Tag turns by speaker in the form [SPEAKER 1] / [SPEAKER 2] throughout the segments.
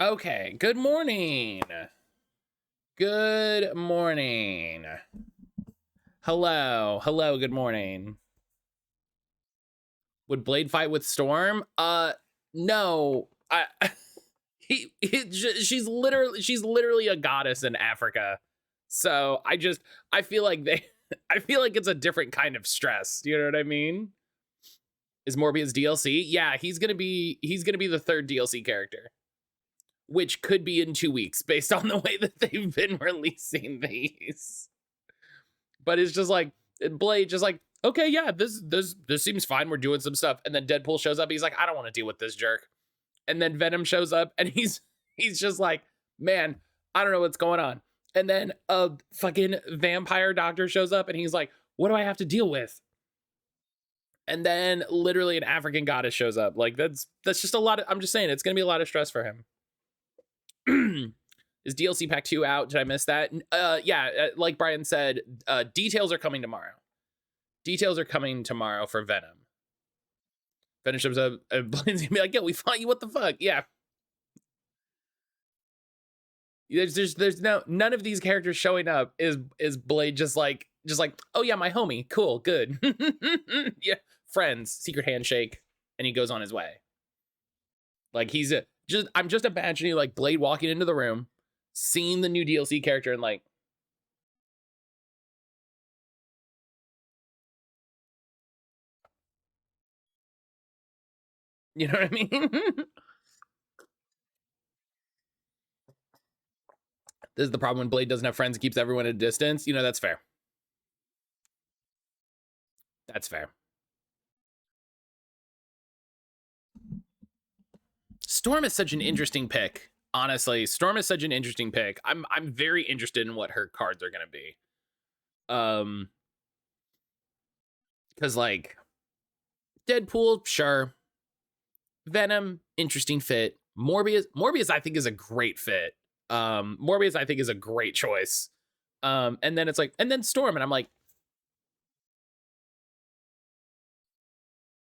[SPEAKER 1] Okay, good morning. Good morning. Hello, good morning. Would Blade fight with Storm? No. She's literally a goddess in Africa. So I feel like I feel like it's a different kind of stress. You know what I mean? Is Morbius DLC? Yeah, he's gonna be the third DLC character, which could be in 2 weeks based on the way that they've been releasing these. But it's just like Blade, just like, okay, yeah, this seems fine. We're doing some stuff, and then Deadpool shows up. He's like, I don't want to deal with this jerk. And then Venom shows up, and he's just like, man, I don't know what's going on. And then a fucking vampire doctor shows up, and he's like, what do I have to deal with? And then literally an African goddess shows up. Like that's just a lot of. I'm just saying, it's gonna be a lot of stress for him. Is DLC Pack 2 out? Did I miss that? Yeah, like Brian said, details are coming tomorrow. Details are coming tomorrow for Venom. Venom shows up, Blaine's gonna be like, yeah, we fought you, what the fuck? Yeah. There's none of these characters showing up is Blade just like, oh yeah, my homie, cool, good. Yeah, friends, secret handshake, and he goes on his way. Like I'm just imagining like Blade walking into the room, seeing the new DLC character, and like, you know what I mean? This is the problem when Blade doesn't have friends and keeps everyone at a distance. You know, that's fair. That's fair. Storm is such an interesting pick. Honestly, Storm is such an interesting pick. I'm very interested in what her cards are gonna be. Because like Deadpool, sure. Venom, interesting fit. Morbius, I think is a great fit. Morbius, I think is a great choice. And then it's like, and then Storm, and I'm like,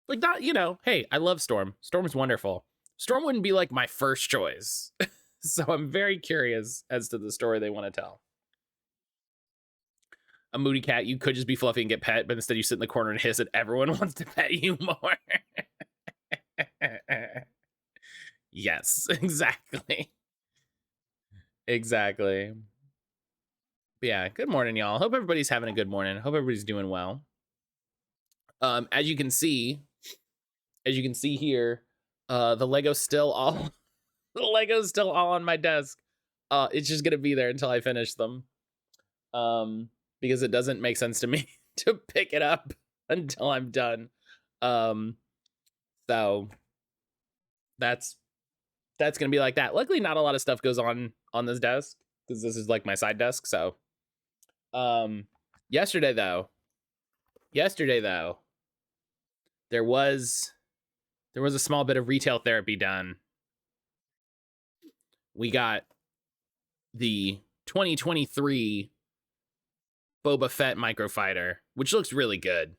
[SPEAKER 1] not, you know, hey, I love Storm. Storm's wonderful. Storm wouldn't be like my first choice. So I'm very curious as to the story they want to tell. A moody cat, you could just be fluffy and get pet, but instead you sit in the corner and hiss that everyone wants to pet you more. Yes, exactly. Exactly. But yeah, good morning, y'all. Hope everybody's having a good morning. Hope everybody's doing well. As you can see here, the Lego's still all on my desk. It's just gonna be there until I finish them. Because it doesn't make sense to me to pick it up until I'm done. So that's gonna be like that. Luckily, not a lot of stuff goes on this desk because this is like my side desk. So, yesterday though, there was a small bit of retail therapy done. We got the 2023 Boba Fett microfighter, which looks really good.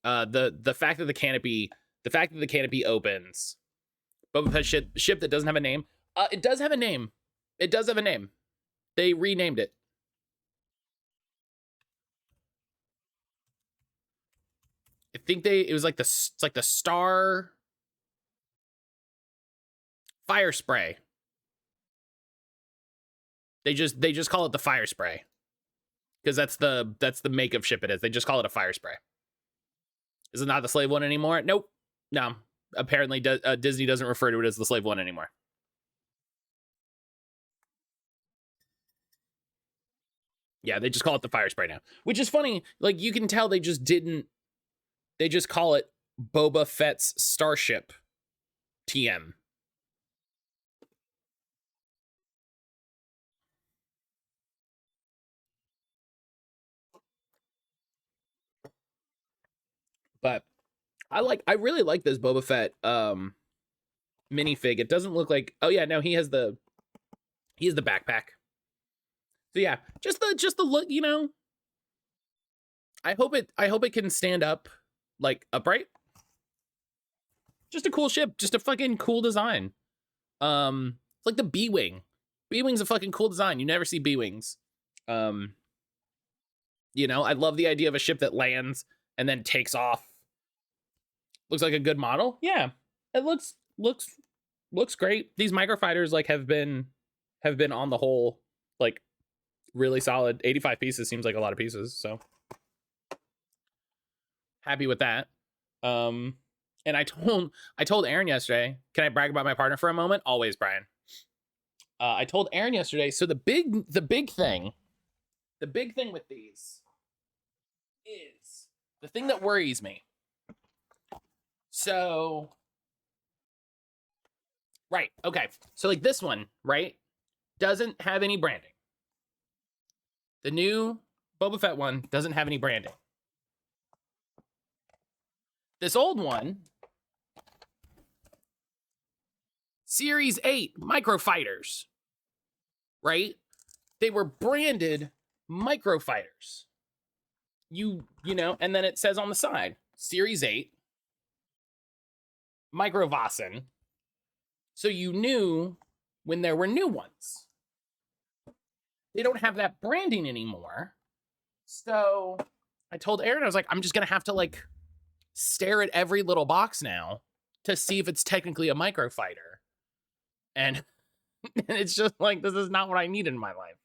[SPEAKER 1] The fact that the canopy opens, Boba Fett ship that doesn't have a name. It does have a name. They renamed it. I think it was like the Star Fire Spray. They just call it the Fire Spray because that's the make of ship it is. They just call it a Fire Spray. Is it not the Slave One anymore? Nope. No. Apparently, Disney doesn't refer to it as the Slave One anymore. Yeah, they just call it the Fire Spray now, which is funny. Like, you can tell they just call it Boba Fett's Starship TM. But I really like this Boba Fett minifig. It doesn't look like, oh yeah, no, he has the backpack. So yeah, just the look, you know. I hope it can stand up like upright. Just a cool ship, just a fucking cool design. It's like the B-Wing. B-Wing's a fucking cool design. You never see B-Wings. You know, I love the idea of a ship that lands and then takes off. Looks like a good model. Yeah, it looks great. These microfighters like have been on the whole like really solid. 85 pieces seems like a lot of pieces, so happy with that. And I told Aaron yesterday. Can I brag about my partner for a moment? Always, Brian. I told Aaron yesterday. So the big thing with these is the thing that worries me. So, right, okay. So like this one, right, doesn't have any branding. The new Boba Fett one doesn't have any branding. This old one, Series 8 microfighters, right? They were branded microfighters. You know, and then it says on the side, Series 8 Microvasen. So you knew when there were new ones. They don't have that branding anymore. So I told Aaron, I was like, I'm just going to have to like stare at every little box now to see if it's technically a microfighter. And it's just like, this is not what I need in my life.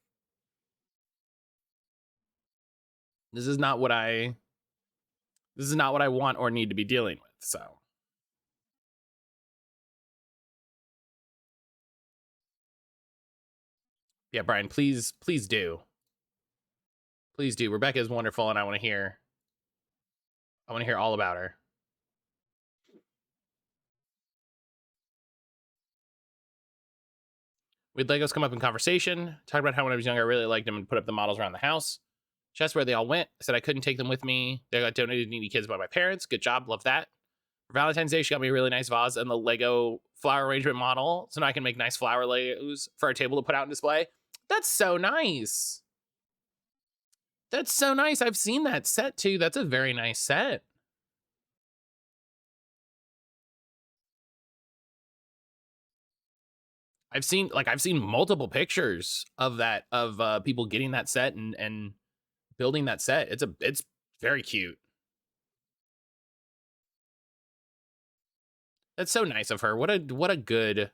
[SPEAKER 1] This is not what I want or need to be dealing with. So yeah, Brian, please do. Please do. Rebecca is wonderful, and I want to hear all about her. We had Legos come up in conversation, talk about how when I was younger, I really liked them and put up the models around the house. She asked where they all went. I said I couldn't take them with me. They got donated to needy kids by my parents. Good job. Love that. For Valentine's Day, she got me a really nice vase and the Lego flower arrangement model, so now I can make nice flower Legos for our table to put out and display. That's so nice. That's so nice. I've seen that set too. That's a very nice set. I've seen multiple pictures of that, of people getting that set and building that set. It's very cute. That's so nice of her. What a good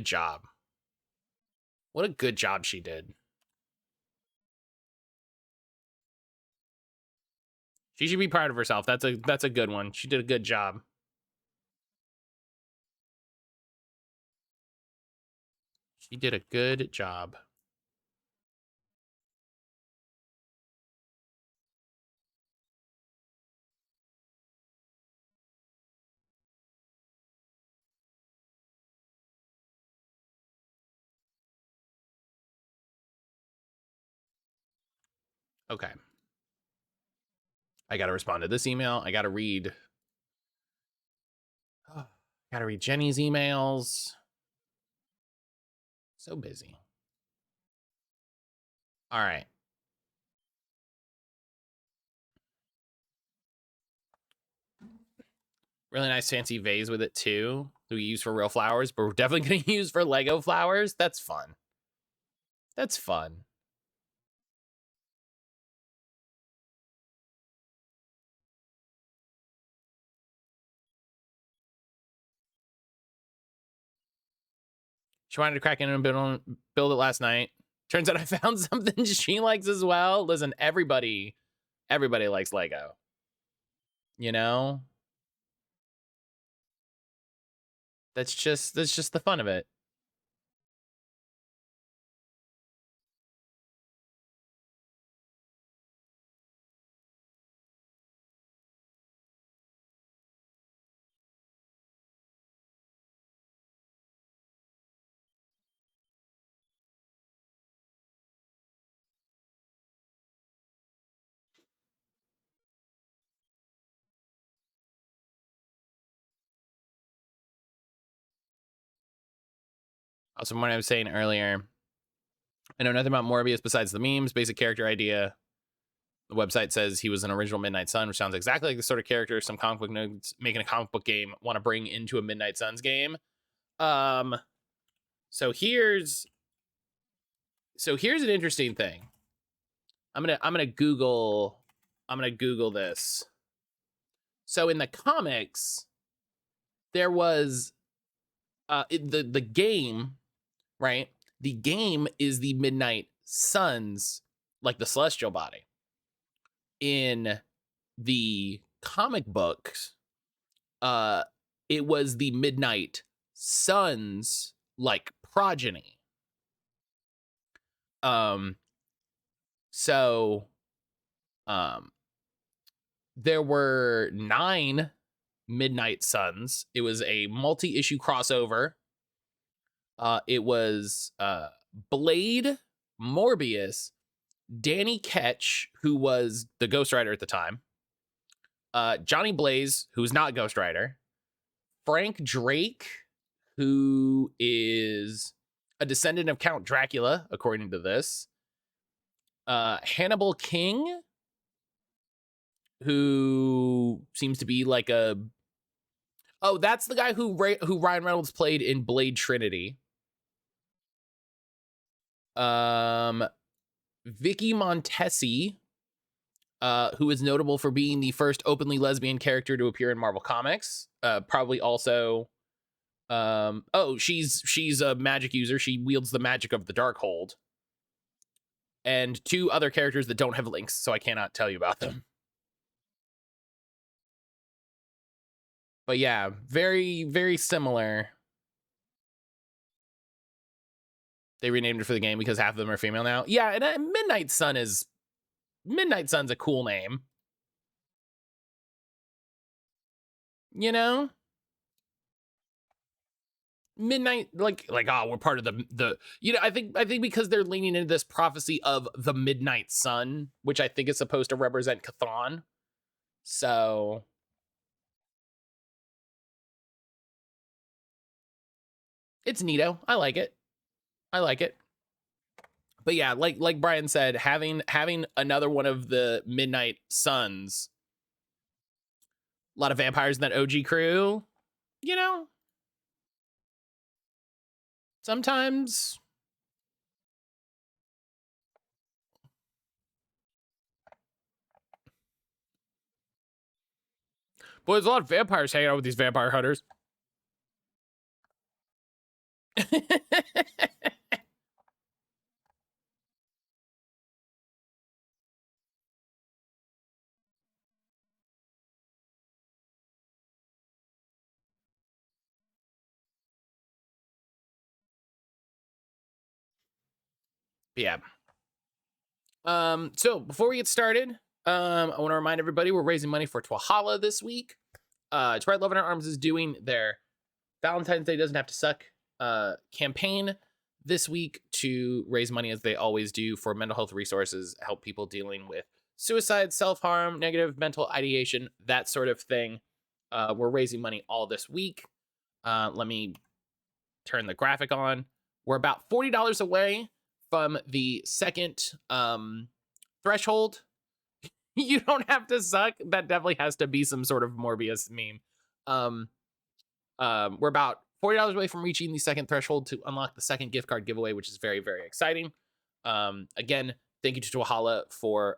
[SPEAKER 1] job. What a good job she did. She should be proud of herself. That's a good one. She did a good job. She did a good job. Okay. I got to respond to this email. I got to read Jenny's emails. So busy. All right. Really nice fancy vase with it too. That we use for real flowers, but we're definitely going to use for Lego flowers. That's fun. That's fun. She wanted to crack in and build it last night. Turns out I found something she likes as well. Listen, everybody likes Lego. You know? That's just the fun of it. Also, what I was saying earlier, I know nothing about Morbius besides the memes, basic character idea. The website says he was an original Midnight Sun, which sounds exactly like the sort of character some comic book nerds making a comic book game want to bring into a Midnight Suns game. So here's an interesting thing. I'm gonna Google this. So in the comics, there was the game, right? The game is the Midnight Suns, like the celestial body. In the comic books, it was the Midnight Suns, like progeny. So there were 9 Midnight Suns. It was a multi-issue crossover. It was Blade, Morbius, Danny Ketch, who was the Ghost Rider at the time, Johnny Blaze, who's not Ghost Rider, Frank Drake, who is a descendant of Count Dracula, according to this, Hannibal King, who seems to be like a... Oh, that's the guy who Ryan Reynolds played in Blade Trinity. Vicky Montesi, who is notable for being the first openly lesbian character to appear in Marvel Comics. Probably also... she's a magic user. She wields the magic of the Darkhold. And 2 other characters that don't have links, so I cannot tell you about them. But yeah, very, very similar. They renamed it for the game because half of them are female now. Yeah, and Midnight Sun's a cool name. You know? Midnight, like we're part of the I think because they're leaning into this prophecy of the Midnight Sun, which I think is supposed to represent Chthon. So it's neato. I like it. But yeah, like Brian said, having another one of the Midnight Suns, a lot of vampires in that OG crew, you know, sometimes. Boy, there's a lot of vampires hanging out with these vampire hunters. Yeah. So before we get started, I want to remind everybody we're raising money for Twahala this week. It's right, Love in Our Arms is doing their Valentine's Day Doesn't Have to Suck campaign this week to raise money, as they always do, for mental health resources, help people dealing with suicide, self-harm, negative mental ideation, that sort of thing. We're raising money all this week. Let me turn the graphic on. We're about $40 away from the second threshold. You don't have to suck. That definitely has to be some sort of Morbius meme. We're about $40 away from reaching the second threshold to unlock the second gift card giveaway, which is very, very exciting. Again, thank you to Twahala for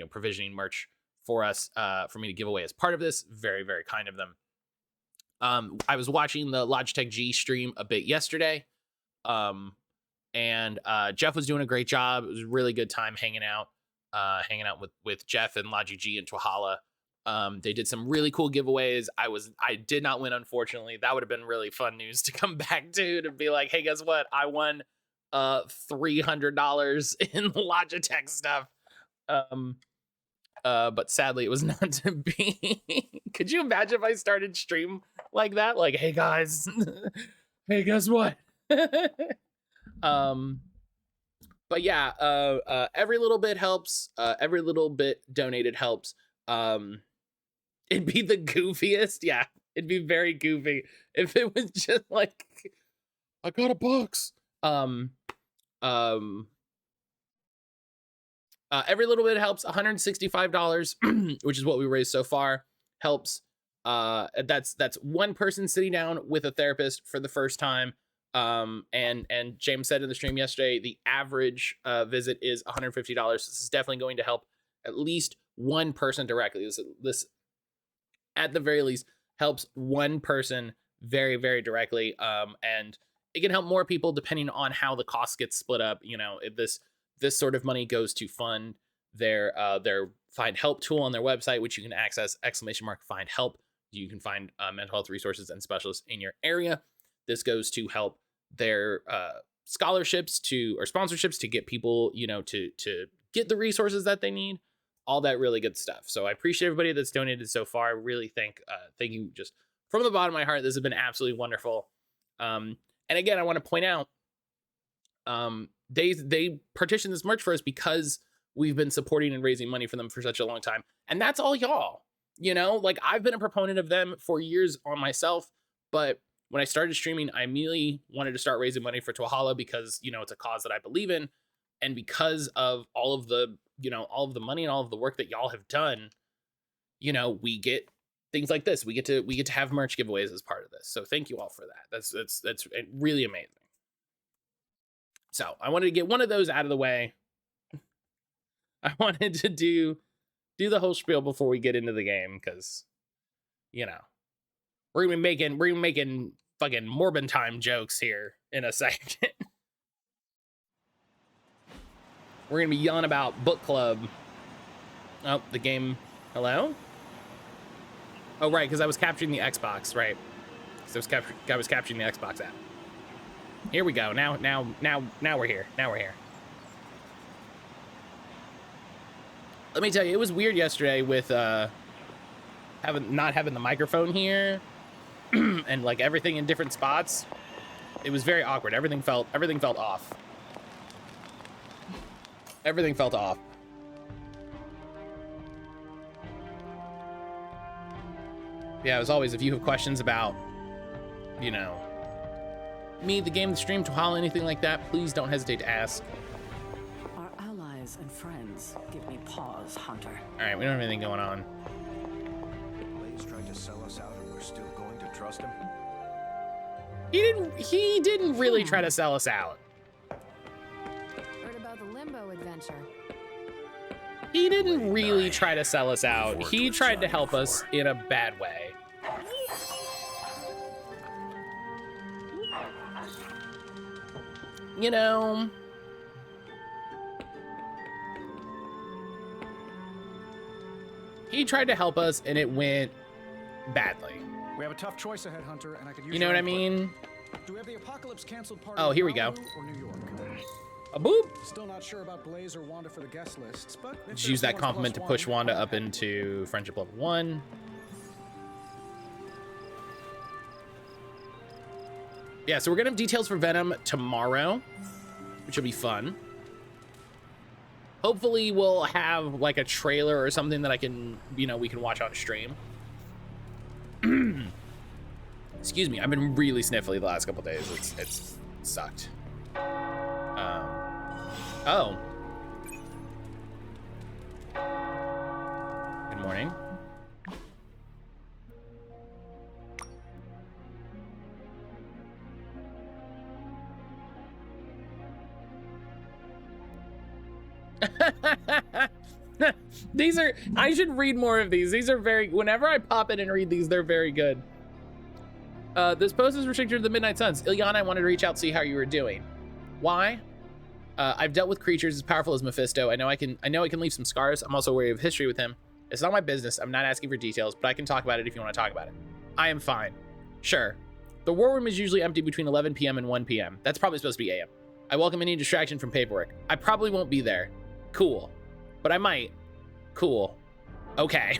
[SPEAKER 1] provisioning merch for us, for me to give away as part of this. Very, very kind of them. I was watching the Logitech G stream a bit yesterday. And Jeff was doing a great job. It was a really good time hanging out with Jeff and Logi G and Twahala. They did some really cool giveaways. I did not win, unfortunately. That would have been really fun news to come back to be like, hey, guess what? I won $300 in Logitech stuff. But sadly it was not to be. Could you imagine if I started stream like that? Like, hey guys, hey, guess what? But yeah, every little bit helps. Every little bit donated helps. It'd be the goofiest. Yeah, it'd be very goofy if it was just like, I got a box. Every little bit helps. $165, which is what we raised so far, helps. That's one person sitting down with a therapist for the first time. And James said in the stream yesterday, the average visit is $150. This is definitely going to help at least one person directly. This at the very least helps one person very, very directly. And it can help more people depending on how the cost gets split up. You know, if this sort of money goes to fund their find help tool on their website, which you can access !find help. You can find mental health resources and specialists in your area. This goes to help their scholarships or sponsorships to get people, you know, to get the resources that they need, all that really good stuff. So I appreciate everybody that's donated so far. I really thank you just from the bottom of my heart. This has been absolutely wonderful. And again, I want to point out, they partitioned this merch for us because we've been supporting and raising money for them for such a long time. And that's all y'all, you know, like I've been a proponent of them for years on myself, but when I started streaming, I immediately wanted to start raising money for Twahala because, you know, it's a cause that I believe in. And because of all of the, you know, all of the money and all of the work that y'all have done, you know, we get things like this. We get to have merch giveaways as part of this. So thank you all for that. That's really amazing. So I wanted to get one of those out of the way. I wanted to do the whole spiel before we get into the game, because, you know, we're gonna be making fucking Morbin time jokes here in a second. We're gonna be yelling about book club. Oh, the game. Hello? Oh, right, because I was capturing the Xbox, right? So I was capturing the Xbox app. Here we go. Now we're here. Now we're here. Let me tell you, it was weird yesterday with not having the microphone here and like everything in different spots. It was very awkward. Everything felt off. Everything felt off. Yeah, as always, if you have questions about, you know, me, the game, the stream, Twahala, anything like that, please don't hesitate to ask.
[SPEAKER 2] Our allies and friends give me pause, Hunter.
[SPEAKER 1] All right, we don't have anything going on.
[SPEAKER 3] Blaze tried to sell us out and we're still going to trust him?
[SPEAKER 1] He didn't really try to sell us out.
[SPEAKER 4] Heard about the limbo adventure.
[SPEAKER 1] He didn't really try to sell us out. He tried to help us in a bad way. You know, he tried to help us and it went badly.
[SPEAKER 5] We have a tough choice ahead, Hunter, and I could use
[SPEAKER 1] You know what I
[SPEAKER 5] input.
[SPEAKER 1] mean?
[SPEAKER 5] Do we have the apocalypse canceled party?
[SPEAKER 1] Oh,
[SPEAKER 5] in
[SPEAKER 1] here we go.
[SPEAKER 5] Malibu or New York?
[SPEAKER 1] A boop.
[SPEAKER 5] Still not sure about Blaze or Wanda for the guest lists, but if
[SPEAKER 1] Just
[SPEAKER 5] there's
[SPEAKER 1] use that
[SPEAKER 5] someone
[SPEAKER 1] compliment to
[SPEAKER 5] plus
[SPEAKER 1] push
[SPEAKER 5] one,
[SPEAKER 1] Wanda
[SPEAKER 5] I'm
[SPEAKER 1] up
[SPEAKER 5] happy.
[SPEAKER 1] into friendship level 1. Yeah, so we're gonna have details for Venom tomorrow, which will be fun. Hopefully we'll have like a trailer or something that I can, you know, we can watch on stream. Excuse me, I've been really sniffly the last couple days. It's sucked. Oh. Good morning. These are, I should read more of these. These are very, whenever I pop in and read these, they're very good. This post is restricted to the Midnight Suns. Ilyana, I wanted to reach out to see how you were doing. Why? I've dealt with creatures as powerful as Mephisto. I know I can leave some scars. I'm also wary of history with him. It's not my business. I'm not asking for details, but I can talk about it if you want to talk about it. I am fine. Sure. The war room is usually empty between 11 p.m. and 1 p.m. That's probably supposed to be a.m. I welcome any distraction from paperwork. I probably won't be there. Cool. But I might. Cool. Okay.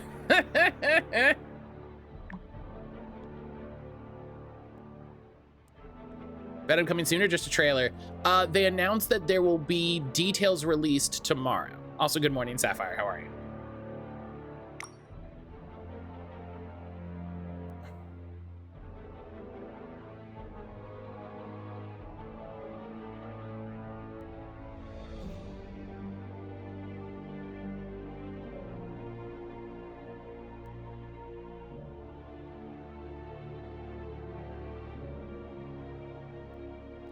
[SPEAKER 1] Venom coming sooner, just a trailer. They announced that there will be details released tomorrow. Also, good morning, Sapphire. How are you?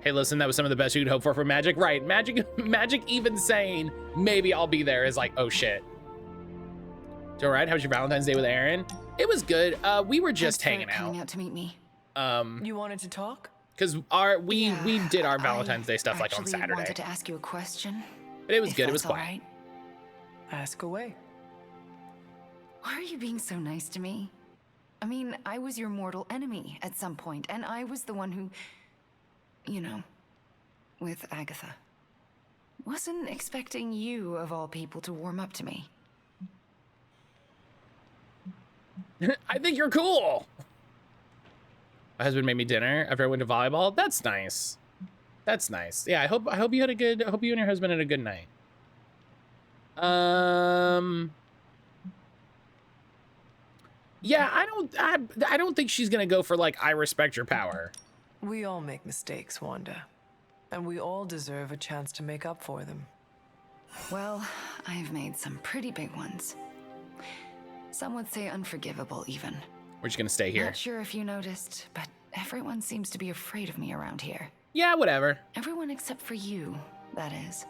[SPEAKER 1] Hey, listen, that was some of the best you could hope for Magic. Right, Magic even saying, maybe I'll be there is like, oh shit. All right, how was your Valentine's Day with Aaron? It was good. We were just hanging out.
[SPEAKER 2] Coming out to meet me.
[SPEAKER 6] You wanted to talk?
[SPEAKER 1] Because we did our Valentine's Day stuff like on
[SPEAKER 2] I
[SPEAKER 1] Saturday.
[SPEAKER 2] wanted to ask you a question.
[SPEAKER 1] But it was
[SPEAKER 2] if
[SPEAKER 1] good. It was
[SPEAKER 2] that's all
[SPEAKER 1] quiet.
[SPEAKER 2] right.
[SPEAKER 6] Ask away.
[SPEAKER 2] Why are you being so nice to me? I mean, I was your mortal enemy at some point, and I was the one who, you know, with Agatha. Wasn't expecting you, of all people, to warm up to me.
[SPEAKER 1] I think you're cool. My husband made me dinner after I went to volleyball. That's nice. That's nice. Yeah, I hope you had a good. I hope you and your husband had a good night. Yeah, I don't think she's gonna go for like I respect your power.
[SPEAKER 6] We all make mistakes, Wanda. And we all deserve a chance to make up for them.
[SPEAKER 2] Well, I've made some pretty big ones. Some would say unforgivable, even.
[SPEAKER 1] We're just gonna stay here.
[SPEAKER 2] Not sure if you noticed, but everyone seems to be afraid of me around here.
[SPEAKER 1] Yeah, whatever.
[SPEAKER 2] Everyone except for you, that is.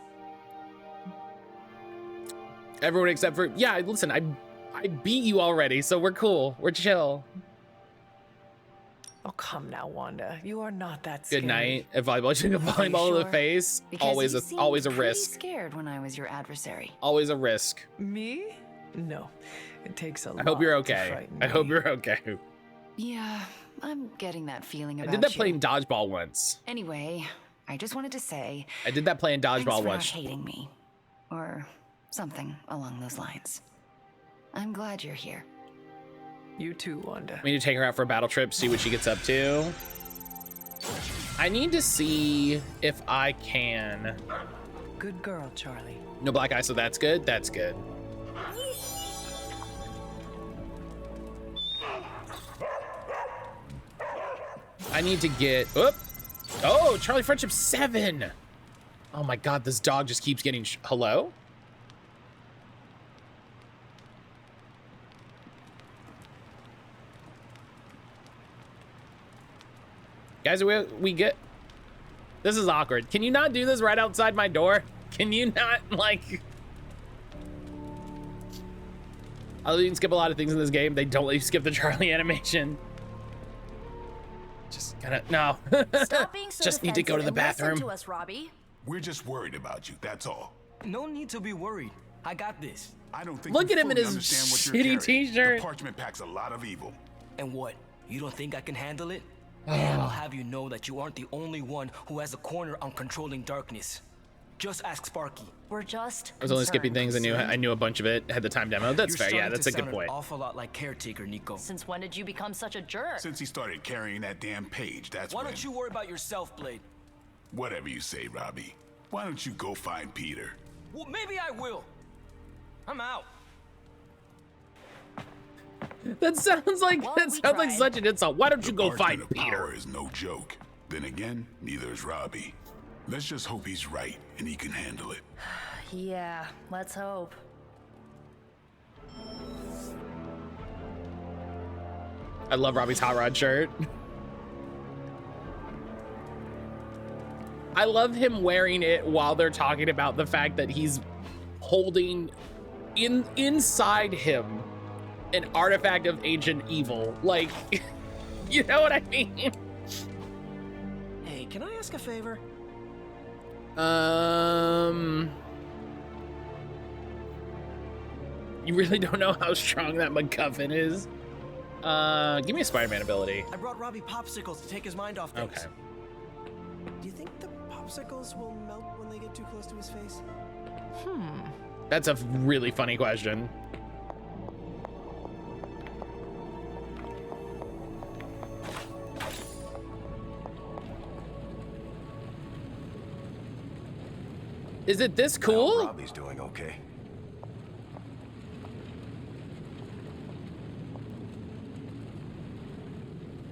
[SPEAKER 1] Everyone except for listen, I beat you already, so we're cool. We're chill.
[SPEAKER 6] Oh, come now, Wanda. You are not that scary.
[SPEAKER 1] Good night. At volleyball, shooting a volleyball in the face.
[SPEAKER 2] Because
[SPEAKER 1] Always
[SPEAKER 2] you
[SPEAKER 1] a
[SPEAKER 2] seemed
[SPEAKER 1] always a
[SPEAKER 2] pretty
[SPEAKER 1] risk.
[SPEAKER 2] Scared when I was your adversary.
[SPEAKER 1] Always a risk.
[SPEAKER 6] Me? No. It takes a lot.
[SPEAKER 1] I hope you're
[SPEAKER 6] to
[SPEAKER 1] okay.
[SPEAKER 6] frighten
[SPEAKER 1] I hope
[SPEAKER 6] me.
[SPEAKER 1] you're okay.
[SPEAKER 2] Yeah, I'm getting that feeling
[SPEAKER 1] I
[SPEAKER 2] about
[SPEAKER 1] did that
[SPEAKER 2] you.
[SPEAKER 1] playing dodgeball once.
[SPEAKER 2] Anyway, I just wanted to say.
[SPEAKER 1] I did that playing
[SPEAKER 2] Thanks
[SPEAKER 1] dodgeball
[SPEAKER 2] for
[SPEAKER 1] once.
[SPEAKER 2] not hating me, or something along those lines. I'm glad you're here.
[SPEAKER 6] You too, Wanda.
[SPEAKER 1] We need to take her out for a battle trip, see what she gets up to. I need to see if I can.
[SPEAKER 6] Good girl, Charlie.
[SPEAKER 1] No black eye, so that's good. That's good. I need to get. Oh, Charlie Friendship 7. Oh my God, this dog just keeps getting. Hello? Guys, we get. This is awkward. Can you not do this right outside my door? Can you not, like. Although you can skip a lot of things in this game, they don't let you skip the Charlie animation. Just kind of no.
[SPEAKER 7] Stop being so
[SPEAKER 1] Just need to go to the
[SPEAKER 7] defensive and
[SPEAKER 1] bathroom.
[SPEAKER 7] listen to us, Robbie.
[SPEAKER 8] We're just worried about you, that's all.
[SPEAKER 9] No need to be worried. I got this.
[SPEAKER 8] I don't think
[SPEAKER 1] Look
[SPEAKER 8] you
[SPEAKER 1] at him in
[SPEAKER 8] fully
[SPEAKER 1] his
[SPEAKER 8] understand what
[SPEAKER 1] shitty
[SPEAKER 8] you're carrying.
[SPEAKER 1] t-shirt.
[SPEAKER 8] The parchment packs a lot of evil.
[SPEAKER 9] And what? You don't think I can handle it? And I'll have you know that you aren't the only one who has a corner on controlling darkness. Just ask Sparky.
[SPEAKER 7] We're just
[SPEAKER 1] I was only skipping
[SPEAKER 7] concerned.
[SPEAKER 1] things. I knew a bunch of it. Had the time demo. That's
[SPEAKER 9] You're
[SPEAKER 1] fair. Yeah,
[SPEAKER 9] starting
[SPEAKER 1] that's
[SPEAKER 9] to
[SPEAKER 1] a good
[SPEAKER 9] sound
[SPEAKER 1] point.
[SPEAKER 9] An awful lot like caretaker, Nico.
[SPEAKER 7] Since when did you become such a jerk?
[SPEAKER 8] Since he started carrying that damn page, that's
[SPEAKER 9] Why
[SPEAKER 8] when.
[SPEAKER 9] don't you worry about yourself, Blade?
[SPEAKER 8] Whatever you say, Robbie. Why don't you go find Peter?
[SPEAKER 9] Well, maybe I will. I'm out.
[SPEAKER 1] That sounds like
[SPEAKER 7] Well,
[SPEAKER 1] that
[SPEAKER 7] we
[SPEAKER 1] sounds like
[SPEAKER 7] tried.
[SPEAKER 1] such an insult. Why don't you
[SPEAKER 8] The
[SPEAKER 1] go
[SPEAKER 8] parchment
[SPEAKER 1] find
[SPEAKER 8] of
[SPEAKER 1] Peter?
[SPEAKER 8] power is no joke. Then again, neither is Robbie. Let's just hope he's right and he can handle it.
[SPEAKER 7] Yeah, let's hope.
[SPEAKER 1] I love Robbie's hot rod shirt. I love him wearing it while they're talking about the fact that he's holding inside him an artifact of ancient evil. Like, you know what I mean?
[SPEAKER 10] Hey, can I ask a favor?
[SPEAKER 1] You really don't know how strong that MacGuffin is? Give me a Spider-Man ability.
[SPEAKER 10] I brought Robbie popsicles to take his mind off things.
[SPEAKER 1] Okay.
[SPEAKER 10] Do you think the popsicles will melt when they get too close to his face?
[SPEAKER 1] That's a really funny question. Is it this cool?
[SPEAKER 3] Robbie's doing okay.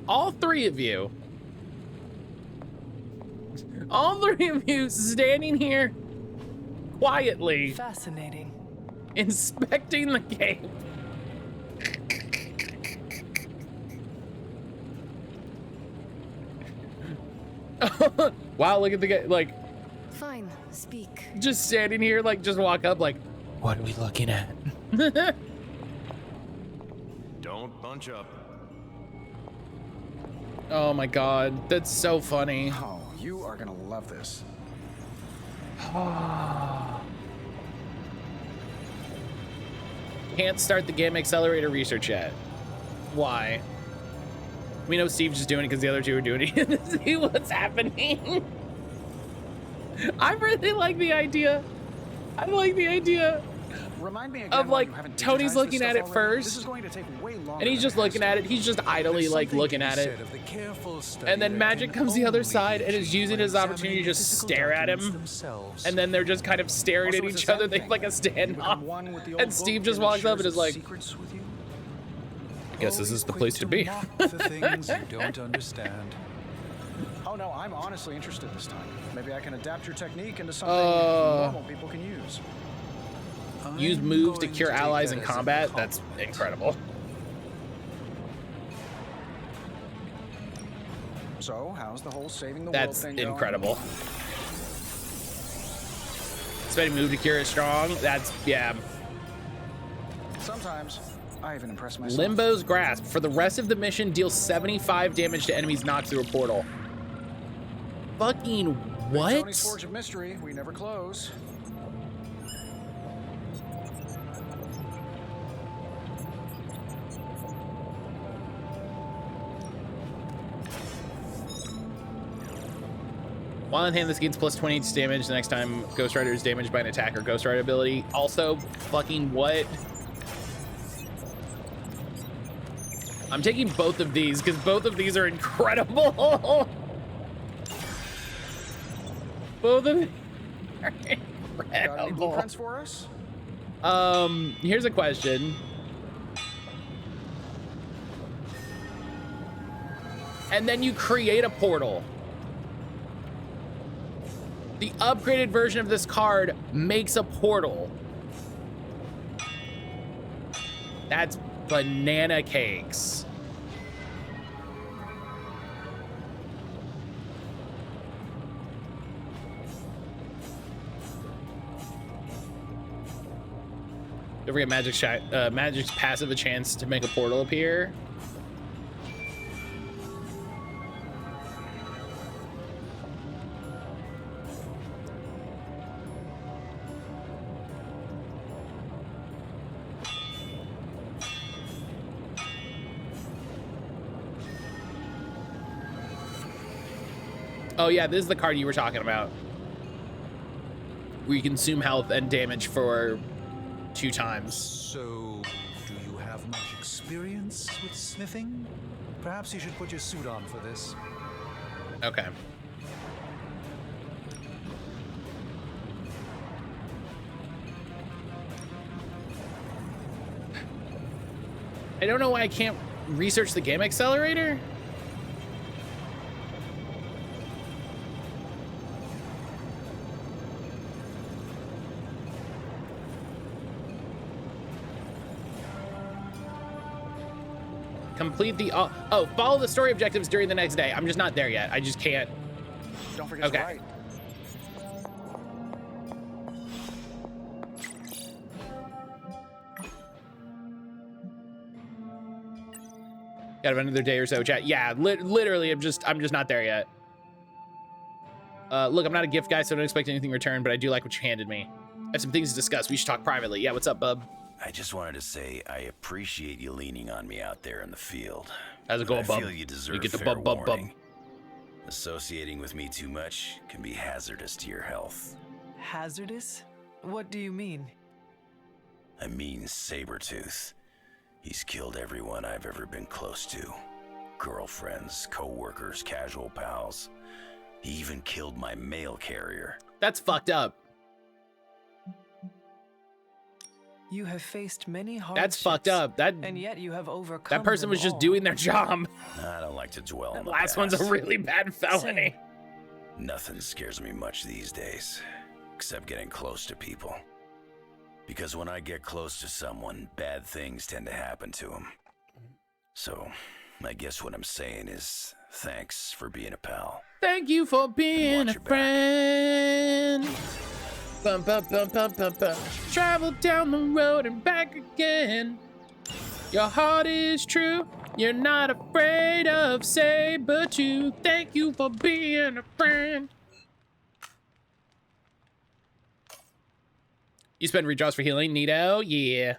[SPEAKER 1] All three of you. All three of you standing here quietly
[SPEAKER 6] Fascinating.
[SPEAKER 1] inspecting the game. Wow, look at the guy, like,
[SPEAKER 4] Fine, speak.
[SPEAKER 1] just standing here, like, just walk up, like, what are we looking at?
[SPEAKER 3] Don't bunch up.
[SPEAKER 1] Oh my god, that's so funny.
[SPEAKER 5] Oh, you are gonna love this.
[SPEAKER 1] Can't start the Gamma Accelerator research yet. Why? We know Steve's just doing it because the other two are doing it to see what's happening. I really like the idea. I like the idea
[SPEAKER 5] Remind me again
[SPEAKER 1] of,
[SPEAKER 5] why
[SPEAKER 1] like,
[SPEAKER 5] you haven't
[SPEAKER 1] Tony's
[SPEAKER 5] digitized
[SPEAKER 1] looking
[SPEAKER 5] this
[SPEAKER 1] at
[SPEAKER 5] stuff
[SPEAKER 1] it
[SPEAKER 5] already.
[SPEAKER 1] first,
[SPEAKER 5] This is going to take way longer
[SPEAKER 1] and he's
[SPEAKER 5] than
[SPEAKER 1] just
[SPEAKER 5] it has
[SPEAKER 1] looking
[SPEAKER 5] to.
[SPEAKER 1] at it. He's just idly, like, looking at it. And then Magic comes the other side and is using his opportunity to just stare at him. And then they're just kind of staring at
[SPEAKER 5] Also, it's
[SPEAKER 1] each
[SPEAKER 5] the
[SPEAKER 1] other.
[SPEAKER 5] same
[SPEAKER 1] They
[SPEAKER 5] thing.
[SPEAKER 1] have like a
[SPEAKER 5] You
[SPEAKER 1] standoff.
[SPEAKER 5] become one with the old
[SPEAKER 1] And Steve
[SPEAKER 5] book
[SPEAKER 1] just
[SPEAKER 5] and it
[SPEAKER 1] walks up
[SPEAKER 5] shares
[SPEAKER 1] and is
[SPEAKER 5] its
[SPEAKER 1] like,
[SPEAKER 5] secrets with you.
[SPEAKER 1] I guess this is the place to be.
[SPEAKER 11] The things you don't understand.
[SPEAKER 5] Oh no, I'm honestly interested this time. Maybe I can adapt your technique into something normal people can use.
[SPEAKER 1] Use moves to cure allies in combat. That's incredible.
[SPEAKER 5] So, how's the whole saving the world
[SPEAKER 1] That's
[SPEAKER 5] thing going?
[SPEAKER 1] incredible. Spending move to cure is strong. That's, yeah.
[SPEAKER 5] Sometimes I even impress myself.
[SPEAKER 1] Limbo's Grasp. For the rest of the mission, deals 75 damage to enemies knocked through a portal. Fucking what?
[SPEAKER 5] Tony's Forge of Mystery, we never close.
[SPEAKER 1] While in hand, this gains plus 20 damage the next time Ghost Rider is damaged by an attack or Ghost Rider ability. Also, fucking what? I'm taking both of these because both of these are incredible. Both of them are
[SPEAKER 5] Got any
[SPEAKER 1] incredible.
[SPEAKER 5] blueprints for us?
[SPEAKER 1] Here's a question. And then you create a portal. The upgraded version of this card makes a portal. That's banana cakes. Don't forget Magic's passive a chance to make a portal appear. Oh yeah, this is the card you were talking about. Where you consume health and damage for 2 times.
[SPEAKER 11] So, do you have much experience with smithing? Perhaps you should put your suit on for this.
[SPEAKER 1] Okay. I don't know why I can't research the game accelerator. Complete the follow the story objectives during the next day. I'm just not there yet. I just can't.
[SPEAKER 5] Don't forget
[SPEAKER 1] Okay.
[SPEAKER 5] to write.
[SPEAKER 1] Got about another day or so, chat. Yeah, literally, I'm just not there yet. Look, I'm not a gift guy, so don't expect anything in return, but I do like what you handed me. I have some things to discuss. We should talk privately. Yeah, what's up, bub?
[SPEAKER 12] I just wanted to say I appreciate you leaning on me out there in the field.
[SPEAKER 1] How's it going,
[SPEAKER 12] I
[SPEAKER 1] bub?
[SPEAKER 12] feel you deserve
[SPEAKER 1] You get the
[SPEAKER 12] fair
[SPEAKER 1] bub, bub, bub.
[SPEAKER 12] warning. Associating with me too much can be hazardous to your health.
[SPEAKER 6] Hazardous? What do you mean?
[SPEAKER 12] I mean Sabretooth. He's killed everyone I've ever been close to. Girlfriends, co-workers, casual pals. He even killed my mail carrier.
[SPEAKER 1] That's fucked up.
[SPEAKER 6] You have faced many hardships.
[SPEAKER 1] That's fucked up.
[SPEAKER 6] And yet you have overcome
[SPEAKER 1] That person
[SPEAKER 6] them
[SPEAKER 1] was just
[SPEAKER 6] all.
[SPEAKER 1] doing their job.
[SPEAKER 12] I don't like to dwell on
[SPEAKER 1] That
[SPEAKER 12] the
[SPEAKER 1] last one's a
[SPEAKER 12] past.
[SPEAKER 1] really bad felony.
[SPEAKER 12] Nothing scares me much these days, except getting close to people. Because when I get close to someone, bad things tend to happen to them. So, I guess what I'm saying is, Thanks for being a pal.
[SPEAKER 1] Thank you for being a friend. Bum, bum, bum, bum, bum, bum. Travel down the road and back again. Your heart is true. You're not afraid of saber-tooth. Thank you for being a friend. You spend redraws for healing, neato? Yeah.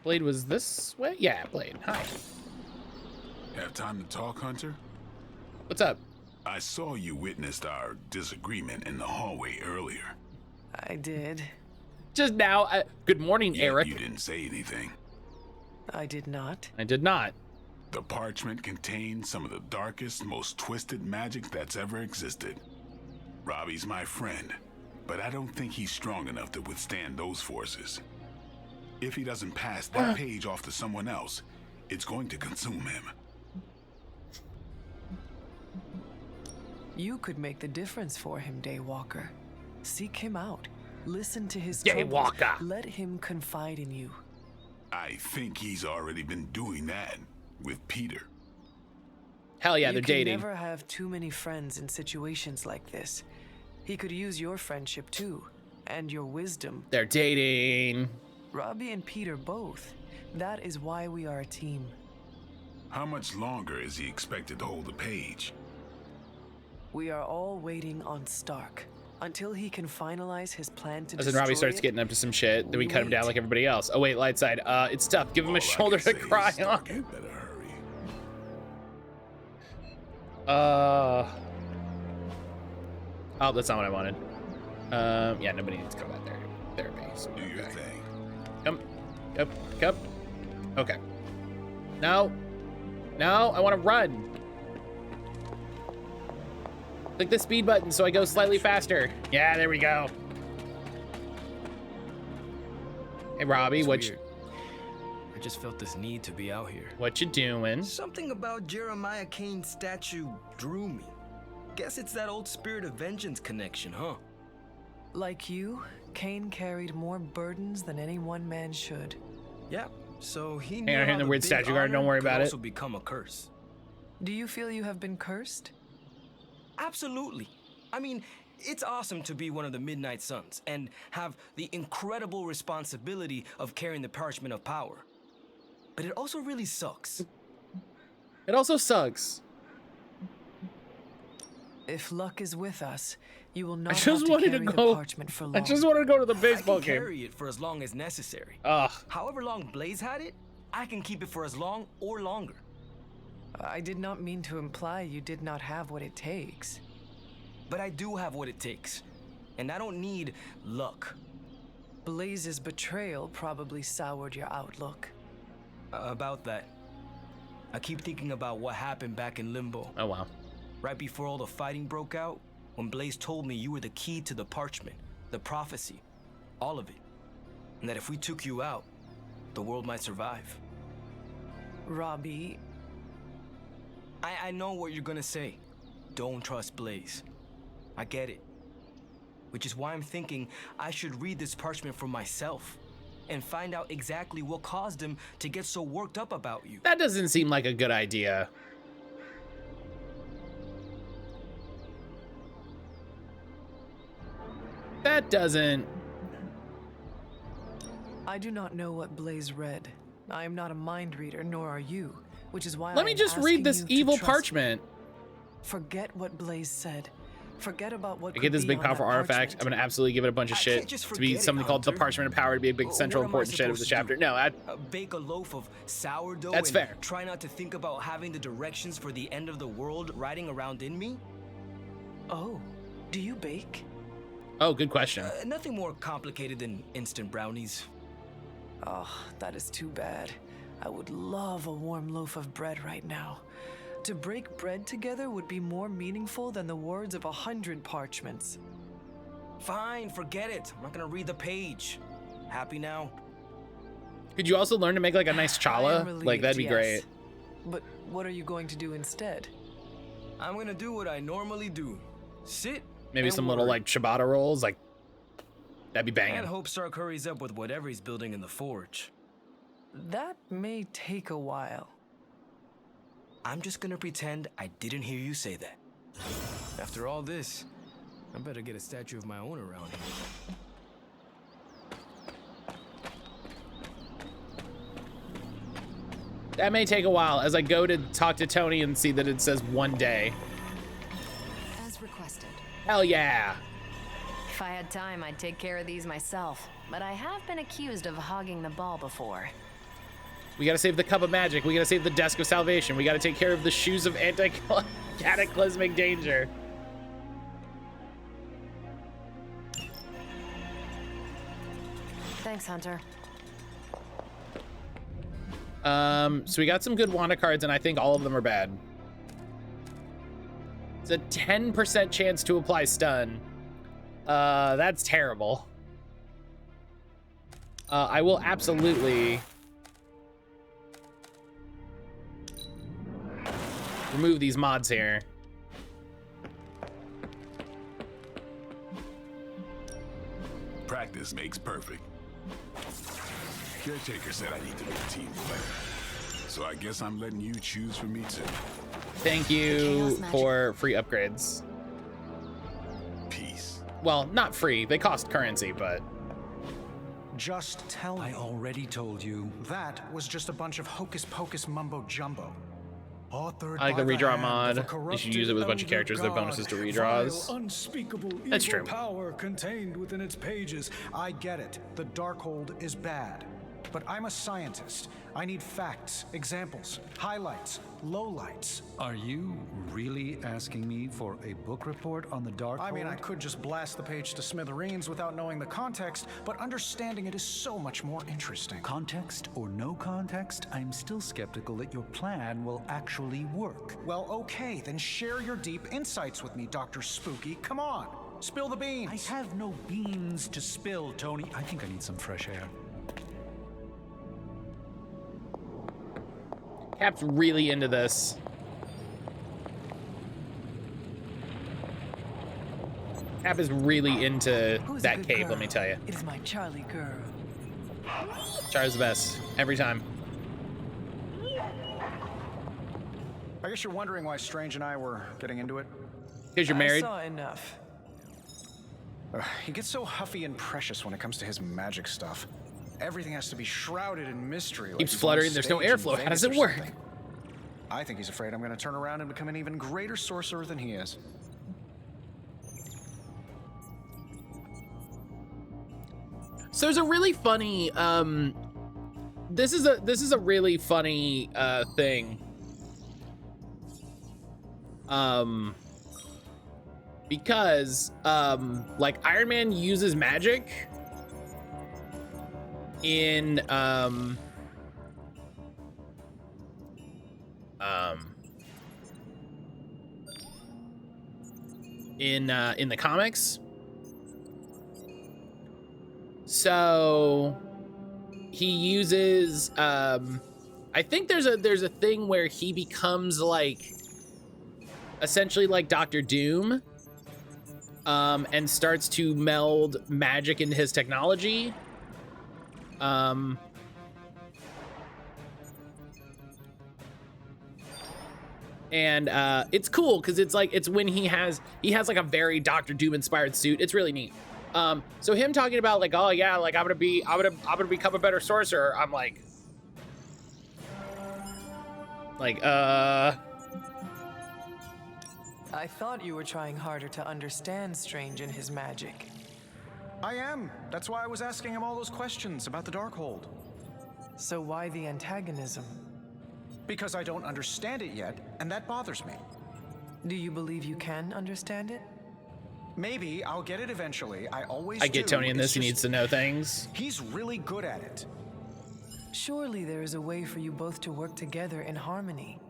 [SPEAKER 1] Blade was this way? Yeah, Blade. Hi.
[SPEAKER 8] Have time to talk, Hunter?
[SPEAKER 1] What's up?
[SPEAKER 8] I saw you witnessed our disagreement in the hallway earlier.
[SPEAKER 6] I did.
[SPEAKER 1] Just now. Good morning, Eric.
[SPEAKER 8] You didn't say anything.
[SPEAKER 6] I did not.
[SPEAKER 1] I did not.
[SPEAKER 8] The parchment contains some of the darkest, most twisted magic that's ever existed. Robbie's my friend, but I don't think he's strong enough to withstand those forces. If he doesn't pass that page off to someone else, it's going to consume him.
[SPEAKER 6] You could make the difference for him, Daywalker. Seek him out. Listen to his
[SPEAKER 1] Daywalker.
[SPEAKER 6] troubles. Let him confide in you.
[SPEAKER 8] I think he's already been doing that with Peter.
[SPEAKER 1] Hell yeah, they're
[SPEAKER 6] You can
[SPEAKER 1] dating.
[SPEAKER 6] never have too many friends in situations like this. He could use your friendship too, and your wisdom.
[SPEAKER 1] They're dating.
[SPEAKER 6] Robbie and Peter both. That is why we are a team.
[SPEAKER 8] How much longer is he expected to hold the page?
[SPEAKER 6] We are all waiting on Stark until he can finalize his plan to
[SPEAKER 1] As
[SPEAKER 6] destroy
[SPEAKER 1] in Robbie starts
[SPEAKER 6] it.
[SPEAKER 1] getting up to some shit, then we cut him down like everybody else. Oh wait, light side. It's tough. Give him a shoulder to cry on.
[SPEAKER 8] You better hurry.
[SPEAKER 1] Oh, that's not what I wanted. Yeah, nobody needs to come out there. Therapy. So
[SPEAKER 8] Do your thing.
[SPEAKER 1] Come. Okay. No, I want to run. Click the speed button so I go slightly faster. Yeah, there we go. Hey, Robbie,
[SPEAKER 9] It's
[SPEAKER 1] what
[SPEAKER 9] weird. I just felt this need to be out here.
[SPEAKER 1] What you doing?
[SPEAKER 9] Something about Jeremiah Kane's statue drew me. Guess it's that old spirit of vengeance connection, huh?
[SPEAKER 6] Like you, Kane carried more burdens than any one man should.
[SPEAKER 9] Yeah, so he knew
[SPEAKER 1] Hang on,
[SPEAKER 9] how
[SPEAKER 1] in the
[SPEAKER 9] the
[SPEAKER 1] weird
[SPEAKER 9] big
[SPEAKER 1] statue garden, don't
[SPEAKER 9] honor
[SPEAKER 1] worry
[SPEAKER 9] could
[SPEAKER 1] about it.
[SPEAKER 9] also become a curse.
[SPEAKER 6] Do you feel you have been cursed?
[SPEAKER 9] Absolutely. I mean, it's awesome to be one of the Midnight Suns and have the incredible responsibility of carrying the parchment of power. But it also really sucks.
[SPEAKER 1] It also sucks.
[SPEAKER 6] If luck is with us, you will not
[SPEAKER 1] I
[SPEAKER 6] have
[SPEAKER 1] just
[SPEAKER 6] to
[SPEAKER 1] wanted
[SPEAKER 6] carry
[SPEAKER 1] to
[SPEAKER 6] the
[SPEAKER 1] go.
[SPEAKER 6] parchment for long.
[SPEAKER 1] I just wanted to go to the baseball
[SPEAKER 9] I can
[SPEAKER 1] game.
[SPEAKER 9] carry it for as long as necessary.
[SPEAKER 1] Ugh.
[SPEAKER 9] However long Blaze had it, I can keep it for as long or longer.
[SPEAKER 6] I did not mean to imply you did not have what it takes.
[SPEAKER 9] But I do have what it takes. And I don't need luck.
[SPEAKER 6] Blaze's betrayal probably soured your outlook.
[SPEAKER 9] About that. I keep thinking about what happened back in Limbo.
[SPEAKER 1] Oh, wow.
[SPEAKER 9] Right before all the fighting broke out, when Blaze told me you were the key to the parchment, the prophecy, all of it. And that if we took you out, the world might survive.
[SPEAKER 6] Robbie...
[SPEAKER 9] I know what you're gonna say. Don't trust Blaze. I get it. Which is why I'm thinking I should read this parchment for myself and find out exactly what caused him to get so worked up about you.
[SPEAKER 1] That doesn't seem like a good idea. That doesn't...
[SPEAKER 6] I do not know what Blaze read. I am not a mind reader, nor are you, which is why
[SPEAKER 1] Let me just read this evil parchment.
[SPEAKER 6] Forget what Blaze said. Forget about what
[SPEAKER 1] I get this
[SPEAKER 6] could
[SPEAKER 1] big
[SPEAKER 6] be on
[SPEAKER 1] powerful
[SPEAKER 6] that
[SPEAKER 1] artifact. I'm
[SPEAKER 6] parchment.
[SPEAKER 1] gonna absolutely give it a bunch of
[SPEAKER 9] I
[SPEAKER 1] shit
[SPEAKER 9] can't just
[SPEAKER 1] to be
[SPEAKER 9] forget it,
[SPEAKER 1] something called the
[SPEAKER 9] Hunter.
[SPEAKER 1] parchment of power, to be a big central
[SPEAKER 9] What am I
[SPEAKER 1] important shit of the
[SPEAKER 9] supposed to
[SPEAKER 1] chapter.
[SPEAKER 9] do?
[SPEAKER 1] No, I,
[SPEAKER 9] Bake a loaf of sourdough
[SPEAKER 1] That's
[SPEAKER 9] and
[SPEAKER 1] fair.
[SPEAKER 9] try not to think about having the directions for the end of the world riding around in me?
[SPEAKER 6] Oh, do you bake?
[SPEAKER 1] oh, good question.
[SPEAKER 9] Nothing more complicated than instant brownies.
[SPEAKER 6] Oh, that is too bad. I would love a warm loaf of bread right now. To break bread together would be more meaningful than the words of 100 parchments.
[SPEAKER 9] Fine, forget it. I'm not gonna read the page. Happy now?
[SPEAKER 1] Could you also learn to make like a nice
[SPEAKER 6] I am
[SPEAKER 1] challah?
[SPEAKER 6] relieved,
[SPEAKER 1] Like that'd be
[SPEAKER 6] yes.
[SPEAKER 1] great.
[SPEAKER 6] But what are you going to do instead?
[SPEAKER 9] I'm gonna do what I normally do. Sit.
[SPEAKER 1] Maybe
[SPEAKER 9] and
[SPEAKER 1] some little
[SPEAKER 9] worry.
[SPEAKER 1] like ciabatta rolls. Like that'd be
[SPEAKER 9] And
[SPEAKER 1] banging.
[SPEAKER 9] hope Stark hurries up with whatever he's building in the forge.
[SPEAKER 6] That may take a while.
[SPEAKER 9] I'm just gonna pretend I didn't hear you say that. After all this, I better get a statue of my own around here.
[SPEAKER 1] That may take a while as I go to talk to Tony and see that it says 1 day.
[SPEAKER 2] As requested.
[SPEAKER 1] Hell yeah.
[SPEAKER 7] If I had time, I'd take care of these myself. But I have been accused of hogging the ball before.
[SPEAKER 1] We gotta save the Cup of Magic. We gotta save the Desk of Salvation. We gotta take care of the Shoes of Cataclysmic Danger.
[SPEAKER 7] Thanks, Hunter.
[SPEAKER 1] So we got some good Wanda cards, and I think all of them are bad. It's a 10% chance to apply stun. That's terrible. I will absolutely remove these mods here.
[SPEAKER 8] Practice makes perfect. Caretaker said I need to be a team player. So I guess I'm letting you choose for me too.
[SPEAKER 1] Thank you for free upgrades.
[SPEAKER 8] Peace.
[SPEAKER 1] Well, not free. They cost currency, but...
[SPEAKER 5] Just tell me.
[SPEAKER 11] I already told you.
[SPEAKER 5] That was just a bunch of hocus-pocus mumbo-jumbo. Authored
[SPEAKER 1] I like the
[SPEAKER 5] by
[SPEAKER 1] redraw
[SPEAKER 5] hand
[SPEAKER 1] mod.
[SPEAKER 5] of a
[SPEAKER 1] You should use it with a bunch of characters. Their
[SPEAKER 5] corrupted
[SPEAKER 1] bonuses to
[SPEAKER 5] elder
[SPEAKER 1] redraws.
[SPEAKER 5] god, unspeakable
[SPEAKER 1] That's
[SPEAKER 5] evil
[SPEAKER 1] true.
[SPEAKER 5] power contained within its pages. I get it. The Darkhold is bad. But I'm a scientist. I need facts, examples, highlights, lowlights.
[SPEAKER 11] Are you really asking me for a book report on the Darkhold?
[SPEAKER 5] I mean, I could just blast the page to smithereens without knowing the context, but understanding it is so much more interesting.
[SPEAKER 11] Context or no context, I'm still skeptical that your plan will actually work.
[SPEAKER 5] Well, okay, then share your deep insights with me, Dr. Spooky. Come on, spill the beans.
[SPEAKER 11] I have no beans to spill, Tony. I think I need some fresh air.
[SPEAKER 1] Cap's really into this. Cap is really into that cape, let me tell you.
[SPEAKER 6] It is my Charlie girl.
[SPEAKER 1] Char's the best, every time.
[SPEAKER 5] I guess you're wondering why Strange and I were getting into it?
[SPEAKER 1] Because you're married?
[SPEAKER 6] I saw enough.
[SPEAKER 5] He gets so huffy and precious when it comes to his magic stuff. Everything has to be shrouded in mystery. Like
[SPEAKER 1] Keeps
[SPEAKER 5] he's on
[SPEAKER 1] fluttering, there's no
[SPEAKER 5] stage in
[SPEAKER 1] airflow. How
[SPEAKER 5] Vegas
[SPEAKER 1] does it
[SPEAKER 5] or
[SPEAKER 1] work?
[SPEAKER 5] something. I think he's afraid I'm going to turn around and become an even greater sorcerer than he is.
[SPEAKER 1] So there's a really funny, this is a really funny, thing. Because, like Iron Man uses magic in, in the comics. So he uses, I think there's a thing where he becomes like essentially like Dr. Doom, and starts to meld magic into his technology. And it's cool because it's like it's when he has like a very Dr. Doom inspired suit. It's really neat. So him talking about like, oh yeah, like I'm gonna become a better sorcerer. I'm like
[SPEAKER 6] I thought you were trying harder to understand Strange and his magic.
[SPEAKER 5] I am. That's why I was asking him all those questions about the Darkhold.
[SPEAKER 6] So why the antagonism?
[SPEAKER 5] Because I don't understand it yet, and that bothers me.
[SPEAKER 6] Do you believe you can understand it?
[SPEAKER 5] Maybe I'll get it eventually. I always
[SPEAKER 1] I get
[SPEAKER 5] do.
[SPEAKER 1] Tony in this. He needs to know things.
[SPEAKER 5] He's really good at it.
[SPEAKER 6] Surely there is a way for you both to work together in harmony.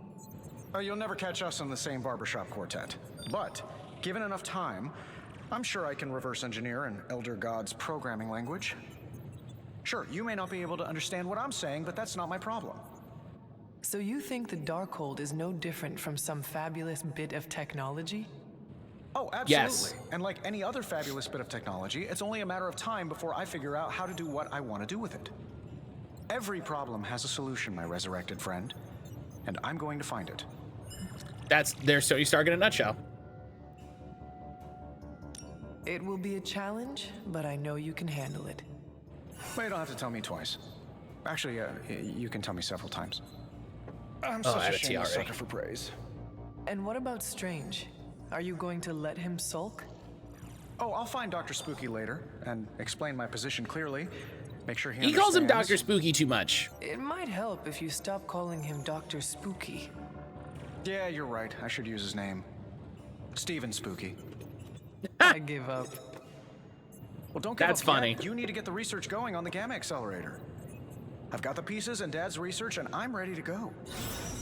[SPEAKER 5] You'll never catch us in the same barbershop quartet. But, given enough time, I'm sure I can reverse engineer an Elder God's programming language. Sure, you may not be able to understand what I'm saying, but that's not my problem.
[SPEAKER 6] So you think the Darkhold is no different from some fabulous bit of technology?
[SPEAKER 5] Oh, absolutely.
[SPEAKER 1] Yes.
[SPEAKER 5] And like any other fabulous bit of technology, it's only a matter of time before I figure out how to do what I want to do with it. Every problem has a solution, my resurrected friend. And I'm going to find it.
[SPEAKER 1] There's Tony Stark in a nutshell.
[SPEAKER 6] It will be a challenge, but I know you can handle it.
[SPEAKER 5] Well, you don't have to tell me twice. Actually, you can tell me several times. I'm
[SPEAKER 1] Oh,
[SPEAKER 5] such
[SPEAKER 1] add
[SPEAKER 5] a
[SPEAKER 1] a T
[SPEAKER 5] shameless
[SPEAKER 1] already.
[SPEAKER 5] sucker for praise.
[SPEAKER 6] And what about Strange? Are you going to let him sulk?
[SPEAKER 5] Oh, I'll find Dr. Spooky later and explain my position clearly. Make sure
[SPEAKER 1] He calls him
[SPEAKER 5] understands.
[SPEAKER 1] Dr. Spooky too much.
[SPEAKER 6] It might help if you stop calling him Dr. Spooky.
[SPEAKER 5] Yeah, you're right. I should use his name. Steven Spooky.
[SPEAKER 6] I give up.
[SPEAKER 5] Well, don't give
[SPEAKER 1] That's
[SPEAKER 5] up yet.
[SPEAKER 1] funny.
[SPEAKER 5] You need to get the research going on the Gamma Accelerator. I've got the pieces and Dad's research, and I'm ready to go.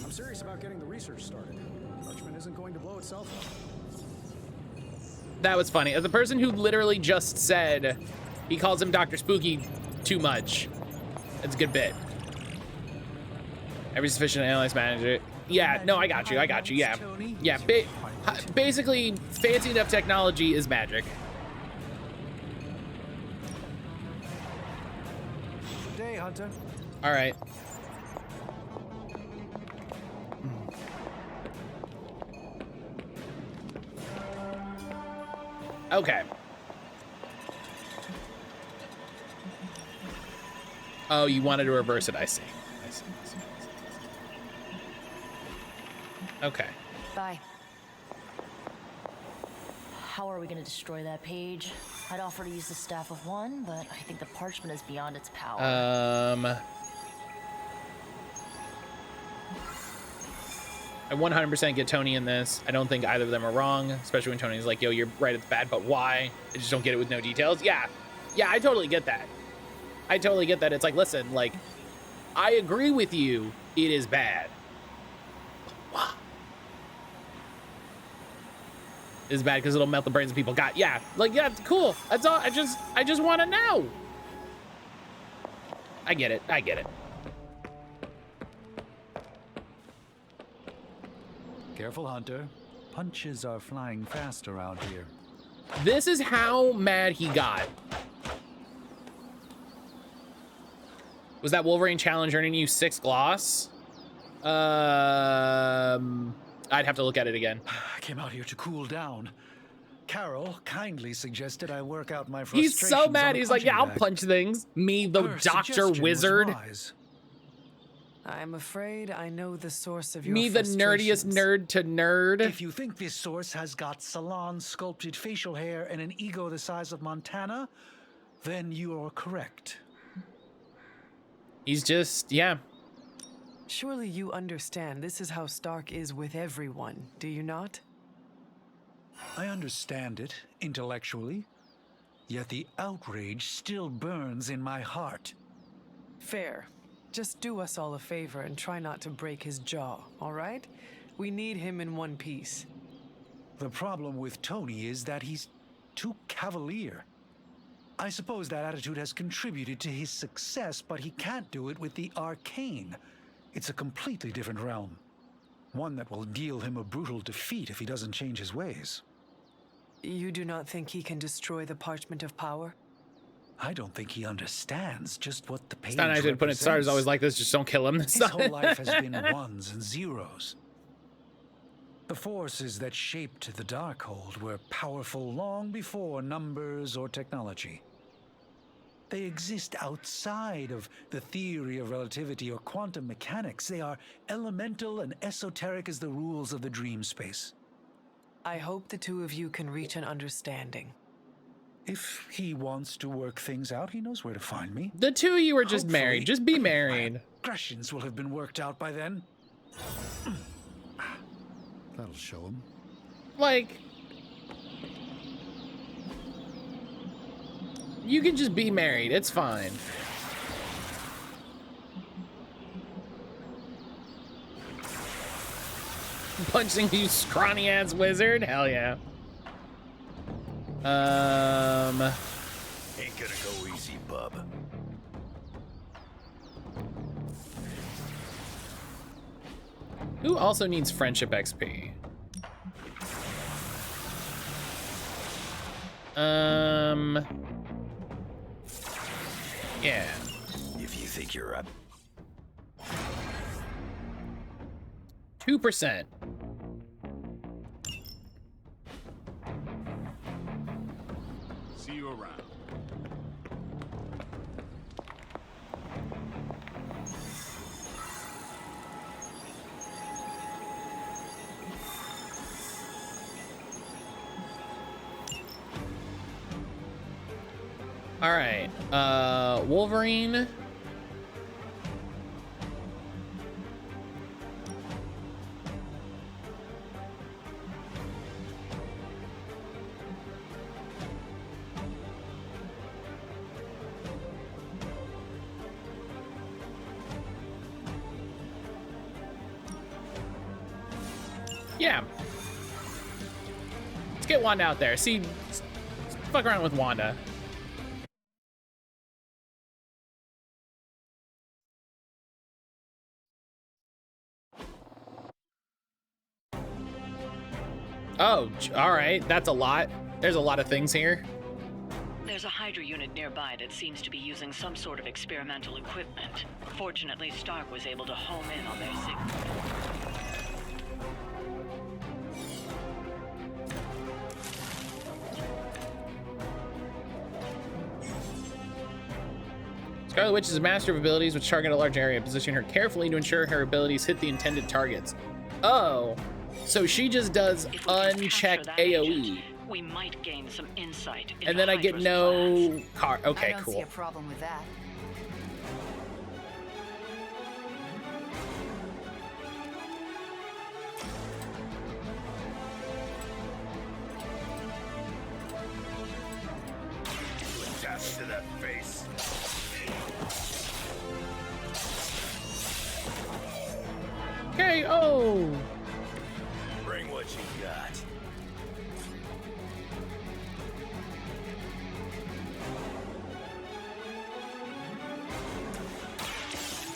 [SPEAKER 5] I'm serious about getting the research started. Parchment isn't going to blow itself up.
[SPEAKER 1] That was funny. As a person who literally just said he calls him Dr. Spooky too much. That's a good bit. Every sufficient analyze manager. Yeah, no, I got you. Yeah. Yeah, basically, fancy enough technology is magic.
[SPEAKER 11] Good day, Hunter.
[SPEAKER 1] All right. Okay. Oh, you wanted to reverse it. I see. Okay.
[SPEAKER 13] Bye. How are we going to destroy that page? I'd offer to use the Staff of One, but I think the parchment is beyond its power.
[SPEAKER 1] I 100% get Tony in this. I don't think either of them are wrong, especially when Tony's like, yo, you're right, it's bad, but why? I just don't get it with no details. Yeah, I totally get that. It's like, listen, like, I agree with you. It is bad. Wow. It's bad because it'll melt the brains of people. Yeah, like, yeah, cool. That's all. I just want to know. I get it.
[SPEAKER 11] Careful, Hunter. Punches are flying fast around here.
[SPEAKER 1] This is how mad he got. Was that Wolverine challenge earning you 6 gloss? I'd have to look at it again.
[SPEAKER 11] I came out here to cool down. Carol kindly suggested I work out my frustrations.
[SPEAKER 1] He's so mad.
[SPEAKER 11] on a
[SPEAKER 1] He's like, yeah, I'll
[SPEAKER 11] punching bag.
[SPEAKER 1] punch things. Me, the
[SPEAKER 11] Her
[SPEAKER 1] Doctor
[SPEAKER 11] suggestion was
[SPEAKER 1] Wizard.
[SPEAKER 11] wise.
[SPEAKER 6] I'm afraid I know the source of your
[SPEAKER 1] Me, the nerdiest
[SPEAKER 6] frustrations.
[SPEAKER 1] nerd to nerd.
[SPEAKER 11] If you think this source has got salon sculpted facial hair and an ego the size of Montana, then you are correct.
[SPEAKER 1] He's just, yeah.
[SPEAKER 6] Surely you understand this is how Stark is with everyone, do you not?
[SPEAKER 11] I understand it intellectually, yet the outrage still burns in my heart.
[SPEAKER 6] Fair. Just do us all a favor and try not to break his jaw, all right? We need him in one piece.
[SPEAKER 11] The problem with Tony is that he's too cavalier. I suppose that attitude has contributed to his success, but he can't do it with the arcane. It's a completely different realm. One that will deal him a brutal defeat if he doesn't change his ways.
[SPEAKER 6] You do not think he can destroy the Parchment of Power?
[SPEAKER 11] I don't think he understands just what the page
[SPEAKER 1] It's not nice to put it. Stars always like this. Just don't kill him.
[SPEAKER 11] His whole life has been ones and zeros. The forces that shaped the Darkhold were powerful long before numbers or technology. They exist outside of the theory of relativity or quantum mechanics. They are elemental and esoteric as the rules of the dream space.
[SPEAKER 6] I hope the two of you can reach an understanding.
[SPEAKER 11] If he wants to work things out, he knows where to find me.
[SPEAKER 1] The two of you are just married.
[SPEAKER 11] Hopefully,
[SPEAKER 1] Just be married.
[SPEAKER 11] Aggressions will have been worked out by then. That'll show him.
[SPEAKER 1] Like, you can just be married. It's fine. Punching you scrawny ass wizard? Hell yeah.
[SPEAKER 12] Ain't gonna go easy, bub.
[SPEAKER 1] Who also needs friendship XP? Yeah.
[SPEAKER 12] If you think you're up?
[SPEAKER 1] 2%.
[SPEAKER 8] See you around.
[SPEAKER 1] All right, Wolverine. Yeah. Let's get Wanda out there. See, fuck around with Wanda. Oh, all right. That's a lot. There's a lot of things here.
[SPEAKER 14] There's a Hydra unit nearby that seems to be using some sort of experimental equipment. Fortunately, Stark was able to home in on their signal.
[SPEAKER 1] Scarlet Witch is a master of abilities which target a large area. Position her carefully to ensure her abilities hit the intended targets. Oh, so she just does unchecked AoE.
[SPEAKER 14] We might gain some insight.
[SPEAKER 1] And then I get no car. Okay,
[SPEAKER 2] I don't
[SPEAKER 1] cool.
[SPEAKER 2] see a problem with that.
[SPEAKER 12] Death to that face.
[SPEAKER 1] Okay, oh.
[SPEAKER 12] Bring what you got.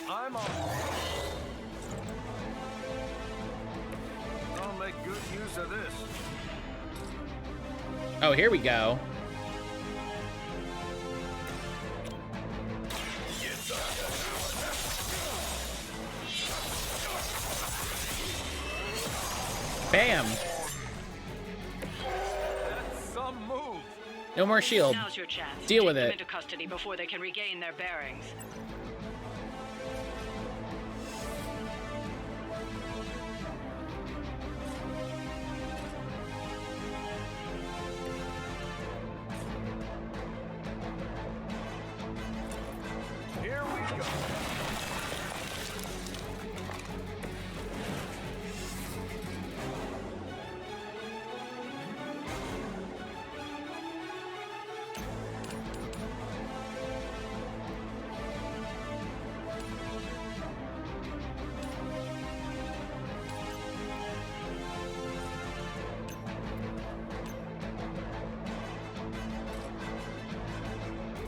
[SPEAKER 3] I'm on. I'll make good use of this.
[SPEAKER 1] Oh, here we go. Bam.
[SPEAKER 3] That's some move.
[SPEAKER 1] No more shield.
[SPEAKER 14] Now's your chance.
[SPEAKER 1] Deal
[SPEAKER 14] Take
[SPEAKER 1] with
[SPEAKER 14] them
[SPEAKER 1] it.
[SPEAKER 14] into custody before they can regain their bearings.
[SPEAKER 3] Here we go.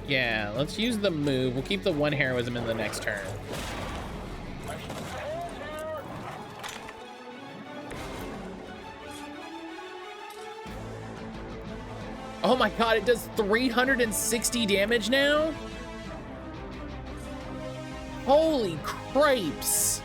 [SPEAKER 1] Yeah, let's use the move. We'll keep the one heroism in the next turn. Oh my god, it does 360 damage now? Holy crapes.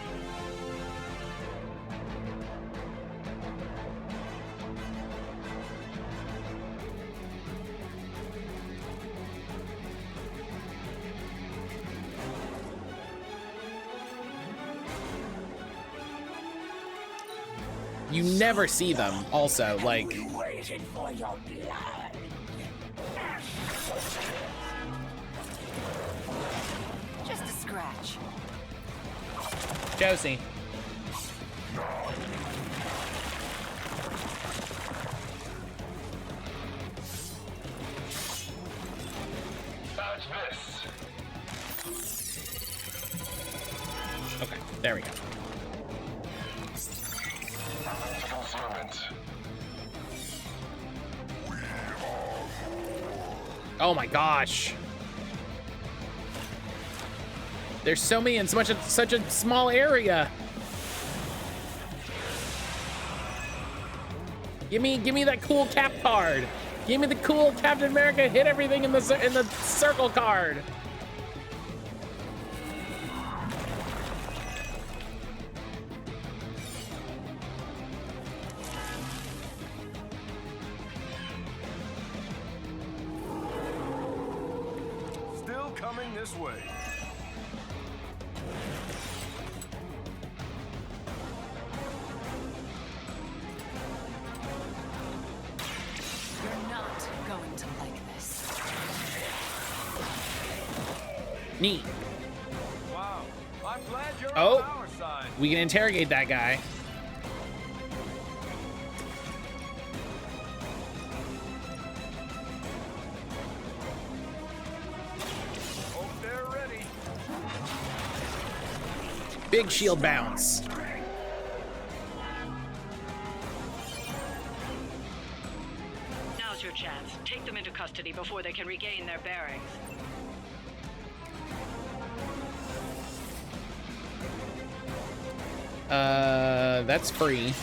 [SPEAKER 1] You never see them also, like...
[SPEAKER 2] Just a scratch.
[SPEAKER 1] Josie. Okay, there we go. Oh my gosh. There's so many in such a small area. Give me that cool cap card. Give me the cool Captain America hit everything in the circle card.
[SPEAKER 3] coming this way.
[SPEAKER 2] You're not going to like this.
[SPEAKER 1] Neat.
[SPEAKER 3] Wow, I'm glad you're
[SPEAKER 1] Oh,
[SPEAKER 3] on our side.
[SPEAKER 1] we can interrogate that guy.
[SPEAKER 3] Hope they're ready.
[SPEAKER 1] Big shield bounce.
[SPEAKER 14] Now's your chance. Take them into custody before they can regain their bearings.
[SPEAKER 1] That's free.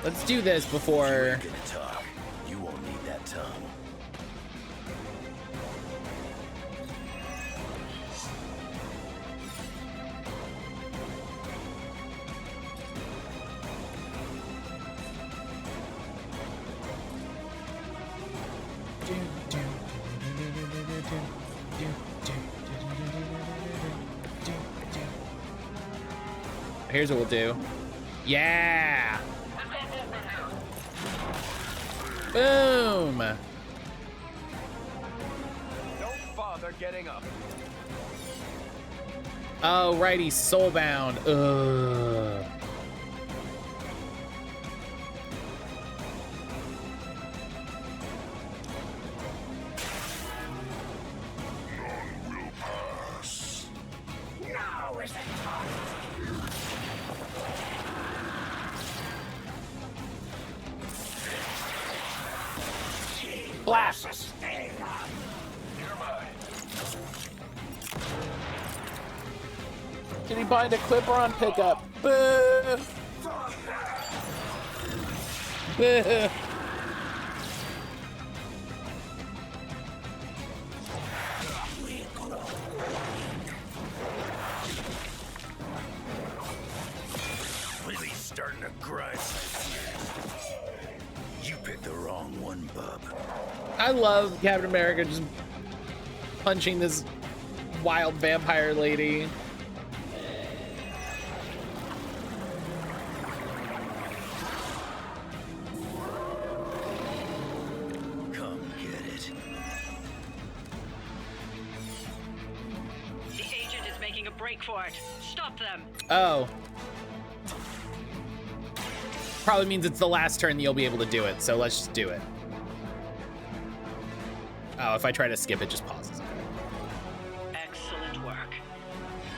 [SPEAKER 1] Let's do this before.
[SPEAKER 12] You're gonna talk. You won't need that tongue.
[SPEAKER 1] Here's what we'll do. Yeah. Boom.
[SPEAKER 3] Don't bother getting up.
[SPEAKER 1] Oh, right, he's soulbound. Ugh.
[SPEAKER 3] Now is the time.
[SPEAKER 1] Blast. Can he bind a clip-on pickup? Boo. Boo.
[SPEAKER 12] Really starting to grind. You picked the wrong one, bub.
[SPEAKER 1] I love Captain America just punching this wild vampire lady.
[SPEAKER 12] Come get it.
[SPEAKER 14] The agent is making a break for it. Stop them.
[SPEAKER 1] Oh. Probably means it's the last turn that you'll be able to do it, so let's just do it. Oh, if I try to skip it, just pauses.
[SPEAKER 14] Excellent work.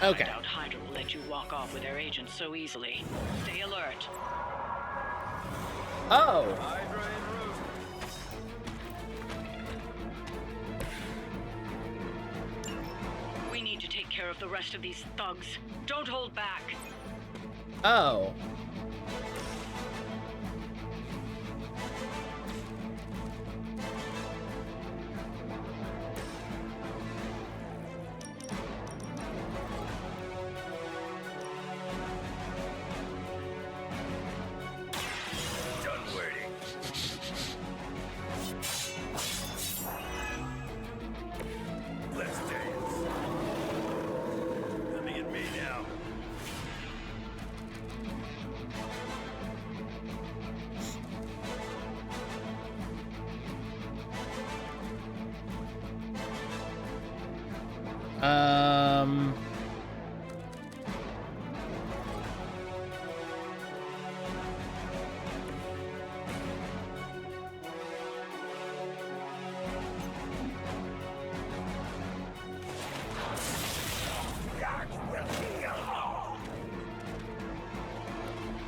[SPEAKER 1] Okay.
[SPEAKER 14] I doubt Hydra will let you walk off with their agents so easily. Stay alert.
[SPEAKER 1] Oh.
[SPEAKER 3] Hydra en route.
[SPEAKER 14] We need to take care of the rest of these thugs. Don't hold back.
[SPEAKER 1] Oh.
[SPEAKER 12] Done waiting. Let's dance. Coming at me now.
[SPEAKER 1] Um.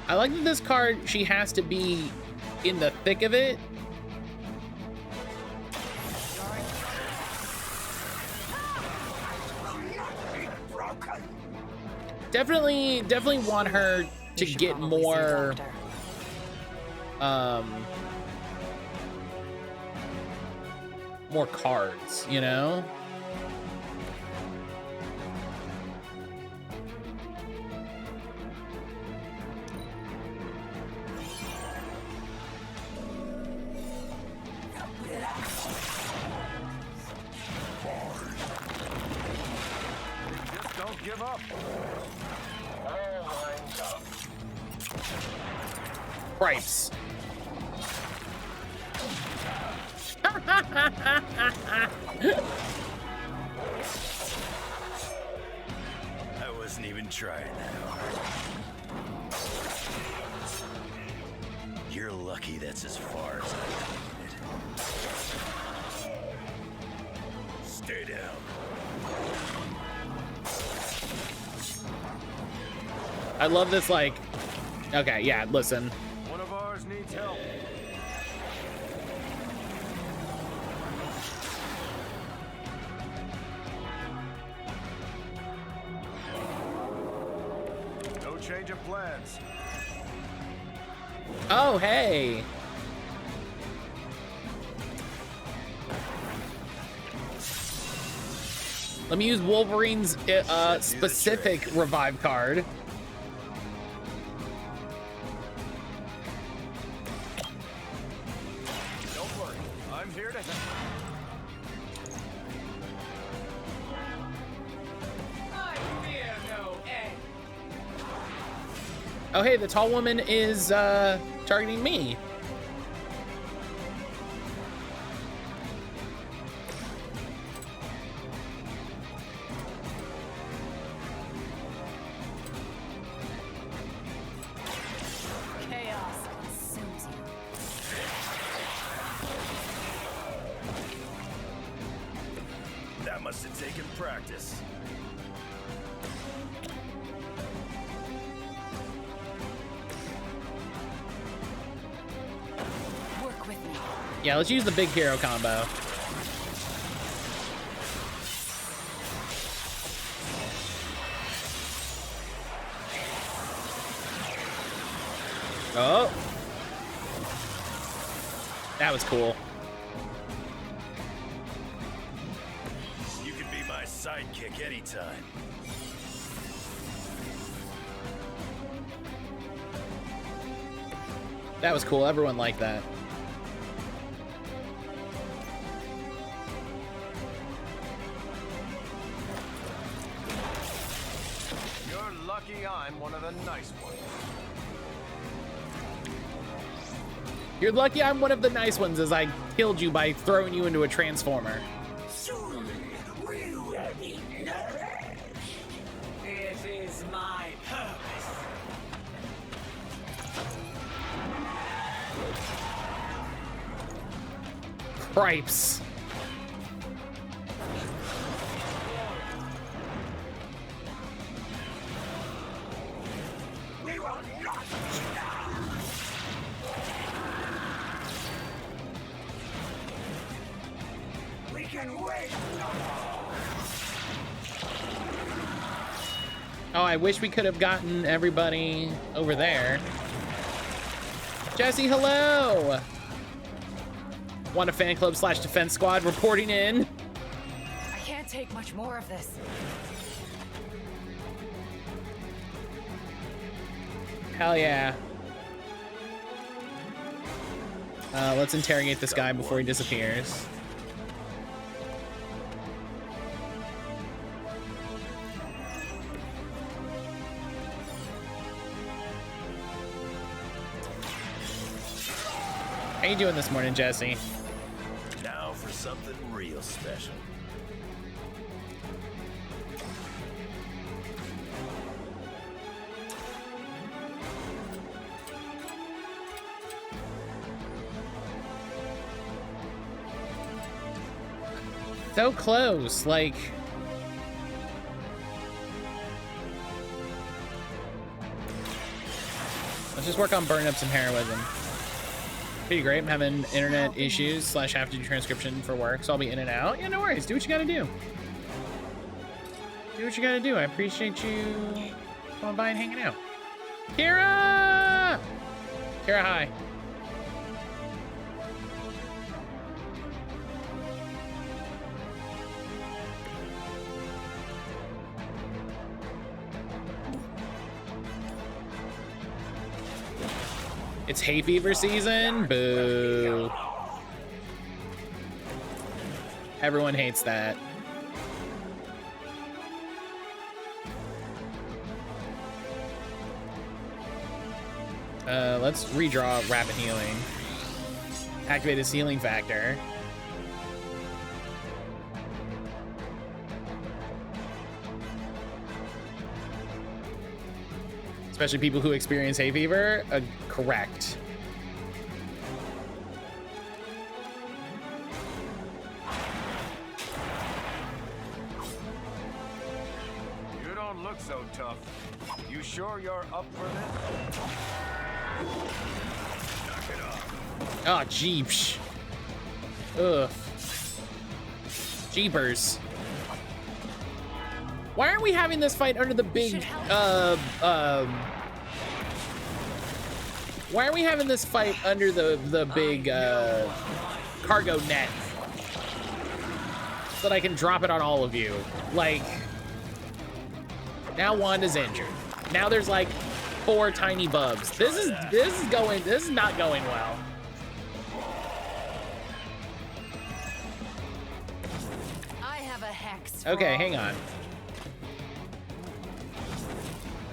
[SPEAKER 1] I like that this card, she has to be in the thick of it. Definitely want her to get more more cards, you know?
[SPEAKER 3] Just don't give up.
[SPEAKER 1] Cripes.
[SPEAKER 12] I wasn't even trying that hard. You're lucky that's as far as I made it. Stay down.
[SPEAKER 1] I love this, like, okay, yeah, listen.
[SPEAKER 3] One of ours needs help. No change of plans.
[SPEAKER 1] Oh, hey. Let me use Wolverine's specific revive card.
[SPEAKER 3] Don't worry, I'm here to help.
[SPEAKER 1] Oh, hey, the tall woman is targeting me.
[SPEAKER 2] Chaos consumes you.
[SPEAKER 12] That must have taken practice.
[SPEAKER 2] Work with me.
[SPEAKER 1] Yeah, let's use the big hero combo. Oh. That was cool.
[SPEAKER 12] You can be my sidekick anytime.
[SPEAKER 1] That was cool. Everyone liked that.
[SPEAKER 3] You're lucky I'm one of the nice ones.
[SPEAKER 1] You're lucky I'm one of the nice ones, as I killed you by throwing you into a transformer.
[SPEAKER 15] Soon we will be nourished. It is my purpose.
[SPEAKER 1] Cripes.
[SPEAKER 15] We will not stop. We can wait no more.
[SPEAKER 1] Oh, I wish we could have gotten everybody over there. Jesse, hello. Want a fan club / defense squad reporting in.
[SPEAKER 2] I can't take much more of this.
[SPEAKER 1] Hell yeah. Let's interrogate this guy before he disappears. How you doing this morning, Jesse?
[SPEAKER 12] Now for something real special.
[SPEAKER 1] So close, like... Let's just work on burning up some heroism. Pretty great. I'm having internet issues / have to do transcription for work, so I'll be in and out. Yeah, no worries. Do what you gotta do. Do what you gotta do. I appreciate you coming by and hanging out. Kira! Kira, hi. It's hay fever season. Boo. Everyone hates that. Let's redraw rapid healing. Activate his healing factor. Especially people who experience hay fever. Correct.
[SPEAKER 3] You don't look so tough. You sure you're up for this? Knock it off.
[SPEAKER 1] Oh, jeeps. Ugh. Jeepers. Why aren't we having this fight under the big, why are we having this fight under the big, cargo net? So that I can drop it on all of you. Like, now Wanda's injured. Now there's like 4 tiny bugs. This is not going well.
[SPEAKER 2] I have a hex.
[SPEAKER 1] Okay, hang on.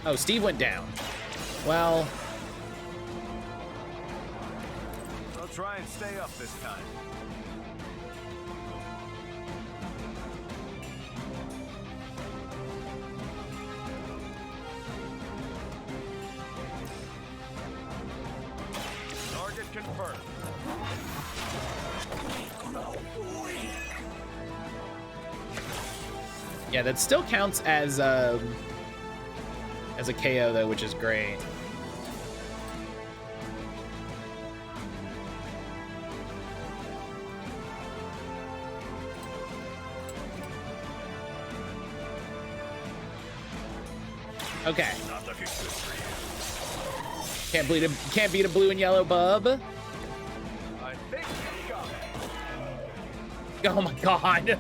[SPEAKER 1] Oh, Steve went down. Well,
[SPEAKER 3] I'll try and stay up this time. Target confirmed.
[SPEAKER 1] yeah, that still counts as a KO though, which is great. Okay.
[SPEAKER 3] Not looking good for
[SPEAKER 1] you. Can't beat a blue and yellow bub.
[SPEAKER 3] I think we got it.
[SPEAKER 1] Oh my god.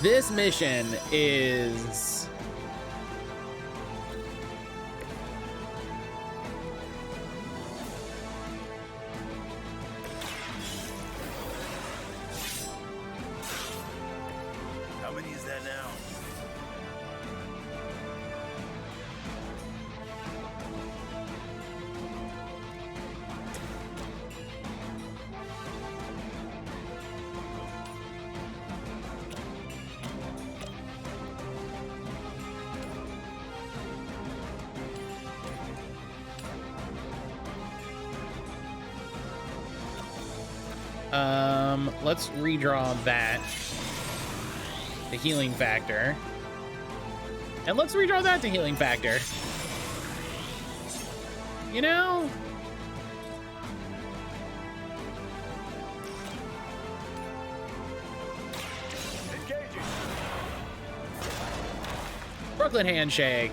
[SPEAKER 1] This mission is
[SPEAKER 12] How many is that now?
[SPEAKER 1] let's redraw that. The healing factor. And let's redraw that to healing factor. You know?
[SPEAKER 3] Engaging.
[SPEAKER 1] Brooklyn handshake.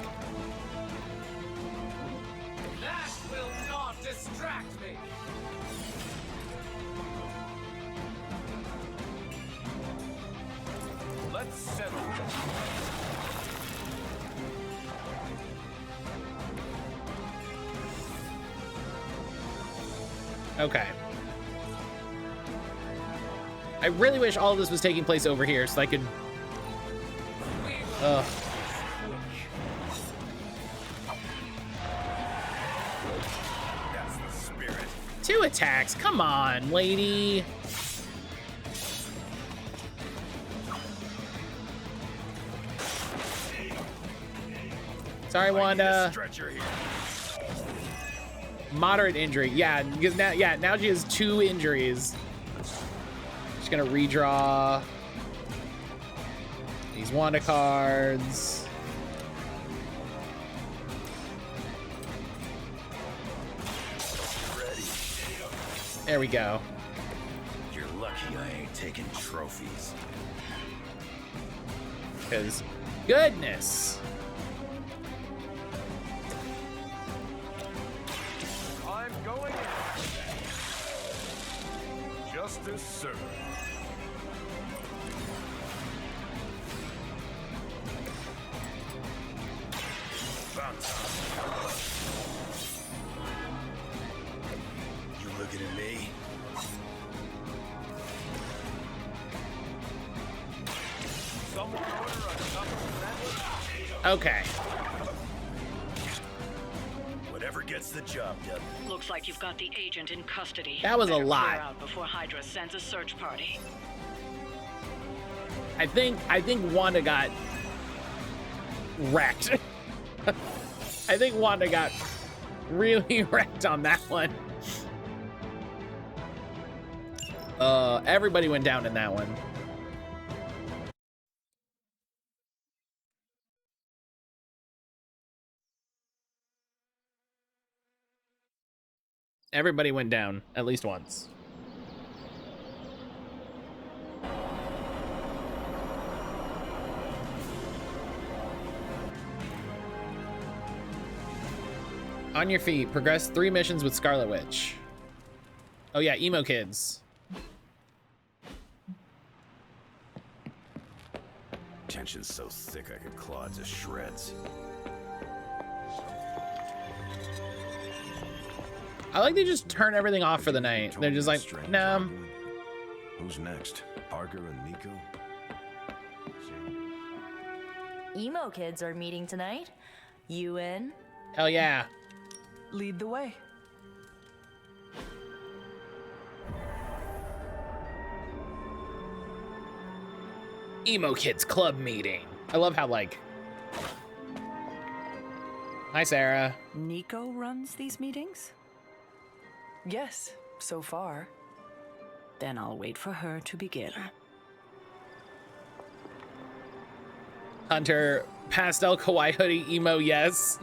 [SPEAKER 15] That will not distract me.
[SPEAKER 3] Let's settle this.
[SPEAKER 1] Okay. I really wish all of this was taking place over here so I could... Ugh.
[SPEAKER 3] That's the spirit.
[SPEAKER 1] 2 attacks. Come on, lady. Sorry, Wanda.
[SPEAKER 3] Stretcher here.
[SPEAKER 1] Moderate injury. Yeah, because now she has 2 injuries. Just gonna redraw these Wanda cards.
[SPEAKER 12] Ready.
[SPEAKER 1] There we go.
[SPEAKER 12] You're lucky I ain't taking trophies.
[SPEAKER 1] Because goodness.
[SPEAKER 3] I'm going in. Just to serve.
[SPEAKER 12] You looking at me?
[SPEAKER 3] Someone order a sandwich?
[SPEAKER 1] Okay.
[SPEAKER 12] Whatever gets the job done.
[SPEAKER 14] Looks like you've got the agent in custody.
[SPEAKER 1] That was a
[SPEAKER 14] Better
[SPEAKER 1] lot.
[SPEAKER 14] clear out before Hydra sends a search party.
[SPEAKER 1] I think Wanda got wrecked. I think Wanda got really wrecked on that one. Everybody went down in that one. Everybody went down at least once. On your feet. Progress 3 missions with Scarlet Witch. Oh yeah, emo kids.
[SPEAKER 12] Tension's so thick I could claw it to shreds.
[SPEAKER 1] I like they just turn everything off for the night. They're just like, nah.
[SPEAKER 12] Who's next? Parker and Nico?
[SPEAKER 13] Emo kids are meeting tonight. You in?
[SPEAKER 1] Hell yeah.
[SPEAKER 6] Lead the way.
[SPEAKER 1] Emo kids club meeting. I love how like. Hi, Sarah.
[SPEAKER 16] Nico runs these meetings?
[SPEAKER 6] Yes, so far.
[SPEAKER 16] Then I'll wait for her to begin.
[SPEAKER 1] Hunter, pastel kawaii hoodie emo, yes.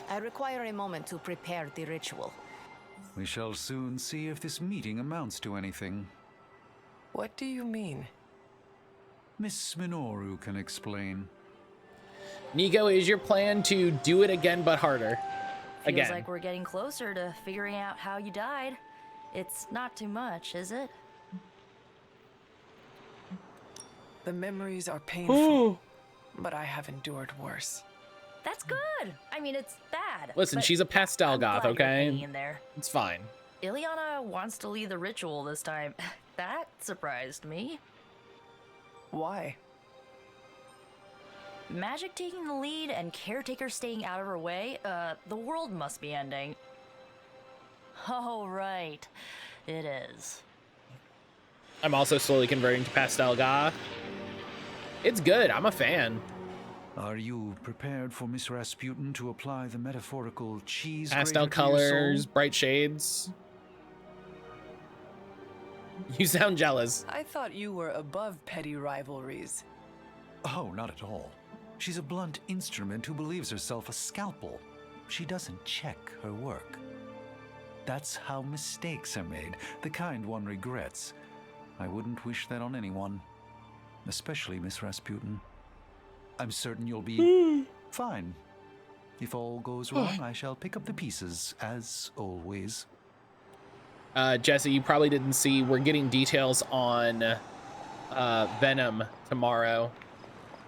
[SPEAKER 17] I require a moment to prepare the ritual.
[SPEAKER 11] We shall soon see if this meeting amounts to anything.
[SPEAKER 6] What do you mean?
[SPEAKER 11] Miss Minoru can explain.
[SPEAKER 1] Nico, is your plan to do it again but harder?
[SPEAKER 13] Feels like we're getting closer to figuring out how you died. It's not too much, is it?
[SPEAKER 6] The memories are painful, but I have endured worse.
[SPEAKER 13] That's good. I mean, it's bad.
[SPEAKER 1] Listen,
[SPEAKER 13] but
[SPEAKER 1] she's a pastel goth,
[SPEAKER 13] glad you're
[SPEAKER 1] okay?
[SPEAKER 13] hanging in there.
[SPEAKER 1] It's fine.
[SPEAKER 13] Ileana wants to lead the ritual this time. That surprised me.
[SPEAKER 6] Why?
[SPEAKER 13] Magic taking the lead and Caretaker staying out of her way? The world must be ending. Oh, right. It is.
[SPEAKER 1] I'm also slowly converting to pastel goth. It's good. I'm a fan.
[SPEAKER 11] Are you prepared for Miss Rasputin to apply the metaphorical cheese
[SPEAKER 1] Pastel
[SPEAKER 11] grater to your
[SPEAKER 1] colors,
[SPEAKER 11] soul?
[SPEAKER 1] bright shades. You sound jealous.
[SPEAKER 6] I thought you were above petty rivalries.
[SPEAKER 11] Oh, not at all. She's a blunt instrument who believes herself a scalpel. She doesn't check her work. That's how mistakes are made, the kind one regrets. I wouldn't wish that on anyone, especially Miss Rasputin. I'm certain you'll be fine. If all goes wrong, I shall pick up the pieces, as always.
[SPEAKER 1] Jesse, you probably didn't see, we're getting details on Venom tomorrow.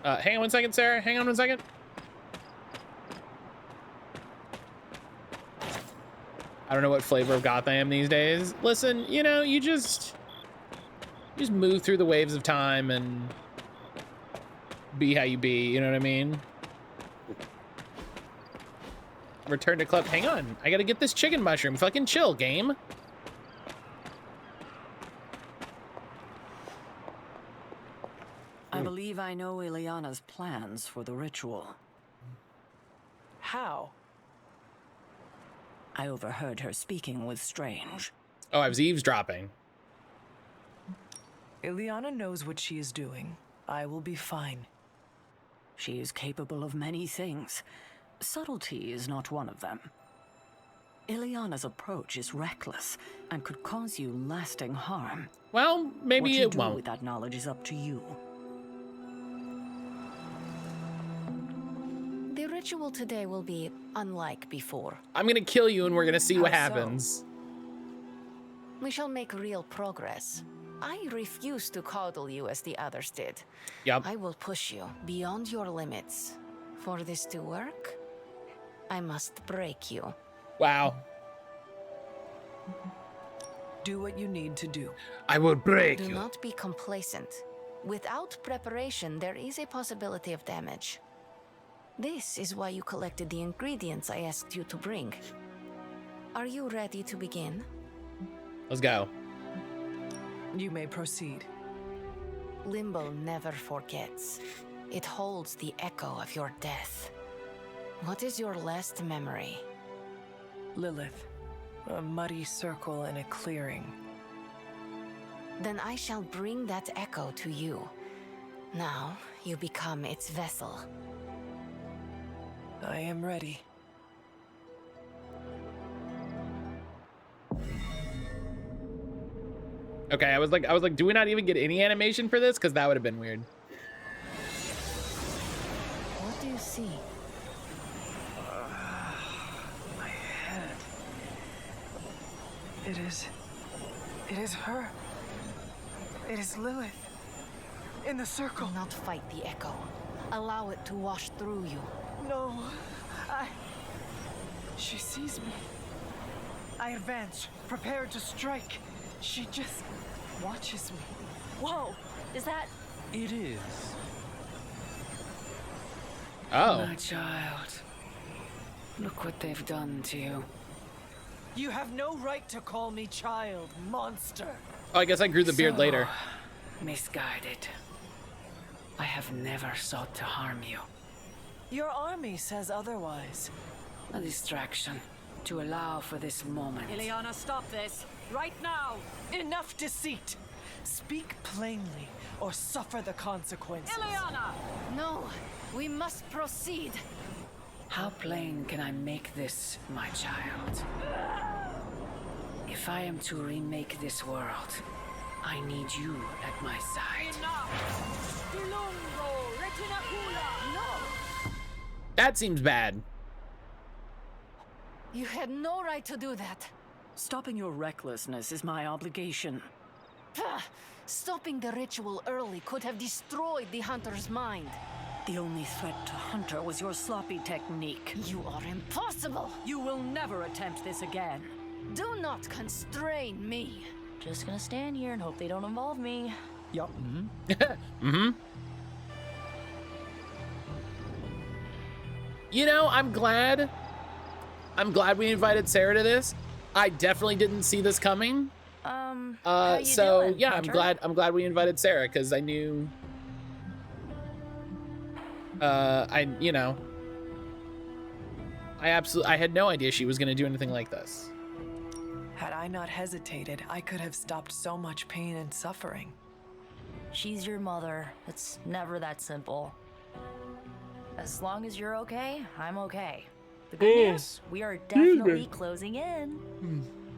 [SPEAKER 1] Hang on 1 second, Sarah. Hang on 1 second. I don't know what flavor of goth I am these days. Listen, you know, you just move through the waves of time and be how you be, you know what I mean? Return to club. Hang on. I gotta get this chicken mushroom. Fucking chill, game.
[SPEAKER 16] I believe I know Ileana's plans for the ritual.
[SPEAKER 6] How?
[SPEAKER 16] I overheard her speaking with Strange.
[SPEAKER 1] Oh, I was eavesdropping.
[SPEAKER 6] Ileana knows what she is doing. I will be fine.
[SPEAKER 16] She is capable of many things. Subtlety is not one of them. Ileana's approach is reckless and could cause you lasting harm.
[SPEAKER 1] Well, maybe
[SPEAKER 16] what you
[SPEAKER 1] it
[SPEAKER 16] do
[SPEAKER 1] won't.
[SPEAKER 16] with that knowledge is up to you.
[SPEAKER 4] The ritual today will be unlike before.
[SPEAKER 1] I'm gonna kill you and we're gonna see what
[SPEAKER 6] How so?
[SPEAKER 1] happens.
[SPEAKER 17] We shall make real progress. I refuse to coddle you as the others did.
[SPEAKER 1] Yep.
[SPEAKER 17] I will push you beyond your limits. For this to work, I must break you.
[SPEAKER 1] Wow.
[SPEAKER 6] Do what you need to do.
[SPEAKER 1] I will break
[SPEAKER 17] Do
[SPEAKER 1] you.
[SPEAKER 17] not be complacent. Without preparation, there is a possibility of damage. This is why you collected the ingredients I asked you to bring. Are you ready to begin?
[SPEAKER 1] Let's go.
[SPEAKER 6] You may proceed.
[SPEAKER 17] Limbo never forgets. It holds the echo of your death. What is your last memory?
[SPEAKER 6] Lilith. A muddy circle in a clearing.
[SPEAKER 17] Then I shall bring that echo to you. Now, you become its vessel.
[SPEAKER 6] I am ready.
[SPEAKER 1] Okay, I was like, do we not even get any animation for this? Because that would have been weird.
[SPEAKER 17] What do you see?
[SPEAKER 6] My head. It is her. It is Lilith. In the circle.
[SPEAKER 17] Do not fight the echo. Allow it to wash through you.
[SPEAKER 6] No, She sees me. I advance, prepared to strike. She just watches me.
[SPEAKER 13] Whoa, is that...
[SPEAKER 11] It is.
[SPEAKER 1] Oh.
[SPEAKER 16] My child. Look what they've done to you.
[SPEAKER 6] You have no right to call me child, monster.
[SPEAKER 1] Oh, I guess I grew the beard later.
[SPEAKER 16] Misguided. I have never sought to harm you.
[SPEAKER 6] Your army says otherwise.
[SPEAKER 16] A distraction to allow for this moment.
[SPEAKER 6] Ileana, stop this. Right now. Enough deceit. Speak plainly or suffer the consequences.
[SPEAKER 17] Ileana! No, we must proceed.
[SPEAKER 16] How plain can I make this, my child? If I am to remake this world, I need you at my side.
[SPEAKER 1] That seems bad.
[SPEAKER 17] You had no right to do that.
[SPEAKER 16] Stopping your recklessness is my obligation.
[SPEAKER 17] Stopping the ritual early could have destroyed the hunter's mind.
[SPEAKER 16] The only threat to Hunter was your sloppy technique.
[SPEAKER 17] You are impossible.
[SPEAKER 16] You will never attempt this again.
[SPEAKER 17] Do not constrain me.
[SPEAKER 13] Just gonna stand here and hope they don't involve me.
[SPEAKER 11] Yup.
[SPEAKER 1] Mm-hmm. You know, I'm glad we invited Sarah to this. I definitely didn't see this coming.
[SPEAKER 13] How you
[SPEAKER 1] so
[SPEAKER 13] doing,
[SPEAKER 1] yeah,
[SPEAKER 13] Hunter?
[SPEAKER 1] I'm glad we invited Sarah because I knew I had no idea she was gonna do anything like this.
[SPEAKER 6] Had I not hesitated, I could have stopped so much pain and suffering.
[SPEAKER 13] She's your mother. It's never that simple. As long as you're okay, I'm okay. The good news, we are definitely closing in.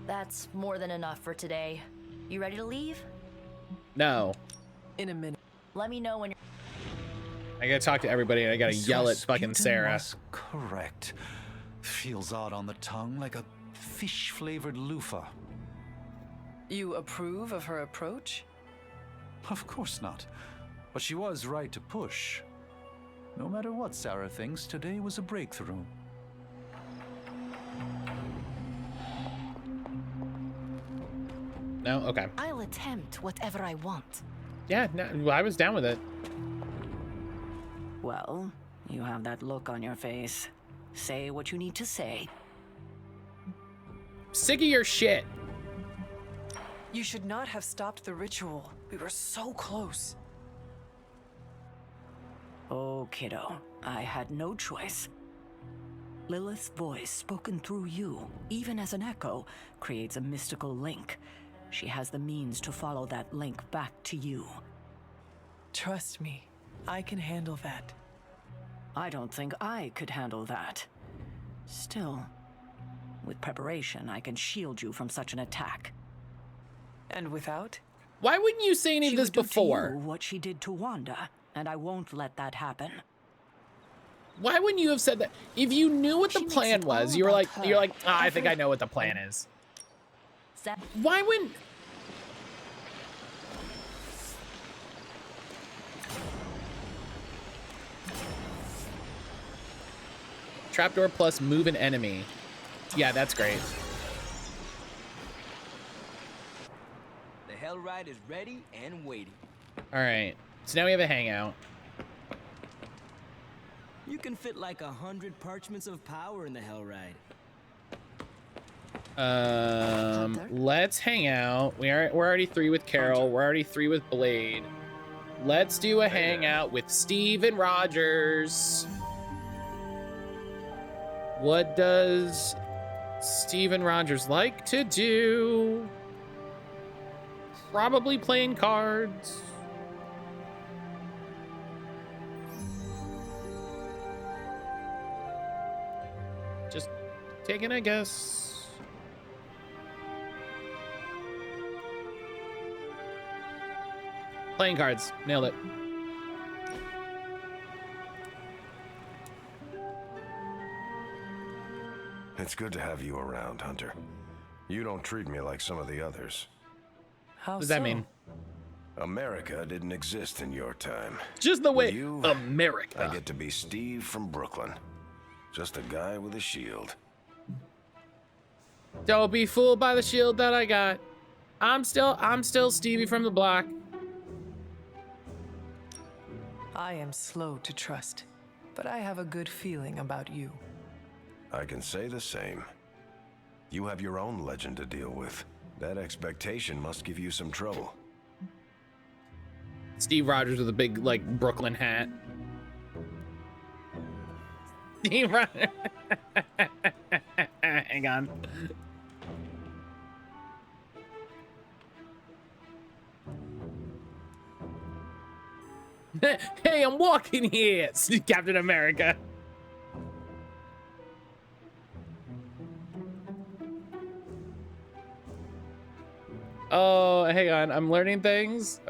[SPEAKER 13] That's more than enough for today. You ready to leave?
[SPEAKER 1] No.
[SPEAKER 6] In a minute.
[SPEAKER 13] Let me know when you're...
[SPEAKER 1] I gotta talk to everybody and I gotta yell at fucking Sarah.
[SPEAKER 11] Was correct. Feels odd on the tongue, like a fish-flavored loofah.
[SPEAKER 6] You approve of her approach?
[SPEAKER 11] Of course not. But she was right to push. No matter what Sarah thinks, today was a breakthrough.
[SPEAKER 1] No? Okay.
[SPEAKER 17] I'll attempt whatever I want.
[SPEAKER 1] Yeah, no, I was down with it.
[SPEAKER 16] Well, you have that look on your face. Say what you need to say.
[SPEAKER 1] Sick of your shit.
[SPEAKER 6] You should not have stopped the ritual. We were so close.
[SPEAKER 16] Oh, kiddo, I had no choice. Lilith's voice, spoken through you, even as an echo, creates a mystical link. She has the means to follow that link back to you.
[SPEAKER 6] Trust me, I can handle that.
[SPEAKER 16] I don't think I could handle that. Still, with preparation, I can shield you from such an attack.
[SPEAKER 6] And without?
[SPEAKER 1] Why wouldn't you say any of this before?
[SPEAKER 16] She would do to you what she did to Wanda, and I won't let that happen.
[SPEAKER 1] Why wouldn't you have said that? If you knew what the plan was, you were like, I think I know what the plan is. Why wouldn't... Trapdoor plus move an enemy. Yeah, that's great.
[SPEAKER 9] The Hell Ride is ready and waiting.
[SPEAKER 1] All right, so now we have a hangout.
[SPEAKER 9] You can fit like 100 parchments of power in the Hell Ride.
[SPEAKER 1] Let's hang out. We're already 3 with Carol. We're already 3 with Blade. Let's do a hangout with Steven Rogers. What does Steven Rogers like to do? Probably playing cards. Just taking a guess. Playing cards. Nailed it.
[SPEAKER 18] It's good to have you around, Hunter. You don't treat me like some of the others.
[SPEAKER 6] How
[SPEAKER 1] What does that mean?
[SPEAKER 18] America didn't exist in your time.
[SPEAKER 1] Just the way
[SPEAKER 18] With you,
[SPEAKER 1] America.
[SPEAKER 18] I get to be Steve from Brooklyn. Just a guy with a shield.
[SPEAKER 1] Don't be fooled by the shield that I got. I'm still Stevie from the block.
[SPEAKER 6] I am slow to trust, but I have a good feeling about you.
[SPEAKER 18] I can say the same. You have your own legend to deal with. That expectation must give you some trouble.
[SPEAKER 1] Steve Rogers with a big, like, Brooklyn hat. Steve Rogers. Hang on. Hey, I'm walking here, Captain America. Oh, hang on. I'm learning things.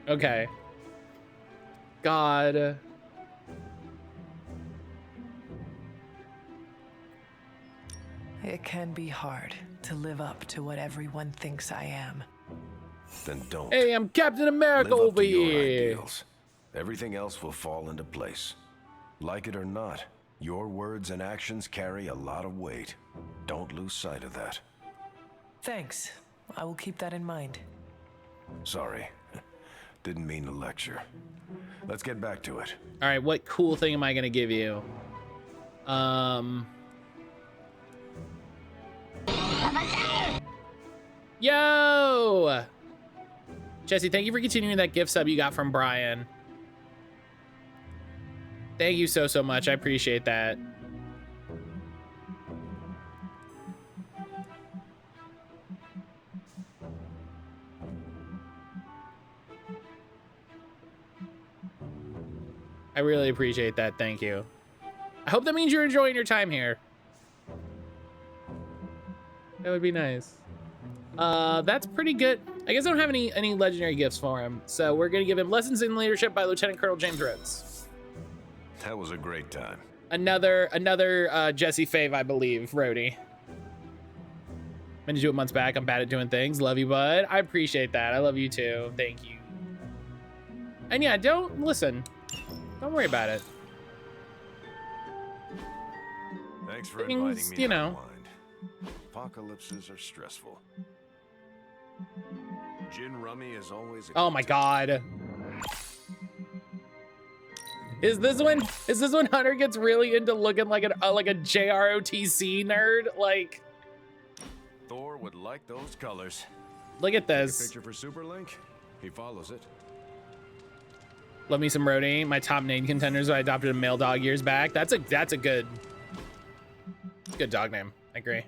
[SPEAKER 1] Okay. God.
[SPEAKER 6] It can be hard to live up to what everyone thinks I am.
[SPEAKER 18] Then don't.
[SPEAKER 1] Hey, I'm Captain America
[SPEAKER 18] Live up
[SPEAKER 1] over
[SPEAKER 18] to your
[SPEAKER 1] here.
[SPEAKER 18] ideals. Everything else will fall into place. Like it or not, your words and actions carry a lot of weight. Don't lose sight of that.
[SPEAKER 6] Thanks. I will keep that in mind.
[SPEAKER 18] Sorry. Didn't mean to lecture. Let's get back to it.
[SPEAKER 1] All right, what cool thing am I gonna give you? Yo! Jesse, thank you for continuing that gift sub you got from Brian. Thank you so much. I appreciate that. I really appreciate that. Thank you. I hope that means you're enjoying your time here. That would be nice. That's pretty good. I guess I don't have any legendary gifts for him, so we're gonna give him Lessons in Leadership by Lieutenant Colonel James Rhodes.
[SPEAKER 18] That was a great time.
[SPEAKER 1] Another Jesse fave, I believe, Rhodey. Meant to do it months back. I'm bad at doing things. Love you, bud. I appreciate that. I love you too. Thank you. And yeah, don't listen. Don't worry about it.
[SPEAKER 18] Thanks for
[SPEAKER 1] Things,
[SPEAKER 18] inviting me
[SPEAKER 1] you
[SPEAKER 18] to
[SPEAKER 1] know.
[SPEAKER 18] unwind. Apocalypses are stressful. Gin rummy is always a
[SPEAKER 1] Oh my God. Is this when Hunter gets really into looking like a JROTC nerd? Like,
[SPEAKER 18] Thor would like those colors.
[SPEAKER 1] look at
[SPEAKER 18] Take a
[SPEAKER 1] this.
[SPEAKER 18] picture for Superlink. He follows it.
[SPEAKER 1] Love me some Rhodey. My top name contenders. I adopted a male dog years back. That's a good dog name. I agree.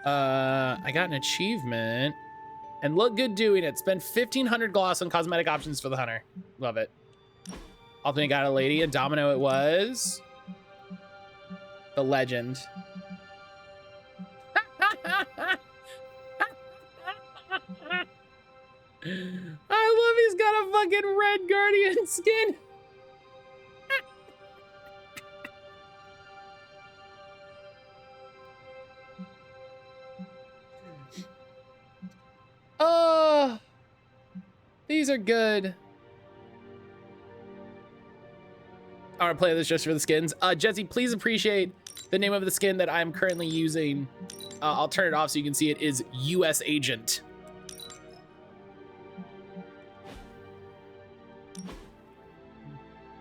[SPEAKER 1] I got an achievement and look good doing it. Spend 1,500 gloss on cosmetic options for the hunter. Love it. Ultimately got a lady, a domino it was. The legend. I love he's got a fucking red Guardian skin. Oh, these are good. I want to play this just for the skins. Jesse, please appreciate the name of the skin that I'm currently using. I'll turn it off so you can see it is US Agent.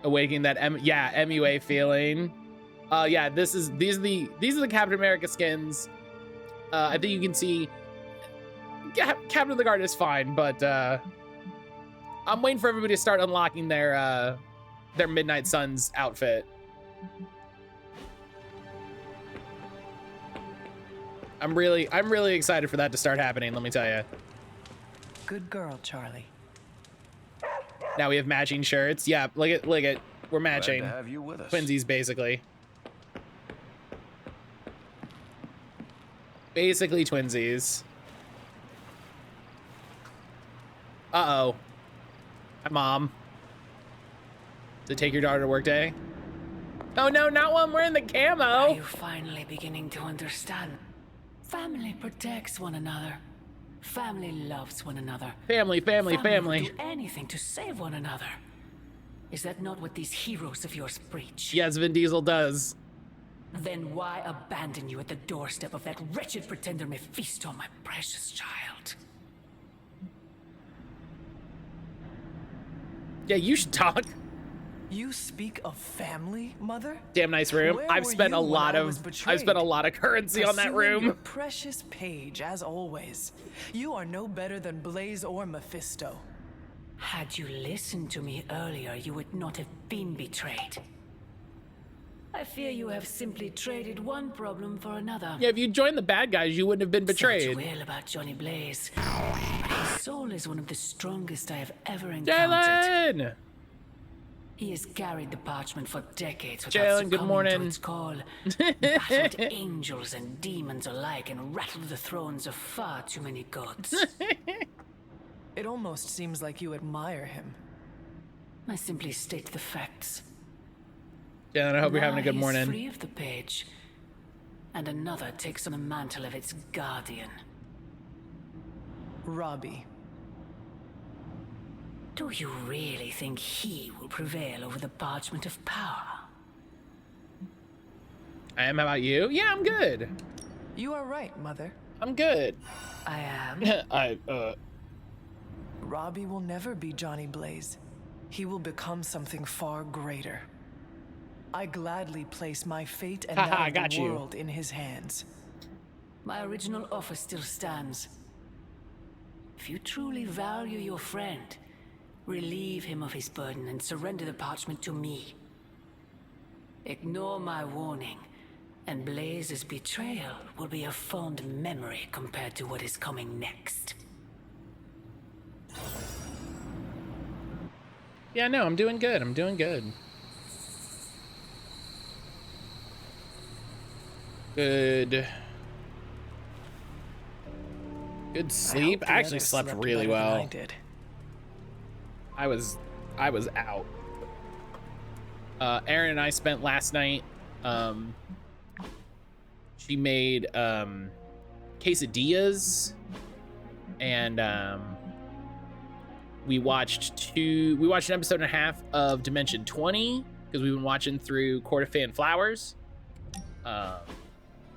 [SPEAKER 1] Awakening that MUA feeling. Yeah, these are the Captain America skins. I think you can see Captain of the Guard is fine, but I'm waiting for everybody to start unlocking their Midnight Suns outfit. I'm really excited for that to start happening, let me tell you.
[SPEAKER 6] Good girl, Charlie.
[SPEAKER 1] Now we have matching shirts. Yeah, look at we're matching.
[SPEAKER 18] Glad to have you with us.
[SPEAKER 1] Twinsies, basically. Basically twinsies. Uh-oh. Hi, Mom. To take your daughter to work day? Oh no, not one wearing the camo.
[SPEAKER 16] Are you finally beginning to understand? Family protects one another. Family loves one another.
[SPEAKER 1] Family.
[SPEAKER 16] Would do anything to save one another. Is that not what these heroes of yours preach?
[SPEAKER 1] Yes, Vin Diesel does.
[SPEAKER 16] Then why abandon you at the doorstep of that wretched pretender Mephisto, my precious child?
[SPEAKER 1] Yeah, you should talk.
[SPEAKER 6] You speak of family, Mother?
[SPEAKER 1] Damn nice room. I've spent a lot of currency on that room.
[SPEAKER 6] Your precious page, as always. You are no better than Blaze or Mephisto.
[SPEAKER 16] Had you listened to me earlier, you would not have been betrayed. I fear you have simply traded one problem for another.
[SPEAKER 1] Yeah, if you joined the bad guys, you wouldn't have been betrayed.
[SPEAKER 16] Thought well about Johnny Blaze. But his soul is one of the strongest I have ever encountered.
[SPEAKER 1] Jalen!
[SPEAKER 16] He has carried the parchment for decades without
[SPEAKER 1] Jalen, good morning.
[SPEAKER 16] to its call. Battled angels and demons alike and rattled the thrones of far too many gods.
[SPEAKER 6] It almost seems like you admire him.
[SPEAKER 16] I simply state the facts.
[SPEAKER 1] Jalen, I hope you're having a good
[SPEAKER 16] Now
[SPEAKER 1] morning.
[SPEAKER 16] he's free of the page, and another takes on the mantle of its guardian.
[SPEAKER 6] Robbie.
[SPEAKER 16] Do you really think he will prevail over the parchment of power?
[SPEAKER 1] I am. How about you? Yeah, I'm good.
[SPEAKER 6] You are right, Mother.
[SPEAKER 1] I'm good.
[SPEAKER 16] I am.
[SPEAKER 6] Robbie will never be Johnny Blaze. He will become something far greater. I gladly place my fate and that of the world in his hands.
[SPEAKER 16] My original offer still stands. If you truly value your friend, relieve him of his burden and surrender the parchment to me. Ignore my warning, and Blaze's betrayal will be a fond memory compared to what is coming next.
[SPEAKER 1] Yeah, no, I'm doing good. I'm doing good. Good sleep. I actually slept really well.
[SPEAKER 6] I did.
[SPEAKER 1] I was out. Erin and I spent last night. She made quesadillas, and we watched an episode and a half of Dimension 20 because we've been watching through Court of Fan Flowers.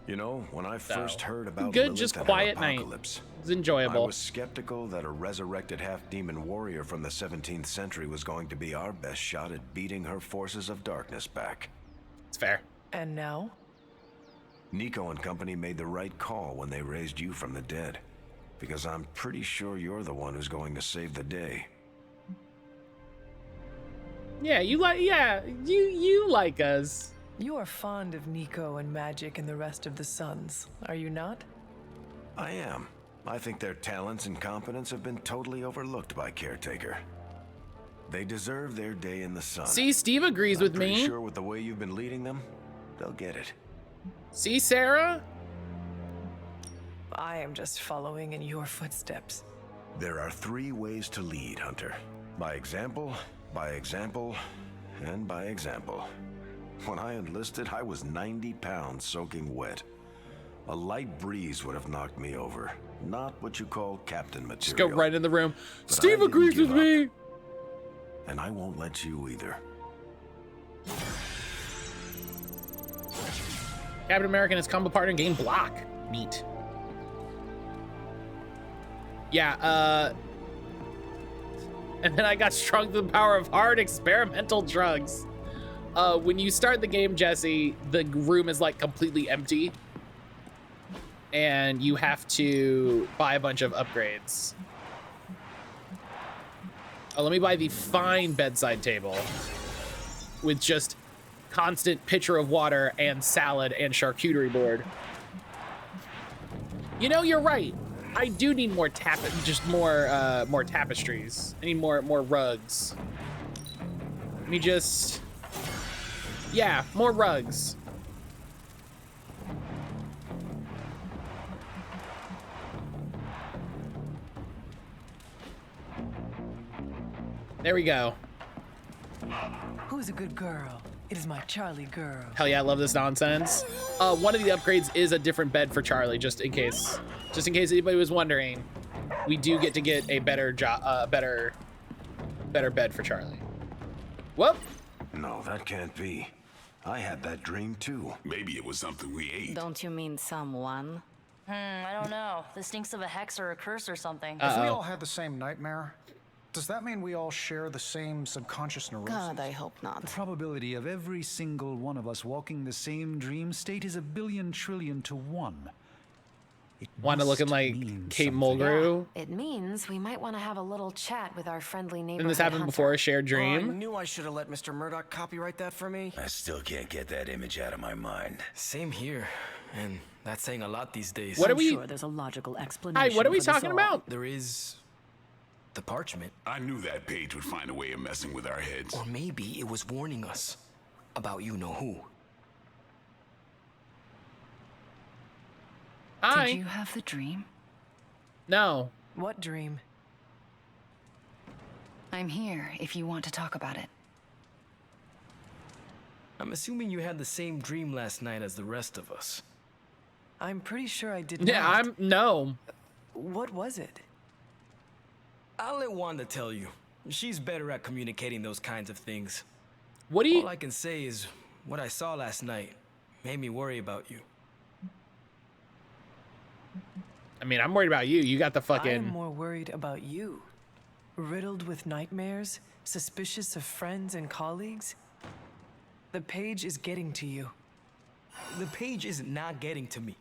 [SPEAKER 18] You know, when I first heard about
[SPEAKER 1] good,
[SPEAKER 18] Lilith
[SPEAKER 1] just
[SPEAKER 18] and her
[SPEAKER 1] quiet night.
[SPEAKER 18] apocalypse,
[SPEAKER 1] It's enjoyable.
[SPEAKER 18] I was skeptical that a resurrected half-demon warrior from the 17th century was going to be our best shot at beating her forces of darkness back.
[SPEAKER 1] It's fair.
[SPEAKER 6] And now?
[SPEAKER 18] Nico and company made the right call when they raised you from the dead, because I'm pretty sure you're the one who's going to save the day.
[SPEAKER 1] Yeah, you like us.
[SPEAKER 6] You are fond of Nico and magic and the rest of the Suns, are you not?
[SPEAKER 18] I am. I think their talents and competence have been totally overlooked by Caretaker. They deserve their day in the sun.
[SPEAKER 1] See, Steve agrees with me.
[SPEAKER 18] I'm sure with the way you've been leading them, they'll get it.
[SPEAKER 1] See, Sarah?
[SPEAKER 6] I am just following in your footsteps.
[SPEAKER 18] There are 3 ways to lead, Hunter. By example, and by example. When I enlisted, I was 90 pounds soaking wet. A light breeze would have knocked me over. Not what you call captain material.
[SPEAKER 1] Just go right in the room.
[SPEAKER 18] But
[SPEAKER 1] Steve
[SPEAKER 18] I
[SPEAKER 1] agrees
[SPEAKER 18] didn't
[SPEAKER 1] with
[SPEAKER 18] give
[SPEAKER 1] me.
[SPEAKER 18] up. And I won't let you either.
[SPEAKER 1] Captain America and his combo partner gain block. Neat. Yeah, and then I got strung to the power of hard experimental drugs. When you start the game, Jesse, the room is like completely empty. And you have to buy a bunch of upgrades. Oh, let me buy the fine bedside table with just constant pitcher of water and salad and charcuterie board. You know, you're right. I do need more more tapestries. I need more rugs. Let me just, yeah, more rugs. There we go.
[SPEAKER 6] Who's a good girl? It is my Charlie girl.
[SPEAKER 1] Hell yeah, I love this nonsense. One of the upgrades is a different bed for Charlie, just in case anybody was wondering. We do get to get a better bed for Charlie. Whoop.
[SPEAKER 18] No, that can't be. I had that dream too.
[SPEAKER 8] Maybe it was something we ate.
[SPEAKER 17] Don't you mean someone?
[SPEAKER 13] I don't know. This stinks of a hex or a curse or something.
[SPEAKER 5] If we all had the same nightmare, does that mean we all share the same subconscious neurosis?
[SPEAKER 17] God, I hope not.
[SPEAKER 11] The probability of every single one of us walking the same dream state is 1 billion to 1.
[SPEAKER 1] Wanda looking like Kate Mulgrew.
[SPEAKER 7] It means we might want to have a little chat with our friendly neighbor.
[SPEAKER 1] Didn't this happen before a shared dream?
[SPEAKER 9] Oh, I knew I should have let Mr. Murdoch copyright that for me.
[SPEAKER 12] I still can't get that image out of my mind.
[SPEAKER 9] Same here, and that's saying a lot these days.
[SPEAKER 16] I'm sure there's a logical explanation.
[SPEAKER 1] Hi, what are we
[SPEAKER 16] for this
[SPEAKER 1] talking
[SPEAKER 16] all.
[SPEAKER 1] about?
[SPEAKER 9] There is the parchment.
[SPEAKER 8] I knew that page would find a way of messing with our heads.
[SPEAKER 9] Or maybe it was warning us about you know who.
[SPEAKER 1] Hi.
[SPEAKER 2] Did you have the dream?
[SPEAKER 1] No.
[SPEAKER 6] What dream?
[SPEAKER 2] I'm here if you want to talk about it.
[SPEAKER 9] I'm assuming you had the same dream last night as the rest of us.
[SPEAKER 6] I'm pretty sure I did
[SPEAKER 1] Yeah,
[SPEAKER 6] not. What was it?
[SPEAKER 9] I'll let Wanda tell you. She's better at communicating those kinds of things.
[SPEAKER 1] What do you...
[SPEAKER 9] All I can say is what I saw last night made me worry about you.
[SPEAKER 1] I mean, I'm worried about you. You got the fucking...
[SPEAKER 6] I am more worried about you. Riddled with nightmares, suspicious of friends and colleagues. The page is getting to you.
[SPEAKER 9] The page is not getting to me.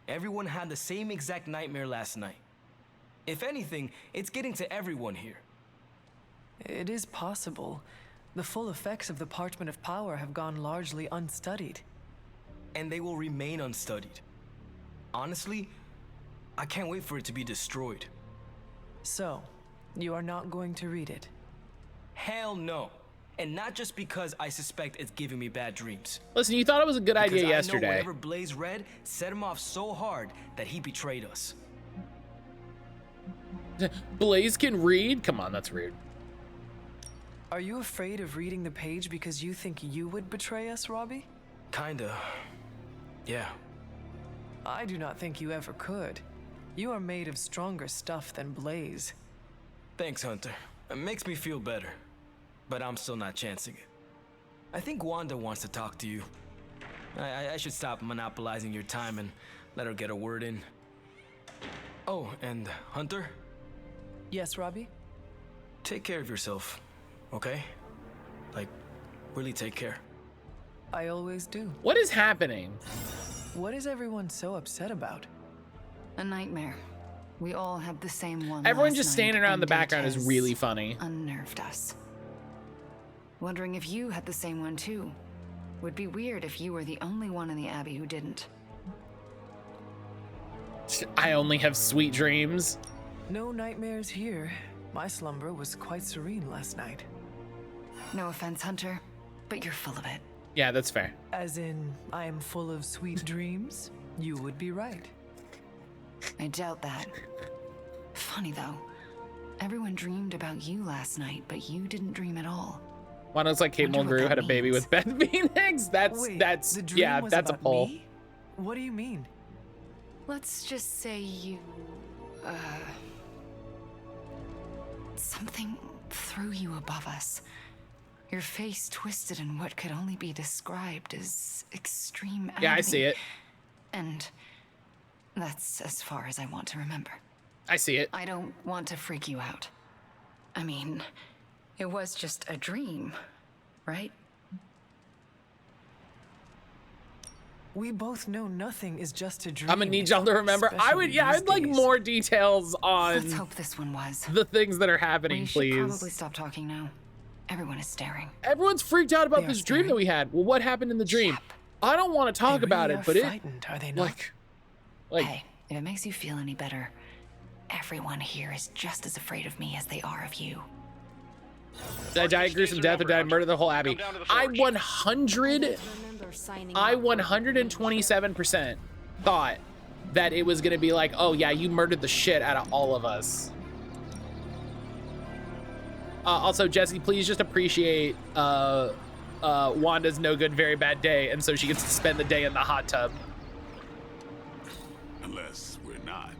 [SPEAKER 9] Everyone had the same exact nightmare last night. If anything, it's getting to everyone here.
[SPEAKER 6] It is possible. The full effects of the Parchment of Power have gone largely unstudied.
[SPEAKER 9] And they will remain unstudied. Honestly, I can't wait for it to be destroyed.
[SPEAKER 6] So, you are not going to read it?
[SPEAKER 9] Hell no. And not just because I suspect it's giving me bad dreams.
[SPEAKER 1] Listen, you thought it was a good idea
[SPEAKER 9] Because
[SPEAKER 1] yesterday.
[SPEAKER 9] I know whatever Blaze read set him off so hard that he betrayed us.
[SPEAKER 1] Blaze can read? Come on, that's rude.
[SPEAKER 6] Are you afraid of reading the page because you think you would betray us, Robbie?
[SPEAKER 9] Kinda. Yeah.
[SPEAKER 6] I do not think you ever could. You are made of stronger stuff than Blaze.
[SPEAKER 9] Thanks, Hunter. It makes me feel better. But I'm still not chancing it. I think Wanda wants to talk to you. I should stop monopolizing your time and let her get a word in. Oh, and Hunter?
[SPEAKER 6] Yes, Robbie?
[SPEAKER 9] Take care of yourself, okay? Like, really take care.
[SPEAKER 6] I always do.
[SPEAKER 1] What is happening?
[SPEAKER 6] What is everyone so upset about?
[SPEAKER 2] A nightmare. We all had the same one.
[SPEAKER 1] Everyone
[SPEAKER 2] last
[SPEAKER 1] just
[SPEAKER 2] night,
[SPEAKER 1] standing around
[SPEAKER 2] and
[SPEAKER 1] the background
[SPEAKER 2] it
[SPEAKER 1] is really funny.
[SPEAKER 2] Unnerved us. Wondering if you had the same one too. Would be weird if you were the only one in the Abbey who didn't.
[SPEAKER 1] I only have sweet dreams.
[SPEAKER 6] No nightmares here. My slumber was quite serene last night.
[SPEAKER 2] No offense, Hunter, but you're full of it.
[SPEAKER 1] Yeah, that's fair.
[SPEAKER 6] As in, I am full of sweet dreams? You would be right.
[SPEAKER 2] I doubt that. Funny though. Everyone dreamed about you last night, but you didn't dream at all.
[SPEAKER 1] One looks like Kate Mulgrew had a baby with Beth Phoenix. That's
[SPEAKER 6] the dream
[SPEAKER 1] yeah,
[SPEAKER 6] was
[SPEAKER 1] that's a
[SPEAKER 6] about
[SPEAKER 1] poll.
[SPEAKER 6] me? What do you mean?
[SPEAKER 2] Let's just say you, something threw you above us. Your face twisted in what could only be described as extreme agony.
[SPEAKER 1] Yeah, I see it.
[SPEAKER 2] And that's as far as I want to remember.
[SPEAKER 1] I see it.
[SPEAKER 2] I don't want to freak you out. I mean, it was just a dream, right?
[SPEAKER 6] We both know nothing is just a dream.
[SPEAKER 1] I'm gonna need y'all to remember. I'd like more details on.
[SPEAKER 2] Let's hope this one was.
[SPEAKER 1] The things that are happening,
[SPEAKER 2] We should
[SPEAKER 1] please.
[SPEAKER 2] probably stop talking now. Everyone is staring.
[SPEAKER 1] Everyone's freaked out about this dream that we had. Well, what happened in the dream? I don't want to talk about it, but
[SPEAKER 6] frightened, are they not?
[SPEAKER 1] Like,
[SPEAKER 2] hey, if it makes you feel any better, everyone here is just as afraid of me as they are of you.
[SPEAKER 1] Did I die a gruesome death or did I murder the whole Abbey? I 127% thought that it was gonna be like, oh yeah, you murdered the shit out of all of us. Also, Jesse, please just appreciate Wanda's no good, very bad day, and so she gets to spend the day in the hot tub.
[SPEAKER 8] Unless we're not.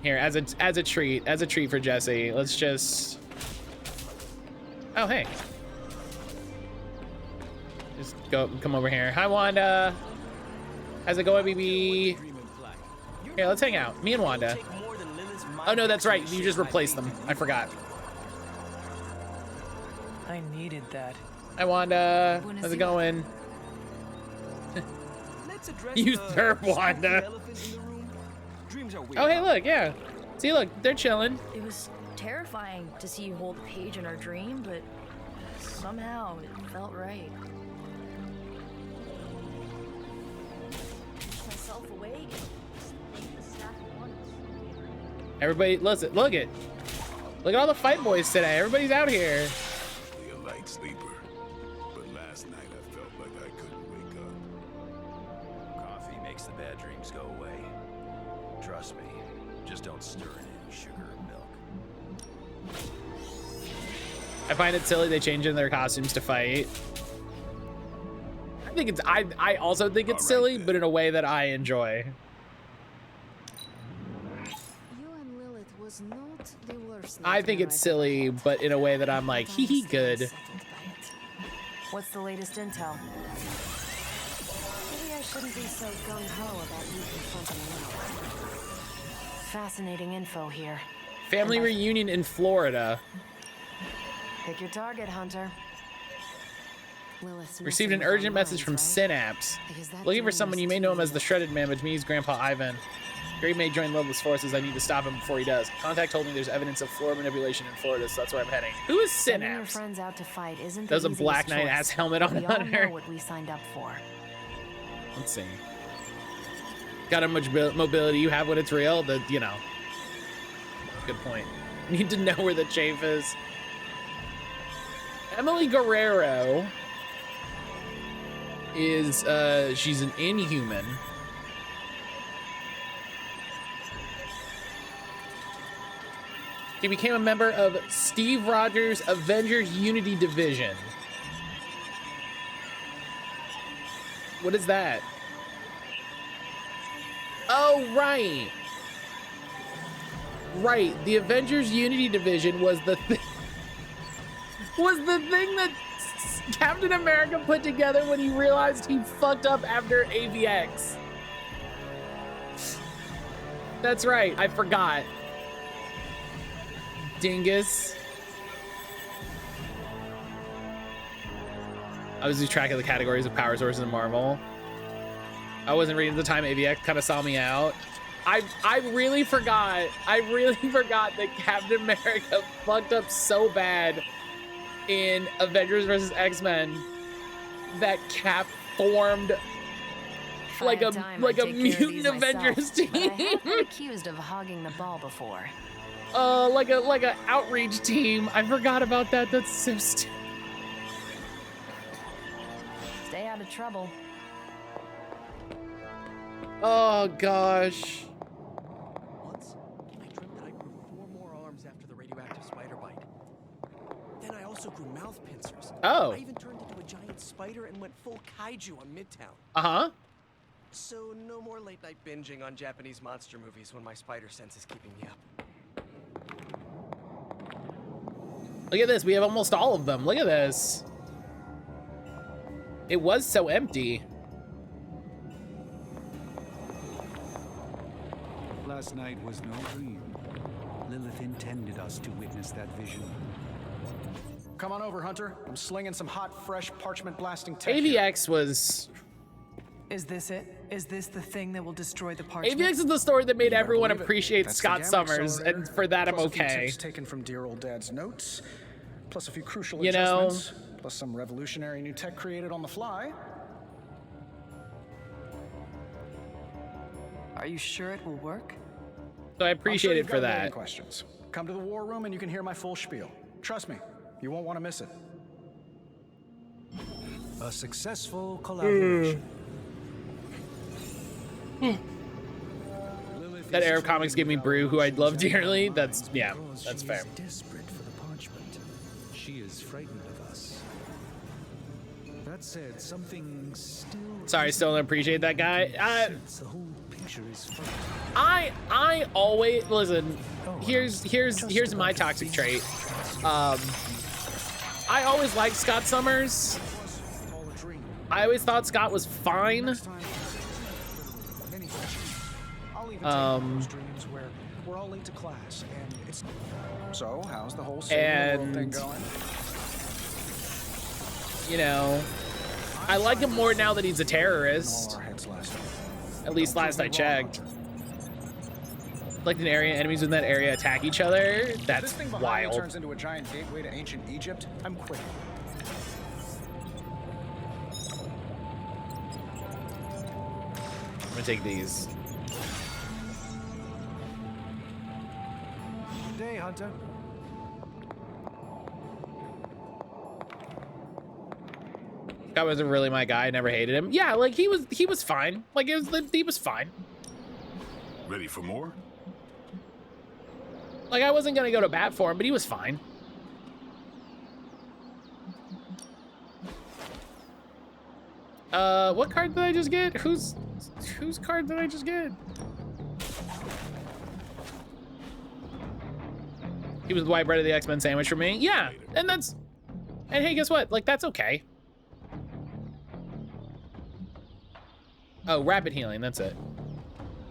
[SPEAKER 1] Here, as a treat for Jesse, let's just. Oh hey. Just come over here. Hi Wanda. How's it going, BB? Here, let's hang out. Me and Wanda. Oh no, that's right. You just replaced them. I forgot.
[SPEAKER 6] I needed that.
[SPEAKER 1] Hi Wanda. How's it going? You serve Wanda. Oh hey, look, yeah. See, look, they're chilling.
[SPEAKER 13] It was terrifying to see you hold a page in our dream, but somehow it felt right. Push myself awake.
[SPEAKER 1] Everybody, listen, look at all the fight boys today. Everybody's out here.
[SPEAKER 8] A light sleeper, but last night I felt like I couldn't wake up.
[SPEAKER 12] Coffee makes the bad dreams go away. Trust me, just don't stir in any sugar and milk.
[SPEAKER 1] I find it silly they change in their costumes to fight. I also think it's silly, but in a way that I enjoy.
[SPEAKER 4] You and Lilith was not the worst.
[SPEAKER 1] I think it's silly, but in a way that I'm like, hee hee, good.
[SPEAKER 7] What's the latest intel?
[SPEAKER 4] Maybe I shouldn't be so gung-ho about you confronting Lilith.
[SPEAKER 7] Fascinating info here.
[SPEAKER 1] Family reunion in Florida.
[SPEAKER 7] Pick your target, Hunter.
[SPEAKER 1] Received an urgent message from Synapse. Looking for someone. You may know him as the Shredded Man, but to me he's Grandpa Ivan. Gray may join Lilith's forces. I need to stop him before he does. Contact told me there's evidence of floor manipulation in Florida, so that's where I'm heading. Who is
[SPEAKER 7] Sending your
[SPEAKER 1] Synapse?
[SPEAKER 7] friends out to fight isn't
[SPEAKER 1] There's
[SPEAKER 7] the
[SPEAKER 1] a Black
[SPEAKER 7] easiest
[SPEAKER 1] Knight
[SPEAKER 7] choice.
[SPEAKER 1] ass helmet on
[SPEAKER 7] We all
[SPEAKER 1] her.
[SPEAKER 7] know what we signed up for.
[SPEAKER 1] Let's see. Got how much mobility you have when it's real? You know. Good point. Need to know where the chafe is. Emily Guerrero is, she's an Inhuman. She became a member of Steve Rogers' Avengers Unity Division. What is that? Oh, right. Right, the Avengers Unity Division was the thing that Captain America put together when he realized he fucked up after AVX. That's right, I forgot. Dingus. I was losing track of the categories of power sources in Marvel. I wasn't reading at the time. AVX kind of saw me out. I really forgot that Captain America fucked up so bad in Avengers vs. X-Men that Cap formed like a mutant Avengers team.
[SPEAKER 7] But I have been accused of hogging the ball before.
[SPEAKER 1] Like a outreach team. I forgot about that. That's so stupid.
[SPEAKER 7] Stay out of trouble.
[SPEAKER 1] Oh gosh.
[SPEAKER 10] also grew mouth pincers.
[SPEAKER 1] Oh.
[SPEAKER 10] I even turned into a giant spider and went full kaiju on Midtown.
[SPEAKER 1] Uh-huh.
[SPEAKER 10] So no more late night binging on Japanese monster movies when my spider sense is keeping me up.
[SPEAKER 1] Look at this. We have almost all of them. Look at this. It was so empty.
[SPEAKER 11] Last night was no dream. Lilith intended us to witness that vision.
[SPEAKER 5] Come on over, Hunter. I'm slinging some hot, fresh parchment blasting tech.
[SPEAKER 1] AVX was...
[SPEAKER 6] Is this it? Is this the thing that will destroy the parchment?
[SPEAKER 1] AVX is the story that made everyone
[SPEAKER 5] believe it.
[SPEAKER 1] appreciate
[SPEAKER 5] That's
[SPEAKER 1] Scott
[SPEAKER 5] the gamma
[SPEAKER 1] Summers,
[SPEAKER 5] accelerator,
[SPEAKER 1] and for that I'm
[SPEAKER 5] plus a few
[SPEAKER 1] okay.
[SPEAKER 5] tips taken from dear old dad's notes, plus a few crucial
[SPEAKER 1] You know,
[SPEAKER 5] adjustments, plus some revolutionary new tech created on the fly.
[SPEAKER 6] Are you sure it will work?
[SPEAKER 1] so I appreciate it for that.
[SPEAKER 5] Questions. Come to the war room and you can hear my full spiel. Trust me, you won't want to miss it.
[SPEAKER 11] A successful collaboration.
[SPEAKER 1] That Arab Comics gave me Brew, who I love dearly. That's, yeah, that's fair.
[SPEAKER 11] Desperate for the parchment. She is frightened of us. That said, something still.
[SPEAKER 1] Sorry, still don't appreciate that guy.
[SPEAKER 11] The whole picture is funny.
[SPEAKER 1] I always listen. Here's my toxic trait. I always liked Scott Summers. I always thought Scott was fine.
[SPEAKER 5] Dreams where we're all late to class and it's so how's the whole world thing going?
[SPEAKER 1] You know, I like him more now that he's a terrorist. At least last I checked. Like an area, enemies in that area attack each other. That's
[SPEAKER 5] this thing behind
[SPEAKER 1] wild.
[SPEAKER 5] me turns into a giant gateway to ancient Egypt. I'm quitting.
[SPEAKER 1] I'm gonna take these.
[SPEAKER 10] Day, Hunter.
[SPEAKER 1] Scott wasn't really my guy. I never hated him. Yeah, like he was fine. Like he was fine.
[SPEAKER 8] Ready for more?
[SPEAKER 1] Like I wasn't gonna go to bat for him, but he was fine. What card did I just get? Whose card did I just get? He was the white bread of the X-Men sandwich for me. Yeah, and hey, guess what? Like that's okay. Oh, rapid healing, that's it.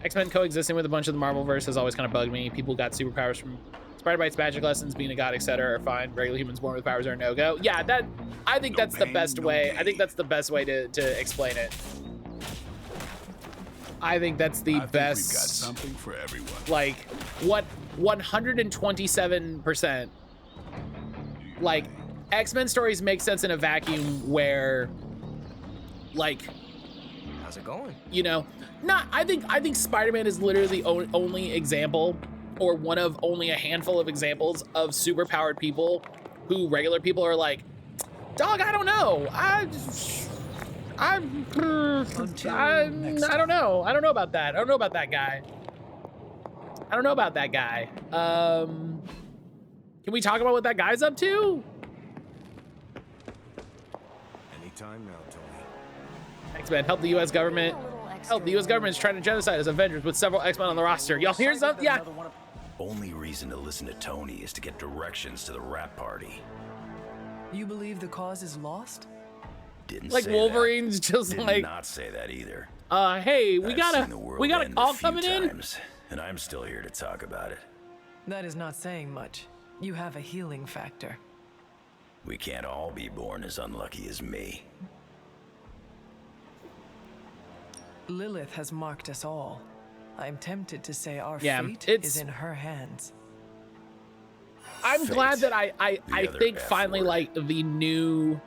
[SPEAKER 1] X-Men coexisting with a bunch of the Marvelverse has always kind of bugged me. People got superpowers from Spider-Bite's magic lessons, being a god, etc. are fine. Regular humans born with powers are a no-go. Yeah, I think that's the best way. I think that's the best way to explain it. I think that's the best.
[SPEAKER 8] We've got something for everyone.
[SPEAKER 1] Like, what 127%. Like, X-Men stories make sense in a vacuum where, like,
[SPEAKER 9] how's it going?
[SPEAKER 1] You know, I think Spider-Man is literally the only example, or one of only a handful of examples of superpowered people who regular people are like, dog, I don't know. I don't know. I don't know about that. I don't know about that guy. I don't know about that guy. Can we talk about what that guy's up to?
[SPEAKER 3] Anytime now, Tony.
[SPEAKER 1] X-Men help the U.S. government. Help the U.S. government is trying to genocide us Avengers with several X-Men on the roster. Y'all hear something? Yeah.
[SPEAKER 12] Only reason to listen to Tony is to get directions to the rap party.
[SPEAKER 6] You believe the cause is lost?
[SPEAKER 12] Didn't
[SPEAKER 1] like
[SPEAKER 12] say
[SPEAKER 1] Wolverine's
[SPEAKER 12] that.
[SPEAKER 1] just
[SPEAKER 12] Did
[SPEAKER 1] like
[SPEAKER 12] not say that either.
[SPEAKER 1] Hey, we got a call coming
[SPEAKER 12] times, and I'm still here to talk about it.
[SPEAKER 6] That is not saying much. You have a healing factor.
[SPEAKER 12] We can't all be born as unlucky as me.
[SPEAKER 6] Lilith has marked us all. I'm tempted to say our fate is in her hands.
[SPEAKER 1] I'm glad that I think finally like the new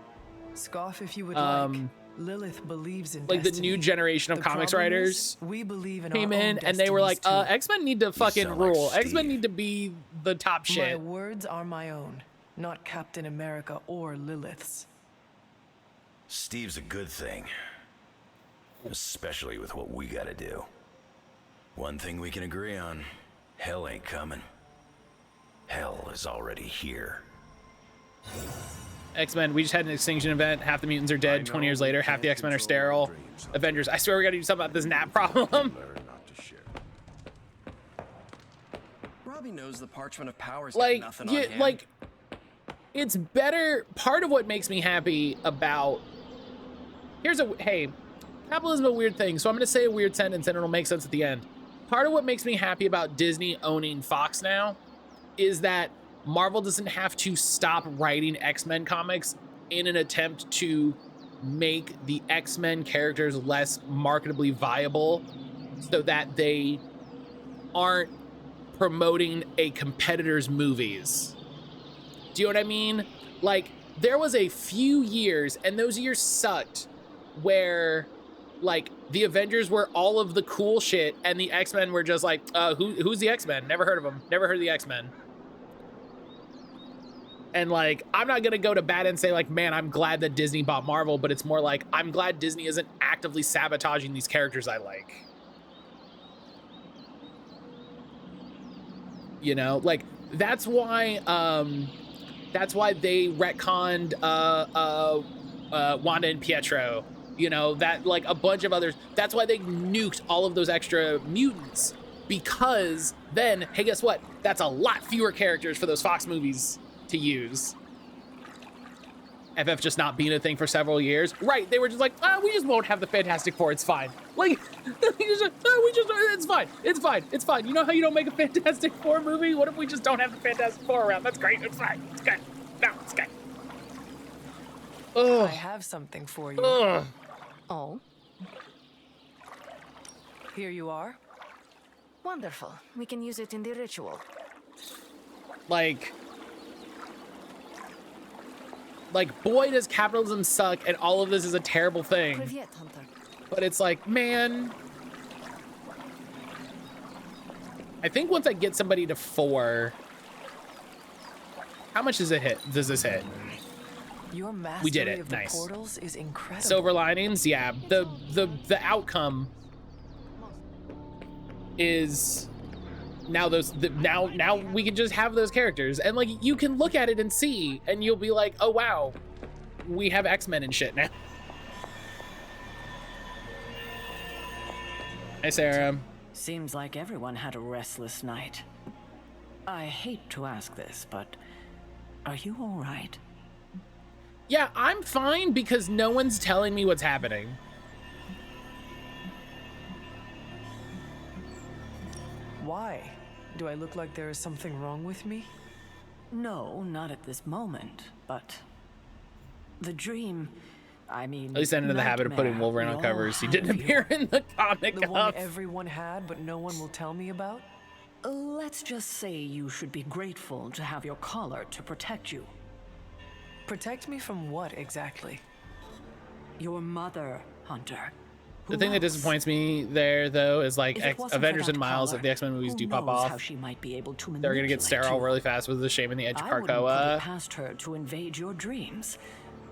[SPEAKER 6] scoff if you would like. Lilith believes in
[SPEAKER 1] like
[SPEAKER 6] destiny.
[SPEAKER 1] the new generation of comics writers
[SPEAKER 6] we believe in
[SPEAKER 1] came
[SPEAKER 6] our
[SPEAKER 1] in
[SPEAKER 6] own
[SPEAKER 1] and they were like,
[SPEAKER 6] destinies too.
[SPEAKER 1] X-Men need to fucking rule. X-Men need to be the top
[SPEAKER 6] My
[SPEAKER 1] shit.
[SPEAKER 6] words are my own, not Captain America or Lilith's.
[SPEAKER 12] Steve's a good thing. Especially with what we gotta do. One thing we can agree on, hell ain't coming. Hell is already here.
[SPEAKER 1] X-Men, we just had an extinction event. Half the mutants are dead. 20 years later, half the X-Men are sterile. Avengers, I swear we gotta do something about this gnat problem.
[SPEAKER 10] Robbie knows the Parchment of Power's
[SPEAKER 1] Like,
[SPEAKER 10] got nothing on him.
[SPEAKER 1] like, it's better. Part of what makes me happy about, hey, capitalism is a weird thing, so I'm gonna say a weird sentence and it'll make sense at the end. Part of what makes me happy about Disney owning Fox now is that Marvel doesn't have to stop writing X-Men comics in an attempt to make the X-Men characters less marketably viable so that they aren't promoting a competitor's movies. Do you know what I mean? Like, there was a few years, and those years sucked, where like the Avengers were all of the cool shit and the X-Men were just like, who's the X-Men? Never heard of them. Never heard of the X-Men. And like, I'm not gonna go to bat and say like, man, I'm glad that Disney bought Marvel, but it's more like, I'm glad Disney isn't actively sabotaging these characters I like. You know, like, that's why they retconned Wanda and Pietro. You know, that, like, a bunch of others. That's why they nuked all of those extra mutants, because then, hey, guess what? That's a lot fewer characters for those Fox movies to use. FF just not being a thing for several years. Right, they were just like, we just won't have the Fantastic Four, it's fine. Like, it's fine, it's fine, it's fine. You know how you don't make a Fantastic Four movie? What if we just don't have the Fantastic Four around? That's great, it's fine, it's good. No, it's good.
[SPEAKER 6] I have something for you.
[SPEAKER 17] Oh?
[SPEAKER 6] Here you are.
[SPEAKER 17] Wonderful. We can use it in the ritual.
[SPEAKER 1] Like, boy, does capitalism suck, and all of this is a terrible thing. But it's like, man, I think once I get somebody to 4, how much does it hit? Does this hit?
[SPEAKER 6] Your mastery
[SPEAKER 1] We did it.
[SPEAKER 6] of the
[SPEAKER 1] Nice.
[SPEAKER 6] portals is incredible.
[SPEAKER 1] Silver linings, yeah. The outcome is now now we can just have those characters, and like, you can look at it and see, and you'll be like, oh wow, we have X-Men and shit now. Hey, Sarah.
[SPEAKER 16] Seems like everyone had a restless night. I hate to ask this, but are you all right?
[SPEAKER 1] Yeah, I'm fine because no one's telling me what's happening.
[SPEAKER 6] Why? Do I look like there is something wrong with me?
[SPEAKER 16] No, not at this moment, but the dream, I mean,
[SPEAKER 1] At least I'm in the habit of putting Wolverine on covers. He didn't appear in the comic.
[SPEAKER 6] The one everyone had, but no one will tell me about?
[SPEAKER 16] Let's just say you should be grateful to have your collar to protect you.
[SPEAKER 6] Protect me from what exactly?
[SPEAKER 16] Your mother, Hunter.
[SPEAKER 1] The thing that disappoints me there, though, is like
[SPEAKER 16] If it wasn't for
[SPEAKER 1] Avengers
[SPEAKER 16] that
[SPEAKER 1] and Miles,
[SPEAKER 16] collar,
[SPEAKER 1] if the X-Men movies
[SPEAKER 16] who
[SPEAKER 1] do pop
[SPEAKER 16] knows
[SPEAKER 1] off,
[SPEAKER 16] how she might be able to
[SPEAKER 1] they're gonna get
[SPEAKER 16] manipulate
[SPEAKER 1] sterile
[SPEAKER 16] you.
[SPEAKER 1] really fast with the Shame in the Edge of
[SPEAKER 16] I wouldn't put it
[SPEAKER 1] Krakoa.
[SPEAKER 16] past her to invade your dreams,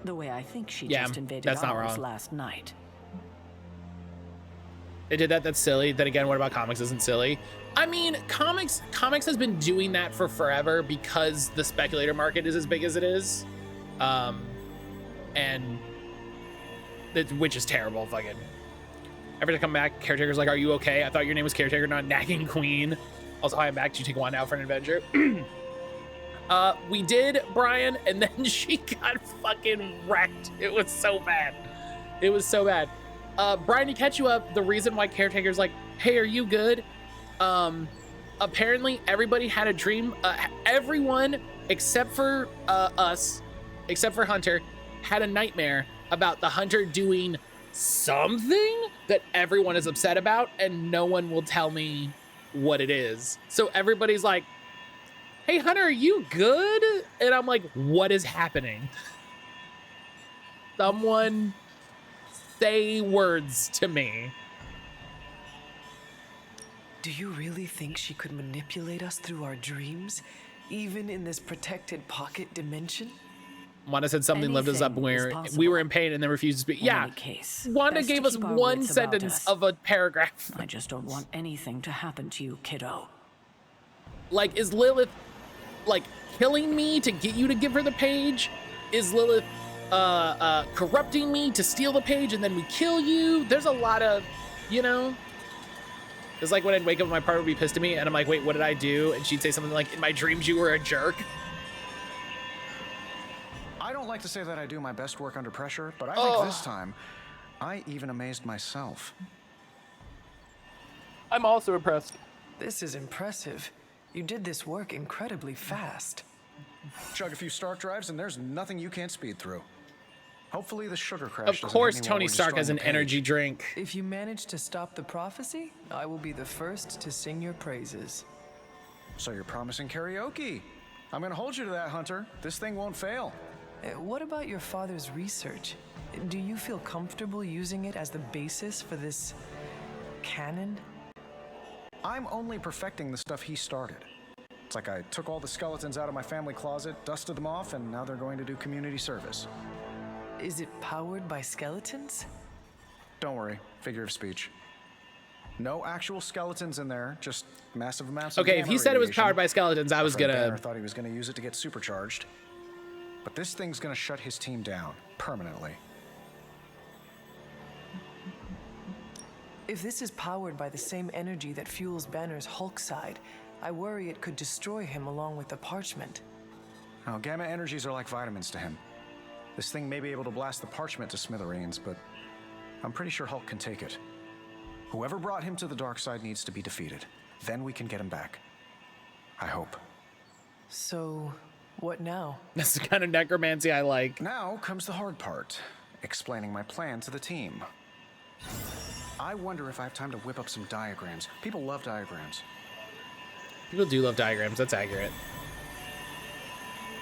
[SPEAKER 16] the way I think she
[SPEAKER 1] Yeah,
[SPEAKER 16] just invaded
[SPEAKER 1] that's not
[SPEAKER 16] ours
[SPEAKER 1] wrong.
[SPEAKER 16] last night.
[SPEAKER 1] They did that. That's silly. Then again, what about comics isn't silly? I mean, comics has been doing that for forever because the speculator market is as big as it is, which is terrible. Fucking. Every time I come back, Caretaker's like, "Are you okay? I thought your name was Caretaker, not Nagging Queen." Also, hi, I'm back. Did you take a wand out for an adventure? We did, Brian, and then she got fucking wrecked. It was so bad. It was so bad. Brian, to catch you up, the reason why Caretaker's like, hey, are you good? Apparently everybody had a dream. Everyone except for us, except for Hunter, had a nightmare about the Hunter doing something that everyone is upset about, and no one will tell me what it is. So everybody's like, hey, Hunter, are you good? And I'm like, what is happening? Someone say words to me.
[SPEAKER 6] Do you really think she could manipulate us through our dreams, even in this protected pocket dimension?
[SPEAKER 1] Wanda said something lifted us up when we were in pain and then refused to speak. Yeah, Wanda gave us one sentence of a paragraph.
[SPEAKER 16] I just don't want anything to happen to you, kiddo.
[SPEAKER 1] Like, is Lilith, like, killing me to get you to give her the page? Is Lilith corrupting me to steal the page and then we kill you? There's a lot of, you know, it's like when I'd wake up, my partner would be pissed at me and I'm like, wait, what did I do? And she'd say something like, in my dreams, you were a jerk.
[SPEAKER 5] I don't like to say that I do my best work under pressure, but I think this time, I even amazed myself.
[SPEAKER 1] I'm also impressed.
[SPEAKER 6] This is impressive. You did this work incredibly fast.
[SPEAKER 5] Chug a few Stark drives and there's nothing you can't speed through. Hopefully the sugar crash.
[SPEAKER 1] Of course Tony Stark has an energy drink.
[SPEAKER 6] If you manage to stop the prophecy, I will be the first to sing your praises.
[SPEAKER 5] So you're promising karaoke. I'm gonna hold you to that, Hunter. This thing won't fail.
[SPEAKER 6] What about your father's research? Do you feel comfortable using it as the basis for this canon?
[SPEAKER 5] I'm only perfecting the stuff he started. It's like I took all the skeletons out of my family closet, dusted them off, and now they're going to do community service.
[SPEAKER 6] Is it powered by skeletons?
[SPEAKER 5] Don't worry, figure of speech. No actual skeletons in there, just massive amounts of
[SPEAKER 1] Okay, if he said it was powered by skeletons, I was gonna...
[SPEAKER 5] I thought he was gonna use it to get supercharged. But this thing's gonna shut his team down, permanently.
[SPEAKER 6] If this is powered by the same energy that fuels Banner's Hulk side, I worry it could destroy him along with the parchment.
[SPEAKER 5] Now, gamma energies are like vitamins to him. This thing may be able to blast the parchment to smithereens, but I'm pretty sure Hulk can take it. Whoever brought him to the dark side needs to be defeated. Then we can get him back. I hope.
[SPEAKER 6] So, what now?
[SPEAKER 1] That's the kind of necromancy I like.
[SPEAKER 5] Now comes the hard part, explaining my plan to the team. I wonder if I have time to whip up some diagrams. People love diagrams.
[SPEAKER 1] People do love diagrams, that's accurate.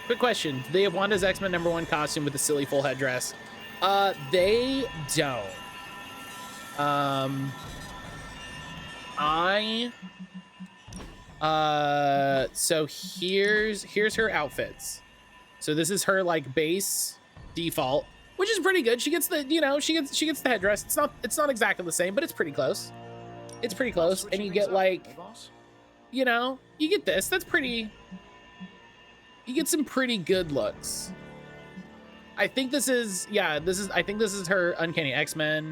[SPEAKER 1] Quick question, do they have Wanda's X-Men #1 costume with the silly full headdress? They don't. So here's her outfits. So this is her like base default, which is pretty good. She gets the, you know, she gets the headdress. It's not exactly the same, but it's pretty close. It's pretty close. And you get like, you know, you get this. That's pretty, you get some pretty good looks. I think this is, yeah, I think this is her Uncanny X-Men.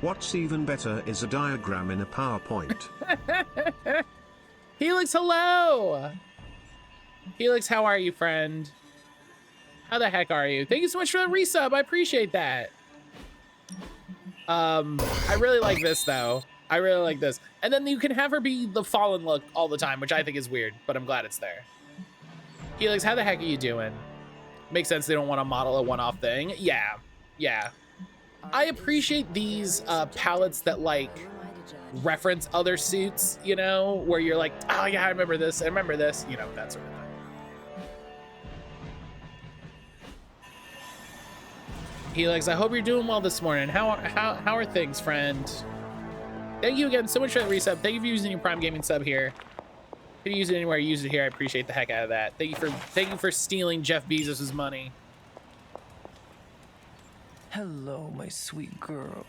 [SPEAKER 19] What's even better is a diagram in a PowerPoint.
[SPEAKER 1] Helix, hello! Helix, how are you, friend? How the heck are you? Thank you so much for the resub. I appreciate that. I really like this, though. I really like this. And then you can have her be the Fallen look all the time, which I think is weird, but I'm glad it's there. Helix, how the heck are you doing? Makes sense they don't want to model a one-off thing. Yeah, yeah. I appreciate these palettes that, like, reference other suits, you know, where you're like, oh yeah, I remember this, you know, that sort of thing. Helix, I hope you're doing well this morning. How are things, friend? Thank you again so much for that resub. Thank you for using your Prime Gaming sub here. If you use it anywhere, use it here. I appreciate the heck out of that. Thank you for stealing Jeff Bezos's money.
[SPEAKER 6] Hello, my sweet girl.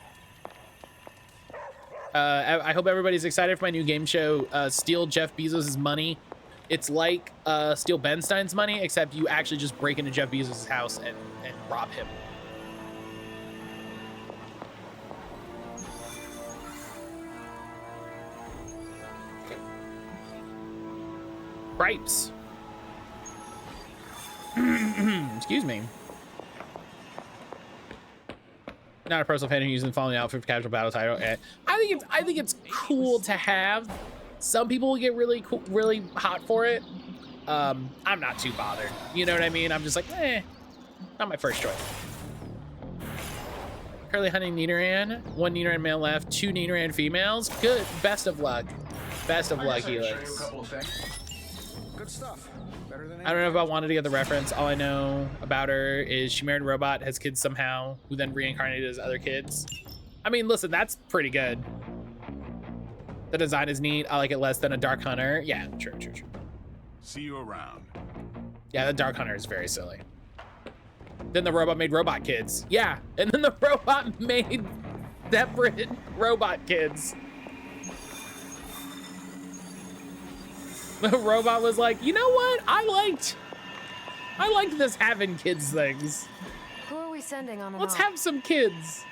[SPEAKER 1] I hope everybody's excited for my new game show, Steal Jeff Bezos's Money. It's like Steal Ben Stein's money, except you actually just break into Jeff Bezos's house and rob him. Gripes. Excuse me. Not a personal fan of using the following outfit for casual battle title. I think it's cool to have. Some people will get really cool, really hot for it. I'm not too bothered. You know what I mean? I'm just like, not my first choice. Currently hunting Nidoran. 1 Nidoran male left, 2 Nidoran females. Good. Best of luck. Best of luck, Helix.
[SPEAKER 5] Good stuff. Better than
[SPEAKER 1] I don't know if I wanted to get the reference. All I know about her is she married a robot, has kids somehow, who then reincarnated as other kids. I mean, listen, that's pretty good. The design is neat. I like it less than a Dark Hunter. Yeah, true.
[SPEAKER 8] See you around.
[SPEAKER 1] Yeah, the Dark Hunter is very silly. Then the robot made robot kids. Yeah, and then the robot made separate robot kids. The robot was like, you know what? I liked this having kids things.
[SPEAKER 4] Who are we sending on a
[SPEAKER 1] Let's
[SPEAKER 4] knock?
[SPEAKER 1] have some kids.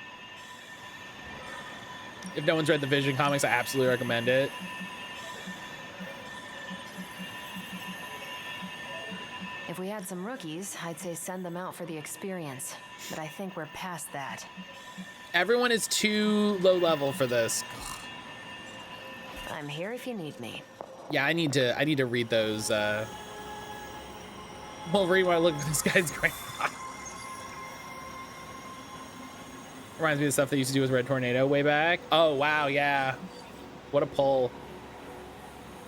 [SPEAKER 1] If no one's read the Vision comics, I absolutely recommend it.
[SPEAKER 4] If we had some rookies, I'd say send them out for the experience. But I think we're past that.
[SPEAKER 1] Everyone is too low level for this.
[SPEAKER 4] I'm here if you need me.
[SPEAKER 1] Yeah, I need to read those. Wolverine, when I look at this guy's grandpa. Reminds me of the stuff they used to do with Red Tornado way back. Oh wow, yeah. What a pull.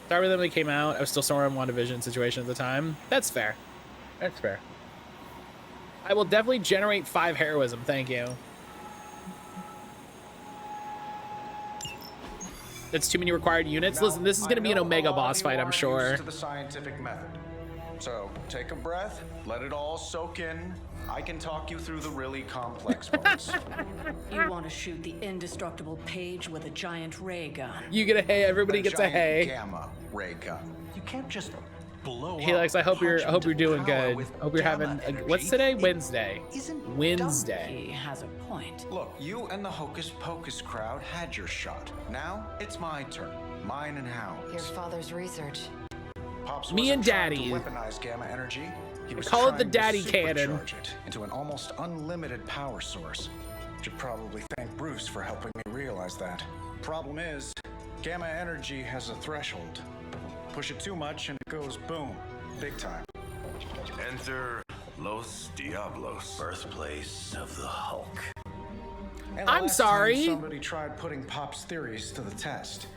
[SPEAKER 1] Sorry when they came out. I was still somewhere in WandaVision situation at the time. That's fair. That's fair. I will definitely generate 5 heroism. Thank you. That's too many required units. Listen, this is going to be an Omega boss fight, I'm sure.
[SPEAKER 5] To the scientific method. So take a breath, let it all soak in. I can talk you through the really complex parts.
[SPEAKER 16] You want to shoot the indestructible Page with a giant ray gun.
[SPEAKER 1] You get a hey, everybody gets a hey.
[SPEAKER 5] Gamma ray gun. You can't just blow
[SPEAKER 1] Helix, I hope you're doing good. Hope you're having a, what's today? Wednesday. Wednesday.
[SPEAKER 16] He has a point.
[SPEAKER 5] Look, you and the Hocus Pocus crowd had your shot. Now it's my turn. Mine and Howard's.
[SPEAKER 2] Your father's research.
[SPEAKER 5] Pops
[SPEAKER 1] Me and
[SPEAKER 5] wasn't trying
[SPEAKER 1] Daddy.
[SPEAKER 5] to weaponize gamma energy. He was
[SPEAKER 1] Call it the
[SPEAKER 5] trying
[SPEAKER 1] daddy
[SPEAKER 5] to
[SPEAKER 1] cannon.
[SPEAKER 5] supercharge it into an almost unlimited power source. Should probably thank Bruce for helping me realize that. Problem is, gamma energy has a threshold. Push it too much and it goes boom, big time.
[SPEAKER 18] Enter Los Diablos, birthplace of the Hulk.
[SPEAKER 5] And the
[SPEAKER 1] I'm
[SPEAKER 5] last
[SPEAKER 1] sorry.
[SPEAKER 5] time somebody tried putting Pop's theories to the test.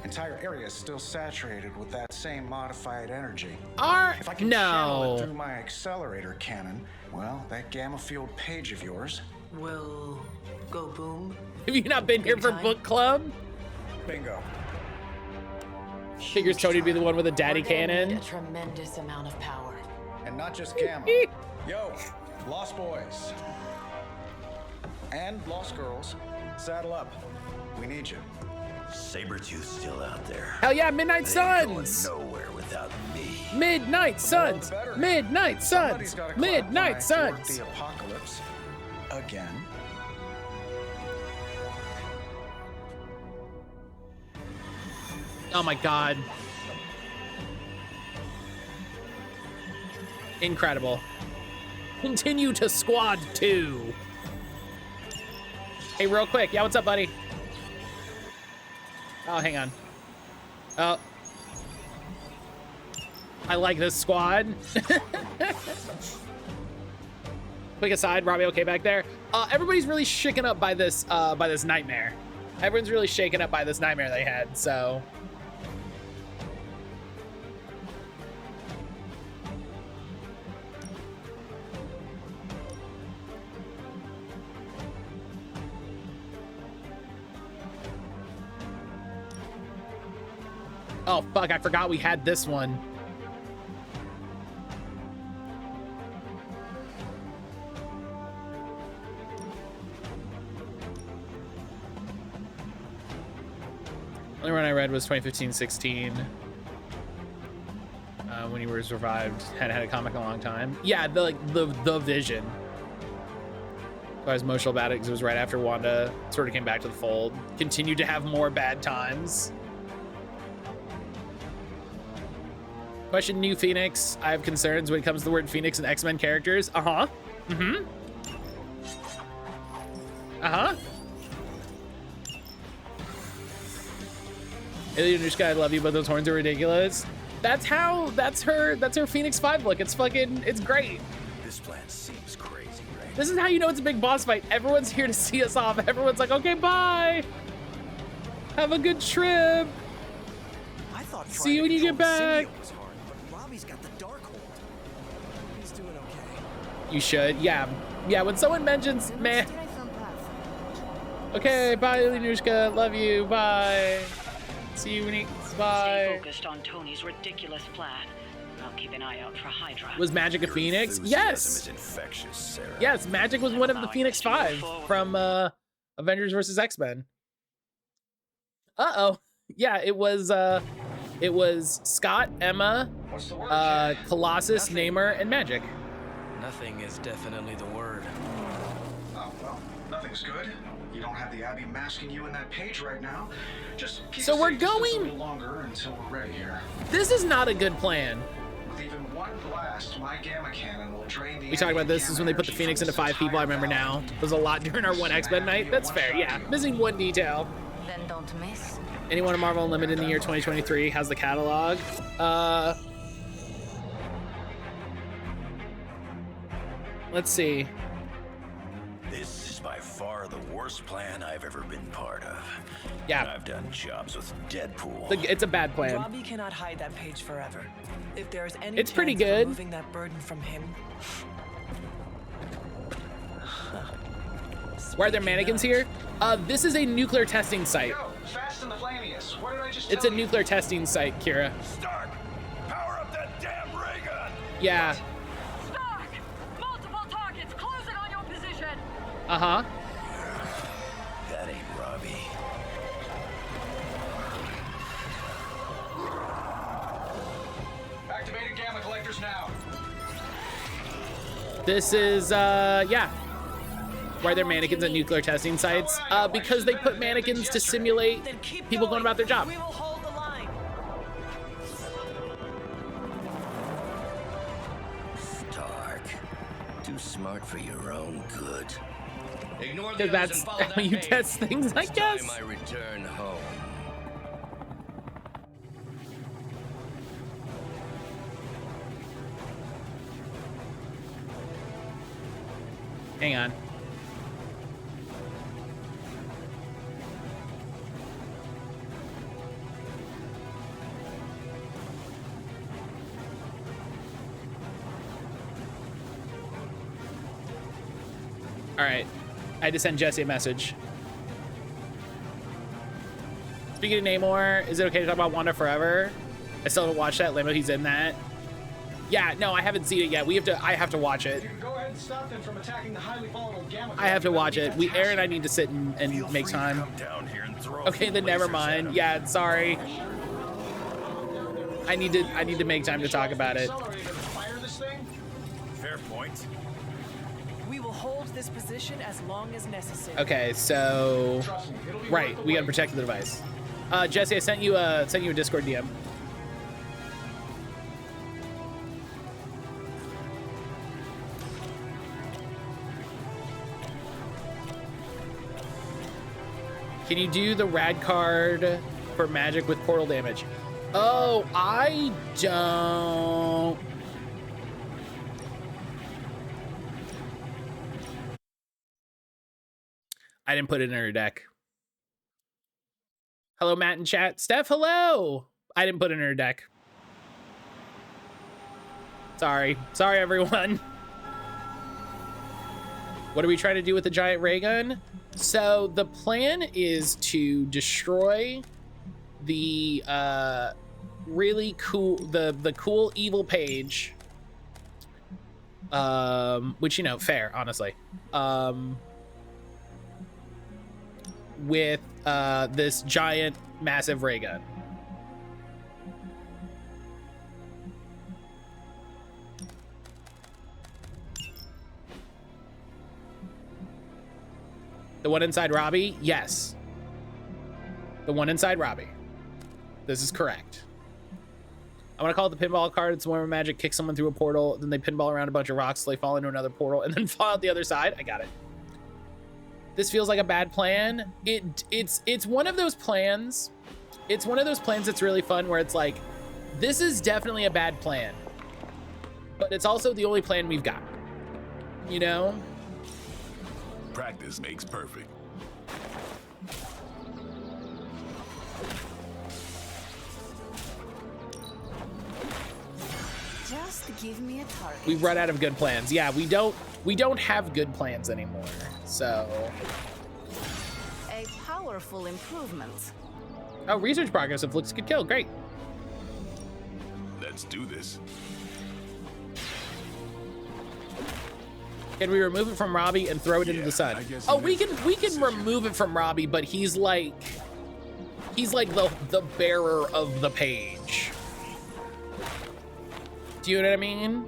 [SPEAKER 5] Entire area is still saturated with that same modified energy. If I can channel it through my accelerator cannon, well, that gamma fueled Page of yours
[SPEAKER 6] will go boom.
[SPEAKER 1] Have you not been here for book club?
[SPEAKER 5] Bingo.
[SPEAKER 1] Figures Tony to be the one with a daddy
[SPEAKER 2] We're gonna need
[SPEAKER 1] cannon.
[SPEAKER 2] a tremendous amount of power.
[SPEAKER 5] And not just gamma. Yo, Lost Boys. And Lost Girls, saddle up. We need you.
[SPEAKER 12] Sabretooth's still out there.
[SPEAKER 1] Hell yeah, Midnight
[SPEAKER 12] They ain't going
[SPEAKER 1] Suns.
[SPEAKER 12] nowhere without me.
[SPEAKER 1] Midnight Suns. Midnight Suns. Midnight Suns.
[SPEAKER 5] The apocalypse again.
[SPEAKER 1] Oh my god. Incredible. Continue to Squad 2. Hey, real quick. Yeah, what's up, buddy? Oh, hang on. Oh. I like this squad. Quick aside, Robbie, okay back there? Everybody's really shaken up by this nightmare. Everyone's really shaken up by this nightmare they had, so. Oh, fuck, I forgot we had this one. Only one I read was 2015-16. When he was revived, hadn't had a comic in a long time. Yeah, the Vision. So I was emotional about it because it was right after Wanda sort of came back to the fold. Continued to have more bad times. Question, New Phoenix. I have concerns when it comes to the word Phoenix and X-Men characters. Uh-huh. Mm-hmm. Uh-huh. Alien Anushka, I love you, but those horns are ridiculous. That's her Phoenix 5 look. It's fucking, it's great.
[SPEAKER 12] This plan seems crazy, right?
[SPEAKER 1] This is how you know it's a big boss fight. Everyone's here to see us off. Everyone's like, okay, bye. Have a good trip.
[SPEAKER 10] I thought
[SPEAKER 1] see you when you get back.
[SPEAKER 10] Robbie's got the dark hold. He's doing okay.
[SPEAKER 1] You should, yeah. Yeah, when someone mentions, man. Okay, bye, Anushka. Love you, bye. See you when he, bye.
[SPEAKER 14] Stay focused on Tony's ridiculous plan. I'll keep an eye out for Hydra.
[SPEAKER 1] Was Magic a Phoenix? Yes.
[SPEAKER 12] Is infectious, Sarah.
[SPEAKER 1] Yes, Magic was one of the Phoenix 5 from Avengers vs. X-Men. Uh-oh. Yeah, it was It was Scott, Emma, Colossus, Namor, and Magic.
[SPEAKER 9] Nothing is definitely the word.
[SPEAKER 5] Oh, well, nothing's good. You don't have the Abbey masking you in that page right now. Just keep
[SPEAKER 1] So we're
[SPEAKER 5] a little
[SPEAKER 1] going.
[SPEAKER 5] longer until we're ready here.
[SPEAKER 1] This is not a good plan.
[SPEAKER 5] With even one blast, my gamma cannon will drain the.
[SPEAKER 1] We talked about this is when they put the Phoenix into 5 people. I remember now. It was a lot during our one X-Men night. That's fair. Yeah, missing one detail.
[SPEAKER 17] Then don't miss.
[SPEAKER 1] Anyone in Marvel Unlimited in the year 2023 has the catalog. Let's see.
[SPEAKER 12] This is by far the worst plan I've ever been part of.
[SPEAKER 1] Yeah.
[SPEAKER 12] And I've done jobs with Deadpool.
[SPEAKER 1] It's a bad plan.
[SPEAKER 6] Robbie cannot hide that page forever. If there's any
[SPEAKER 1] It's pretty
[SPEAKER 6] chance of
[SPEAKER 1] good.
[SPEAKER 6] removing that burden from him.
[SPEAKER 1] Why are there mannequins here? This is a nuclear testing site.
[SPEAKER 5] Yo, Fast and the Flamius. What did I just
[SPEAKER 1] It's a
[SPEAKER 5] tell you?
[SPEAKER 1] nuclear testing site, Kira.
[SPEAKER 8] Stark, power up that damn ray gun.
[SPEAKER 1] Yeah.
[SPEAKER 15] Stark! Multiple targets closing on your position!
[SPEAKER 1] Uh-huh.
[SPEAKER 12] That ain't Robbie.
[SPEAKER 5] Activating gamma collectors now.
[SPEAKER 1] This is, yeah. Why are there mannequins at nuclear testing sites? Because they put mannequins to simulate people going about their job.
[SPEAKER 6] We will hold the line.
[SPEAKER 12] Stark, too smart for your own good.
[SPEAKER 9] Ignore
[SPEAKER 1] Because that's how you test things, I guess.
[SPEAKER 9] I return home.
[SPEAKER 1] Hang on. All right. I had to send Jesse a message. Speaking of Namor, is it okay to talk about Wanda Forever? I still haven't watched that. Limbo, he's in that. Yeah, no, I haven't seen it yet. I have to watch it.
[SPEAKER 5] You can go ahead and stop them from attacking the highly volatile gamma.
[SPEAKER 1] I have to watch it. Aaron and I need to sit and make time.
[SPEAKER 12] Come down here and throw
[SPEAKER 1] Okay, then never mind. Yeah, sorry. I need to make time to talk about it.
[SPEAKER 12] Fair point.
[SPEAKER 6] We will hold this position as long as necessary.
[SPEAKER 1] Okay, so right, we gotta protect the device. Jesse, I sent you a Discord DM. Can you do the rad card for magic with portal damage? Oh, I don't. I didn't put it in her deck. Hello, Matt in chat. Steph, hello. I didn't put it in her deck. Sorry. Sorry, everyone. What are we trying to do with the giant ray gun? So the plan is to destroy the really cool, the cool evil page. Which, you know, fair, honestly. With this giant, massive ray gun. The one inside Robbie? Yes. The one inside Robbie. This is correct. I want to call it the pinball card. It's one where magic kicks someone through a portal, then they pinball around a bunch of rocks, so they fall into another portal, and then fall out the other side. I got it. This feels like a bad plan. It's one of those plans. It's one of those plans that's really fun where it's like, this is definitely a bad plan, but it's also the only plan we've got. You know?
[SPEAKER 8] Practice makes perfect.
[SPEAKER 17] Just give me a target.
[SPEAKER 1] We've run out of good plans. Yeah, we don't have good plans anymore. So.
[SPEAKER 17] A powerful improvement.
[SPEAKER 1] Oh, research progress of looks could kill. Great.
[SPEAKER 8] Let's do this.
[SPEAKER 1] Can we remove it from Robbie and throw it into the sun? Oh, we can remove it from Robbie, but he's like, He's like the bearer of the page. Do you know what I mean?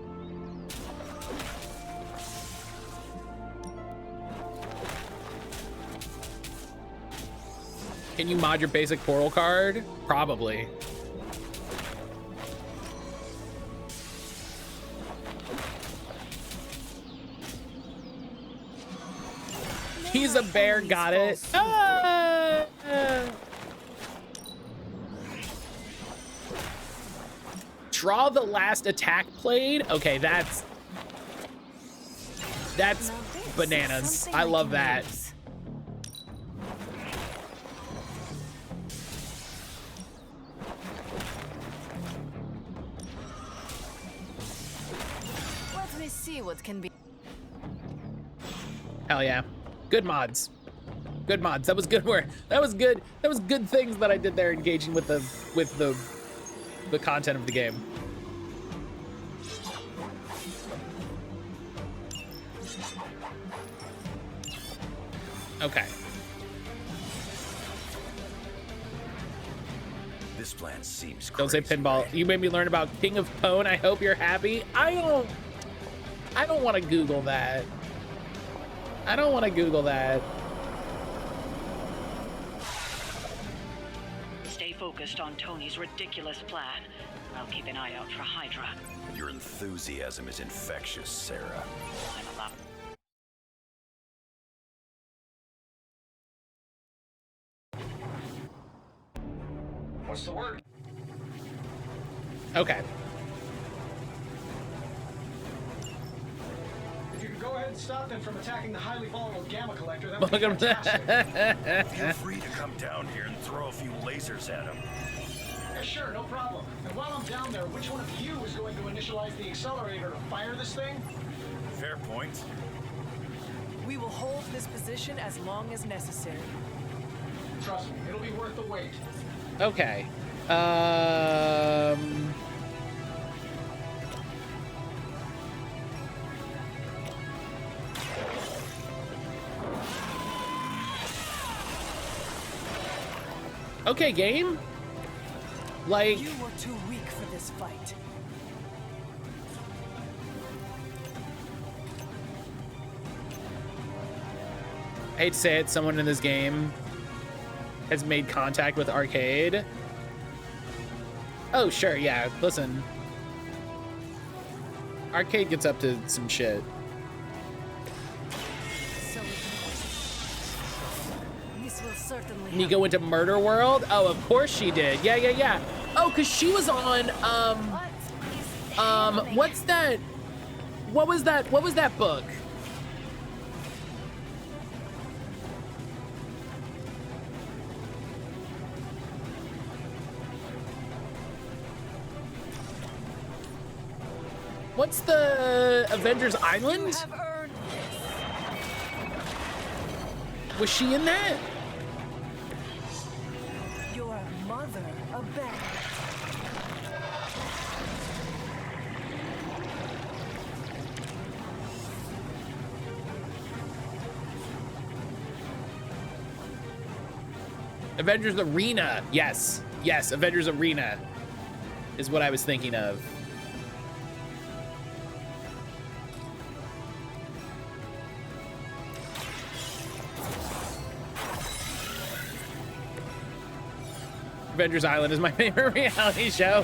[SPEAKER 1] Can you mod your basic portal card? Probably. He's a bear, got it. Ah! Draw the last attack played. Okay, that's bananas. I love that.
[SPEAKER 4] Let me see what can be.
[SPEAKER 1] Hell yeah. Good mods. Good mods. That was good work. That was good. That was good things that I did there, engaging with the content of the game. Okay.
[SPEAKER 12] This plan seems crazy.
[SPEAKER 1] Don't say pinball. You made me learn about King of Pwn. I hope you're happy. I don't want to Google that. I don't want to Google that.
[SPEAKER 14] Stay focused on Tony's ridiculous plan. I'll keep an eye out for Hydra.
[SPEAKER 12] Your enthusiasm is infectious, Sarah.
[SPEAKER 14] I'm allowed.
[SPEAKER 5] What's the word?
[SPEAKER 1] Okay.
[SPEAKER 5] If you can go ahead and stop them from attacking the highly volatile gamma collector, that
[SPEAKER 1] Welcome
[SPEAKER 5] would be fantastic.
[SPEAKER 12] Feel free to come down here and throw a few lasers at him.
[SPEAKER 5] Yeah, sure, no problem. And while I'm down there, which one of you is going to initialize the accelerator to fire this thing?
[SPEAKER 12] Fair point.
[SPEAKER 6] We will hold this position as long as necessary.
[SPEAKER 5] Trust me, it'll be worth the wait.
[SPEAKER 1] Okay. Okay, game. Like,
[SPEAKER 6] You were too weak for this fight.
[SPEAKER 1] I hate to say it, someone in this game has made contact with Arcade. Oh, sure, yeah, listen. Arcade gets up to some shit.
[SPEAKER 4] This will certainly
[SPEAKER 1] Nico went to Murder World? Oh, of course she did. Yeah, yeah, yeah. Oh, because she was on, what's that? What was that book? What's the Avengers Island? Was she in that?
[SPEAKER 6] Your mother, a bear.
[SPEAKER 1] Avengers Arena. Yes. Yes, Avengers Arena is what I was thinking of. Avengers Island is my favorite reality show.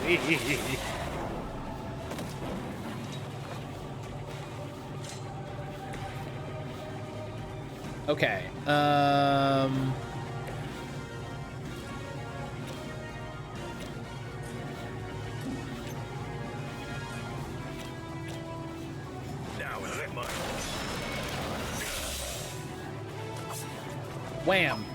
[SPEAKER 1] Okay.
[SPEAKER 12] Now is it mine.
[SPEAKER 1] Wham.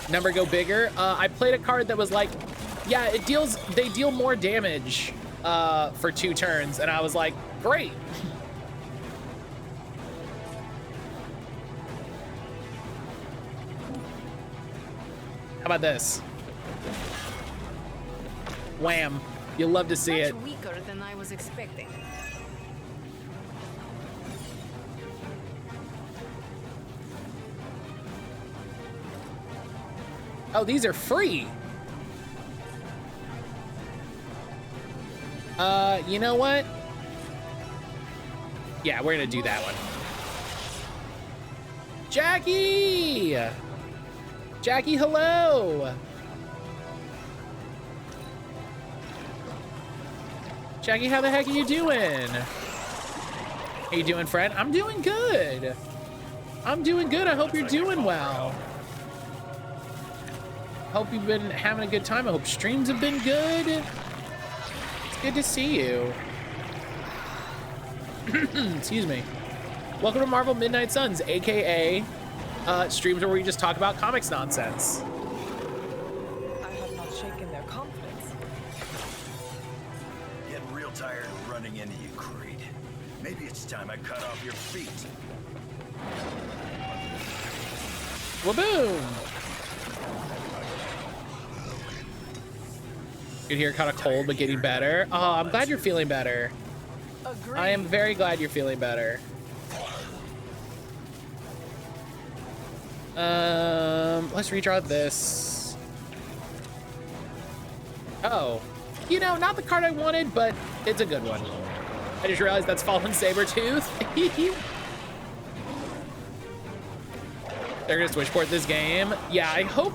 [SPEAKER 1] Number go bigger. I played a card that was like, yeah, they deal more damage for 2 turns, and I was like, great. How about this? Wham. You'll love to see it.
[SPEAKER 17] Much weaker than I was expecting.
[SPEAKER 1] Oh, these are free. You know what? Yeah, we're gonna do that one. Jackie! Jackie, hello! Jackie, how the heck are you doing? How you doing, friend? I'm doing good. I'm doing good. I hope you're doing well. Hope you've been having a good time. I hope streams have been good. It's good to see you. Excuse me. Welcome to Marvel Midnight Suns, aka streams where we just talk about comics nonsense.
[SPEAKER 6] I have not shaken their confidence.
[SPEAKER 12] Getting real tired of running into you, Creed. Maybe it's time I cut off your feet.
[SPEAKER 1] Waboom! Good here, kind of cold, but getting better. Oh, I'm glad you're feeling better.
[SPEAKER 6] Agreed.
[SPEAKER 1] I am very glad you're feeling better. Let's redraw this. Oh, you know, not the card I wanted, but it's a good one. I just realized that's Fallen Sabretooth. They're gonna switchport this game. Yeah, I hope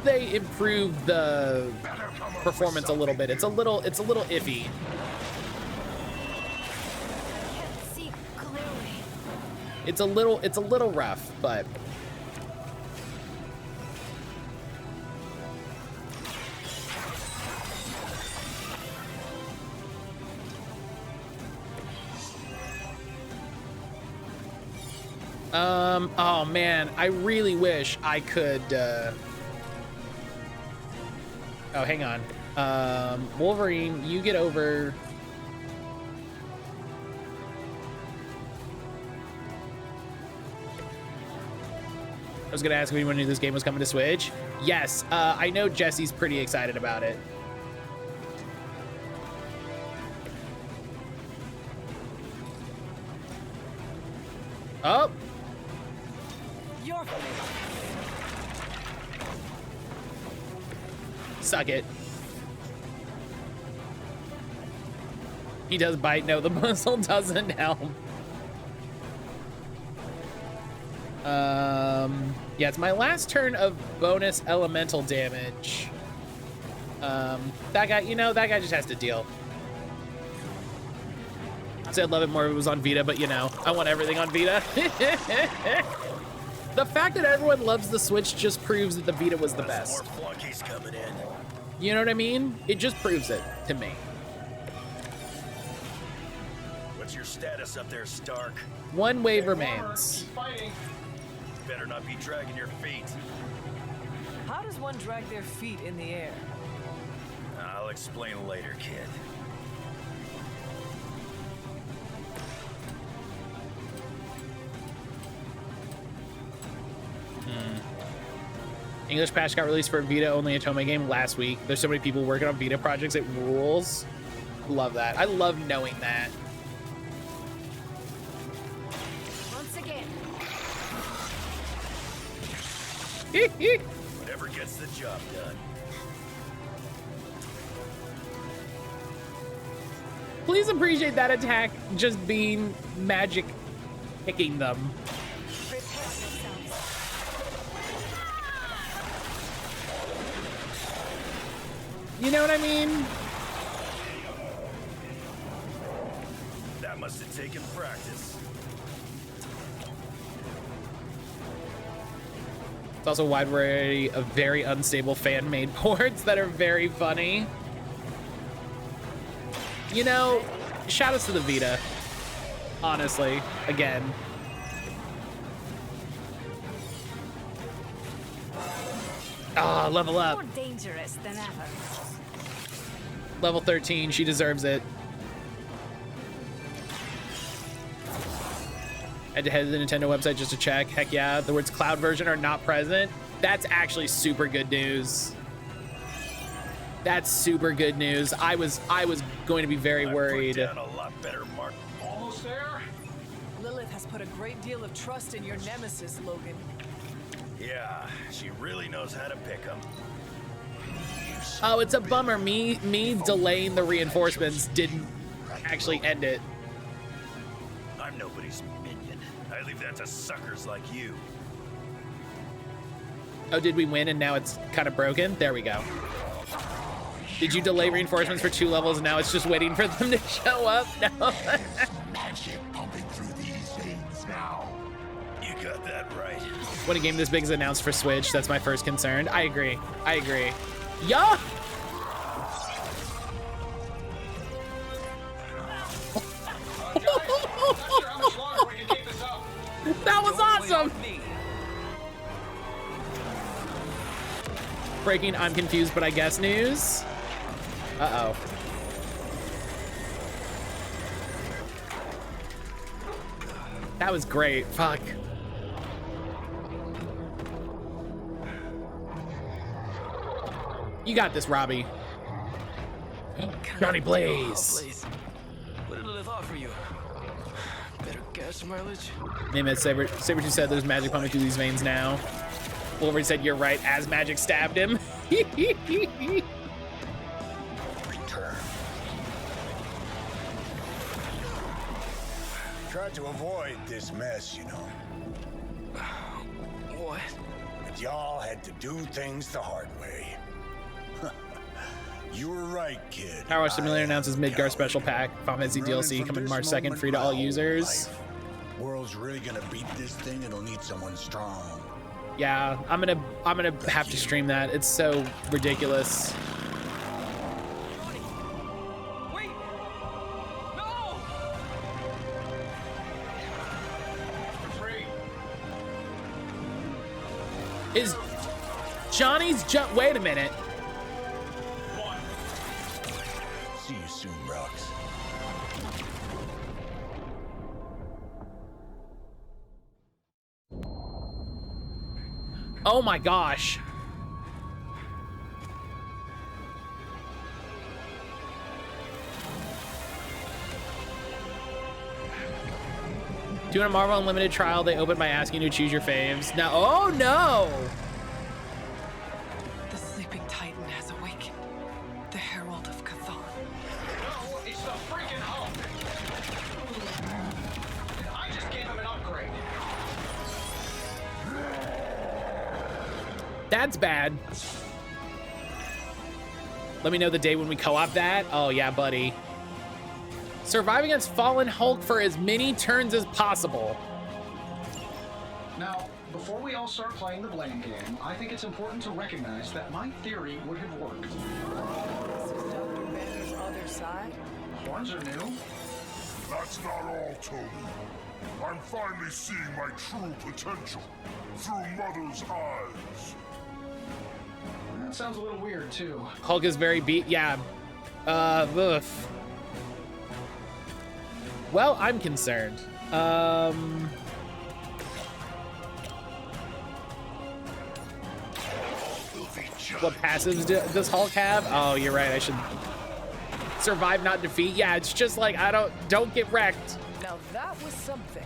[SPEAKER 1] they improve the performance a little bit. It's a little iffy.
[SPEAKER 17] See clearly.
[SPEAKER 1] It's a little rough, but oh man, I really wish I could oh, hang on. Wolverine, you get over. I was gonna ask if anyone knew this game was coming to Switch. Yes, I know Jesse's pretty excited about it. Oh!
[SPEAKER 6] Your
[SPEAKER 1] Suck it. He does bite. No, the muzzle doesn't help. Yeah, it's my last turn of bonus elemental damage. That guy, you know, that guy just has to deal. So I'd love it more if it was on Vita, but you know, I want everything on Vita. The fact that everyone loves the Switch just proves that the Vita was the best.
[SPEAKER 12] More flunkies coming in.
[SPEAKER 1] You know what I mean? It just proves it to me.
[SPEAKER 12] What's your status up there, Stark?
[SPEAKER 1] One wave remains.
[SPEAKER 12] Better not be dragging your feet.
[SPEAKER 6] How does one drag their feet in the air?
[SPEAKER 12] I'll explain later, kid.
[SPEAKER 1] English patch got released for Vita only Atome game last week. There's so many people working on Vita projects. It rules. Love that. I love knowing that.
[SPEAKER 17] Once again.
[SPEAKER 12] Whatever gets the job done.
[SPEAKER 1] Please appreciate that attack just being magic picking them. You know what I mean?
[SPEAKER 12] That must have taken practice.
[SPEAKER 1] It's also a wide variety of very unstable fan-made ports that are very funny. You know, shout outs to the Vita. Honestly, again. Ah, oh, level up.
[SPEAKER 17] More dangerous than ever.
[SPEAKER 1] Level 13, she deserves it. Had to head to the Nintendo website just to check. Heck yeah. The words cloud version are not present. That's actually super good news. That's super good news. I was going to be very worried.
[SPEAKER 18] Put down a lot better mark.
[SPEAKER 6] Almost there. Lilith has put a great deal of trust in your nemesis, Logan.
[SPEAKER 18] Yeah, she really knows how to pick 'em.
[SPEAKER 1] Oh, it's a bummer. Me delaying the reinforcements didn't actually end it.
[SPEAKER 18] I'm nobody's minion. I leave that to suckers like you.
[SPEAKER 1] Oh, did we win and now it's kind of broken? There we go. Did you delay reinforcements for 2 levels and now it's just waiting for them to show up? No.
[SPEAKER 18] Magic pumping through these veins now. You got that right.
[SPEAKER 1] When a game this big is announced for Switch, that's my first concern. I agree. I agree. Yeah. That was awesome. Breaking I'm confused, but I guess news. Uh-oh. That was great. Fuck. You got this, Robbie. Johnny Blaze.
[SPEAKER 10] What did Lilith offer you? Better gas mileage?
[SPEAKER 1] Name it. Sabretooth said there's magic pumping through these veins now. Wolverine said you're right as magic stabbed him.
[SPEAKER 18] Return. Tried to avoid this mess, you know.
[SPEAKER 10] What?
[SPEAKER 18] But y'all had to do things the hard way. You were right, kid.
[SPEAKER 1] Power Wash Simulator announces Midgar special pack. Final Fantasy DLC coming March 2nd, free to all users.
[SPEAKER 18] World's really gonna beat this thing. It'll need someone strong.
[SPEAKER 1] Yeah, I'm gonna have to stream that. It's so ridiculous.
[SPEAKER 10] Wait! No!
[SPEAKER 1] Is Johnny's jump? Wait a minute.
[SPEAKER 18] See you soon, Rocks.
[SPEAKER 1] Oh my gosh. Doing a Marvel Unlimited trial, they open by asking you to choose your faves. Now, oh no!
[SPEAKER 6] The sleeping Titan has awakened. The Herald of Chthon.
[SPEAKER 5] No, it's the freaking Hulk. And I just gave him an upgrade.
[SPEAKER 1] That's bad. Let me know the day when we co-op that. Oh yeah, buddy. Survive against Fallen Hulk for as many turns as possible.
[SPEAKER 5] Now, before we all start playing the blame game, I think it's important to recognize that my theory would have worked.
[SPEAKER 6] This is Dr. Banner's other side.
[SPEAKER 5] Horns are new.
[SPEAKER 20] That's not all, Toby. I'm finally seeing my true potential through Mother's eyes.
[SPEAKER 5] That sounds a little weird, too.
[SPEAKER 1] Hulk is very beat. Yeah. Ugh. Well, I'm concerned. What passives does Hulk have? Oh, you're right. I should survive, not defeat. Yeah, it's just like don't get wrecked.
[SPEAKER 6] Now that was something.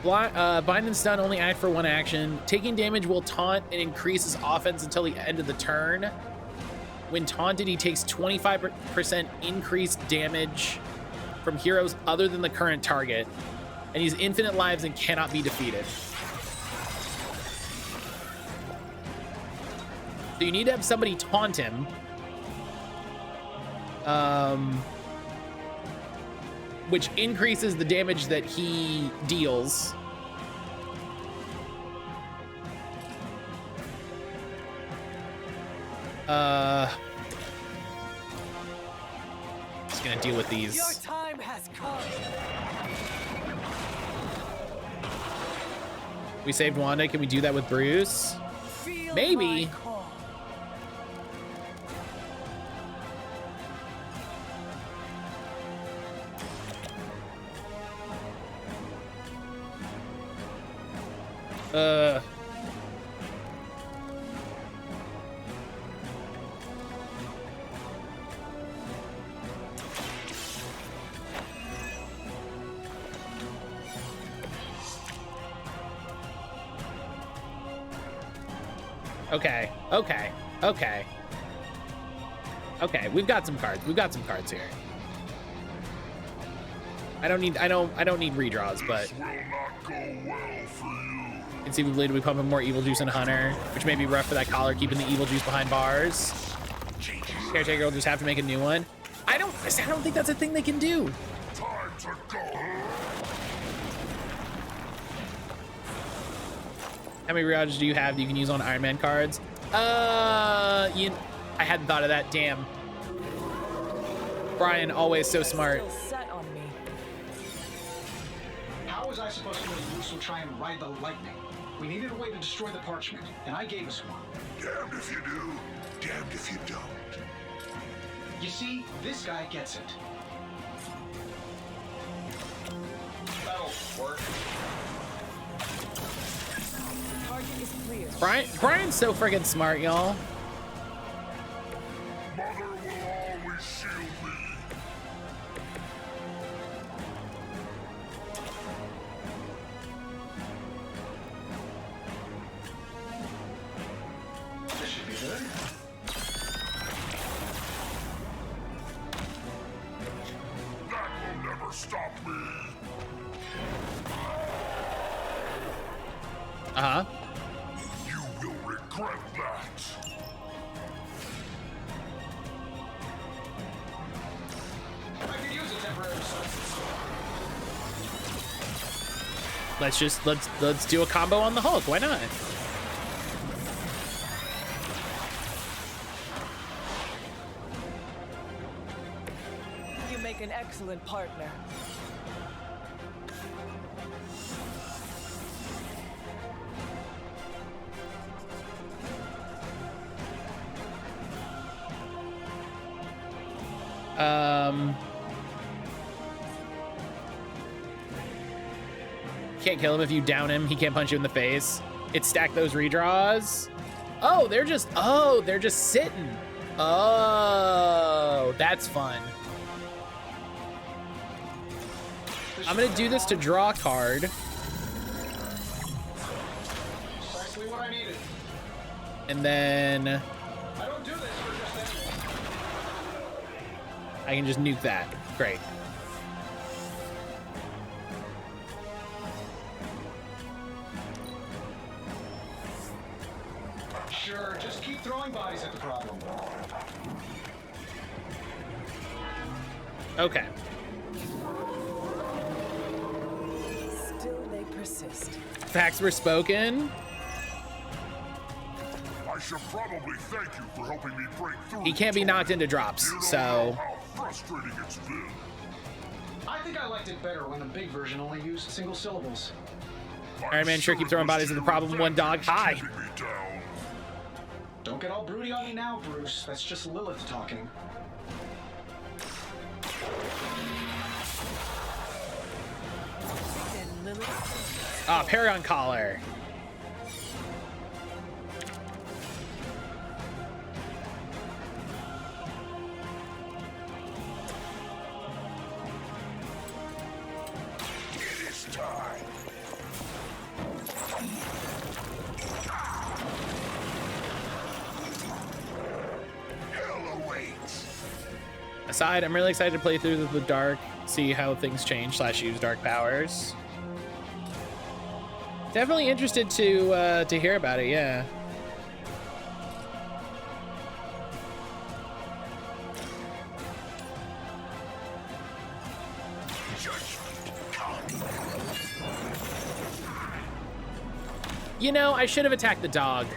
[SPEAKER 1] Bind and stun only act for one action. Taking damage will taunt and increase his offense until the end of the turn. When taunted, he takes 25% increased damage from heroes other than the current target, and he's infinite lives and cannot be defeated. So you need to have somebody taunt him. Which increases the damage that he deals. Just gonna deal with these.
[SPEAKER 6] Your time has come.
[SPEAKER 1] We saved Wanda. Can we do that with Bruce? Maybe. Okay, okay, okay. Okay, we've got some cards. We've got some cards here. I don't need redraws, but conceivably we pump in more evil juice in Hunter, which may be rough for that collar, keeping the evil juice behind bars. Caretaker will just have to make a new one. I don't think that's a thing they can do.
[SPEAKER 20] Time to go.
[SPEAKER 1] How many reroutes do you have that you can use on Iron Man cards? I hadn't thought of that. Damn. Brian, always so smart.
[SPEAKER 5] How was I supposed to know Bruce would try and ride the lightning? We needed a way to destroy the parchment, and I gave us one.
[SPEAKER 20] Damned if you do, damned if you don't.
[SPEAKER 5] You see, this guy gets it. That'll work.
[SPEAKER 6] Target is clear.
[SPEAKER 1] Brian's so friggin' smart, y'all.
[SPEAKER 20] Mother will always shield me.
[SPEAKER 5] This should be good.
[SPEAKER 20] That will never stop me.
[SPEAKER 1] Uh-huh.
[SPEAKER 20] You will regret that.
[SPEAKER 5] I could use a temporary substance.
[SPEAKER 1] Let's do a combo on the Hulk. Why not?
[SPEAKER 6] You make an excellent partner.
[SPEAKER 1] Can't kill him if you down him. He can't punch you in the face. It stacked those redraws. Oh, they're just sitting. Oh, that's fun. I'm gonna do this to draw a card.
[SPEAKER 5] Precisely what I needed.
[SPEAKER 1] And then
[SPEAKER 5] I don't do this for just anyone.
[SPEAKER 1] I can just nuke that. Great.
[SPEAKER 5] Sure, just keep throwing bodies at the problem.
[SPEAKER 1] Okay.
[SPEAKER 6] Still they persist.
[SPEAKER 1] Facts were spoken.
[SPEAKER 20] I should probably thank you for helping me break through.
[SPEAKER 1] He can't be knocked into drops,
[SPEAKER 20] You don't
[SPEAKER 1] so
[SPEAKER 20] know how frustrating it's been.
[SPEAKER 5] I think I liked it better when the big version only used single syllables.
[SPEAKER 1] Iron Man sure keep throwing bodies at the problem. One dog high.
[SPEAKER 5] Don't get all broody on me now, Bruce. That's just Lilith talking.
[SPEAKER 1] Ah, Paragon Collar.
[SPEAKER 20] It is time. Hell awaits.
[SPEAKER 1] Aside, I'm really excited to play through the dark, see how things change / use dark powers. Definitely interested to hear about it, yeah. You know, I should have attacked the dog.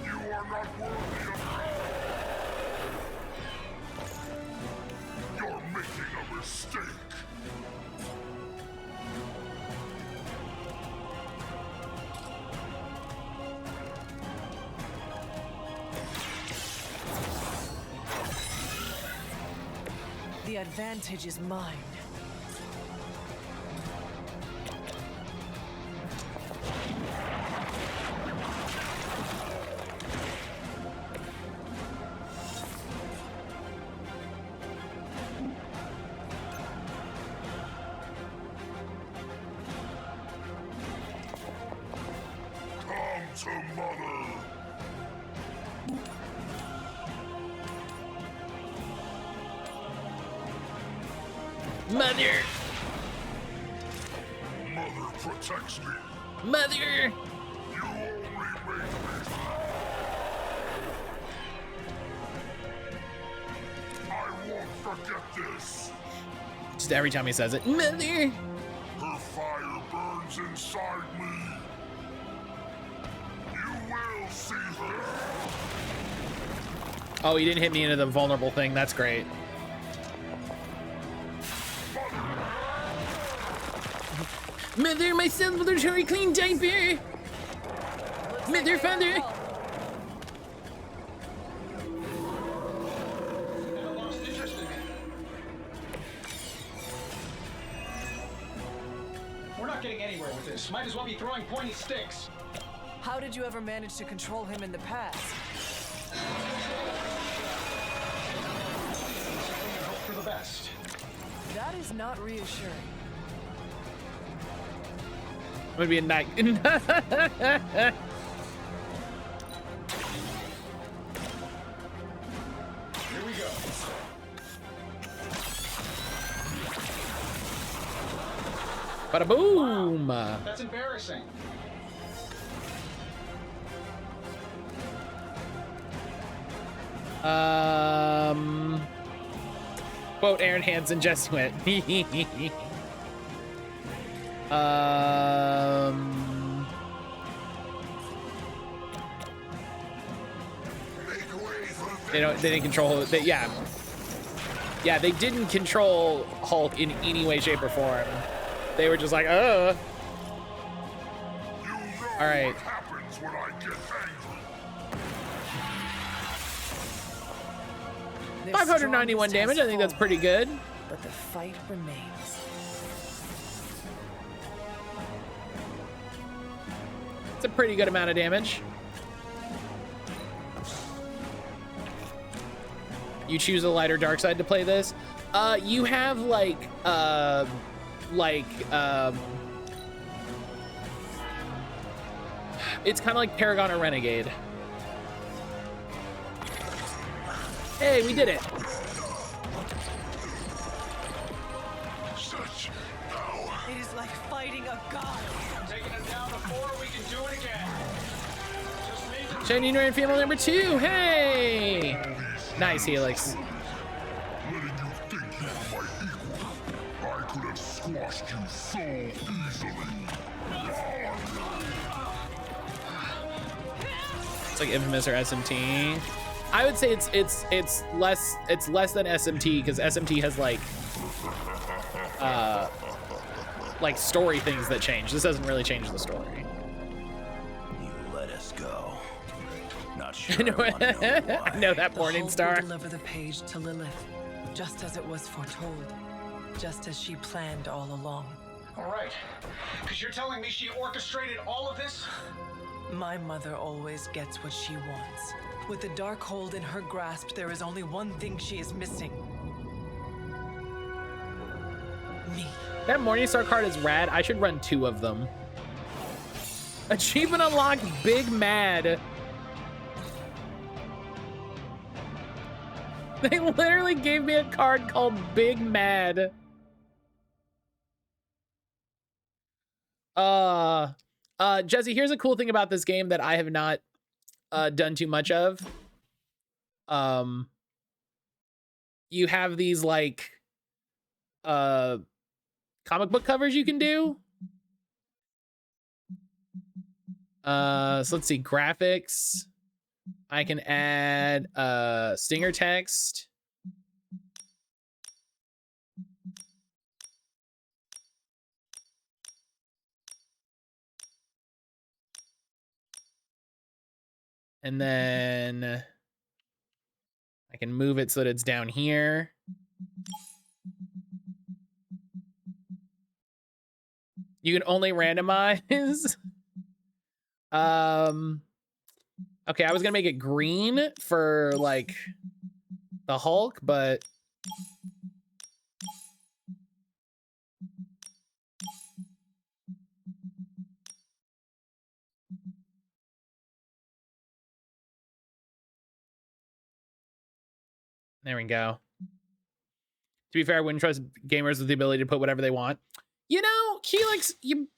[SPEAKER 20] You are not worthy of me. You're making a mistake.
[SPEAKER 6] The advantage is mine.
[SPEAKER 20] to Mother.
[SPEAKER 1] Mother!
[SPEAKER 20] Mother protects me.
[SPEAKER 1] Mother!
[SPEAKER 20] You only make me. I won't forget this.
[SPEAKER 1] Just every time he says it. Mother!
[SPEAKER 20] Her fire burns inside me. You will see her.
[SPEAKER 1] Oh, he didn't hit me into the vulnerable thing. That's great. Mother, my son's military clean diaper. Mother, father.
[SPEAKER 5] We're not getting anywhere with this. Might as well be throwing pointy sticks.
[SPEAKER 6] How did you ever manage to control him in the past?
[SPEAKER 5] Hope for the best.
[SPEAKER 6] That is not reassuring.
[SPEAKER 1] I'm gonna be a knight.
[SPEAKER 5] Here we go.
[SPEAKER 1] Bada boom!
[SPEAKER 5] Wow, that's embarrassing.
[SPEAKER 1] Quote Aaron Hansen just went. They didn't control Hulk. Yeah, they didn't control Hulk in any way, shape, or form. They were just like, all right.
[SPEAKER 20] What happens when I get angry?
[SPEAKER 1] 591 damage. I think that's pretty good.
[SPEAKER 6] But the fight remains.
[SPEAKER 1] It's a pretty good amount of damage. You choose a light or dark side to play this. You have it's kind of like Paragon or Renegade. Hey, we did it.
[SPEAKER 6] It is like fighting a god.
[SPEAKER 5] I'm taking him down before we can do it again.
[SPEAKER 1] Shining Rain Female number 2. Hey! Nice, Helix.
[SPEAKER 20] Letting you think you were my equal, I could have squashed you so easily.
[SPEAKER 1] It's like Infamous or SMT. I would say it's less than SMT because SMT has like story things that change. This doesn't really change the story.
[SPEAKER 12] You let us go. Not sure.
[SPEAKER 1] I know that Morning Star.
[SPEAKER 6] Deliver the page to Lilith, just as it was foretold, just as she planned all along.
[SPEAKER 5] All right, because you're telling me she orchestrated all of this?
[SPEAKER 6] My mother always gets what she wants. With the Darkhold in her grasp, there is only one thing she is missing. Me.
[SPEAKER 1] That Morningstar card is rad. I should run 2 of them. Achievement unlocked, Big Mad. They literally gave me a card called Big Mad. Jesse, here's a cool thing about this game that I have not done too much of. You have these like comic book covers you can do. So let's see, graphics. I can add stinger text. And then I can move it so that it's down here. You can only randomize. Okay, I was gonna make it green for like the Hulk, but There we go. To be fair, I wouldn't trust gamers with the ability to put whatever they want. You know, Helix, you...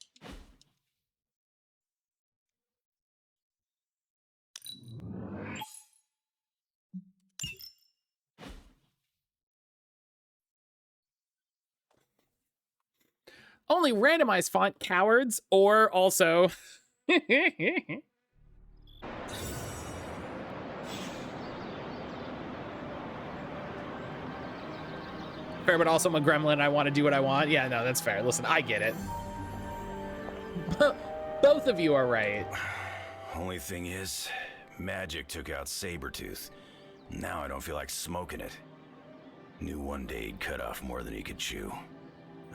[SPEAKER 1] Only randomized font, cowards, or also... Fair, but also I'm a gremlin. I want to do what I want. Yeah, no, that's fair. Listen, I get it. Both of you are right.
[SPEAKER 12] Only thing is, magic took out Sabretooth. Now I don't feel like smoking it. Knew one day he'd cut off more than he could chew.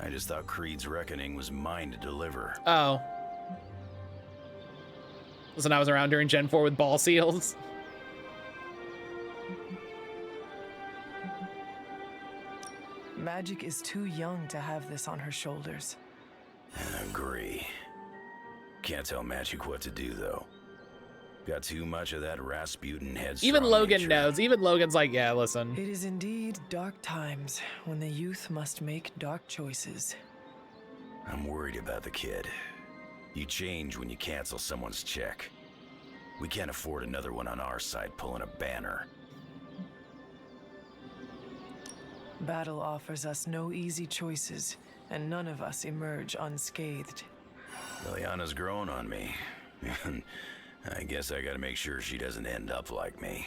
[SPEAKER 12] I just thought Creed's reckoning was mine to deliver.
[SPEAKER 1] Oh. Listen, I was around during Gen 4 with ball seals.
[SPEAKER 6] Magic is too young to have this on her shoulders.
[SPEAKER 12] I agree. Can't tell Magic what to do, though. Got too much of that Rasputin headstrong
[SPEAKER 1] Even Logan
[SPEAKER 12] nature.
[SPEAKER 1] knows. Even Logan's like, yeah, listen.
[SPEAKER 6] It is indeed dark times when the youth must make dark choices.
[SPEAKER 12] I'm worried about the kid. You change when you cancel someone's check. We can't afford another one on our side pulling a banner.
[SPEAKER 6] Battle offers us no easy choices, and none of us emerge unscathed.
[SPEAKER 12] Liliana's grown on me. I guess I gotta make sure she doesn't end up like me.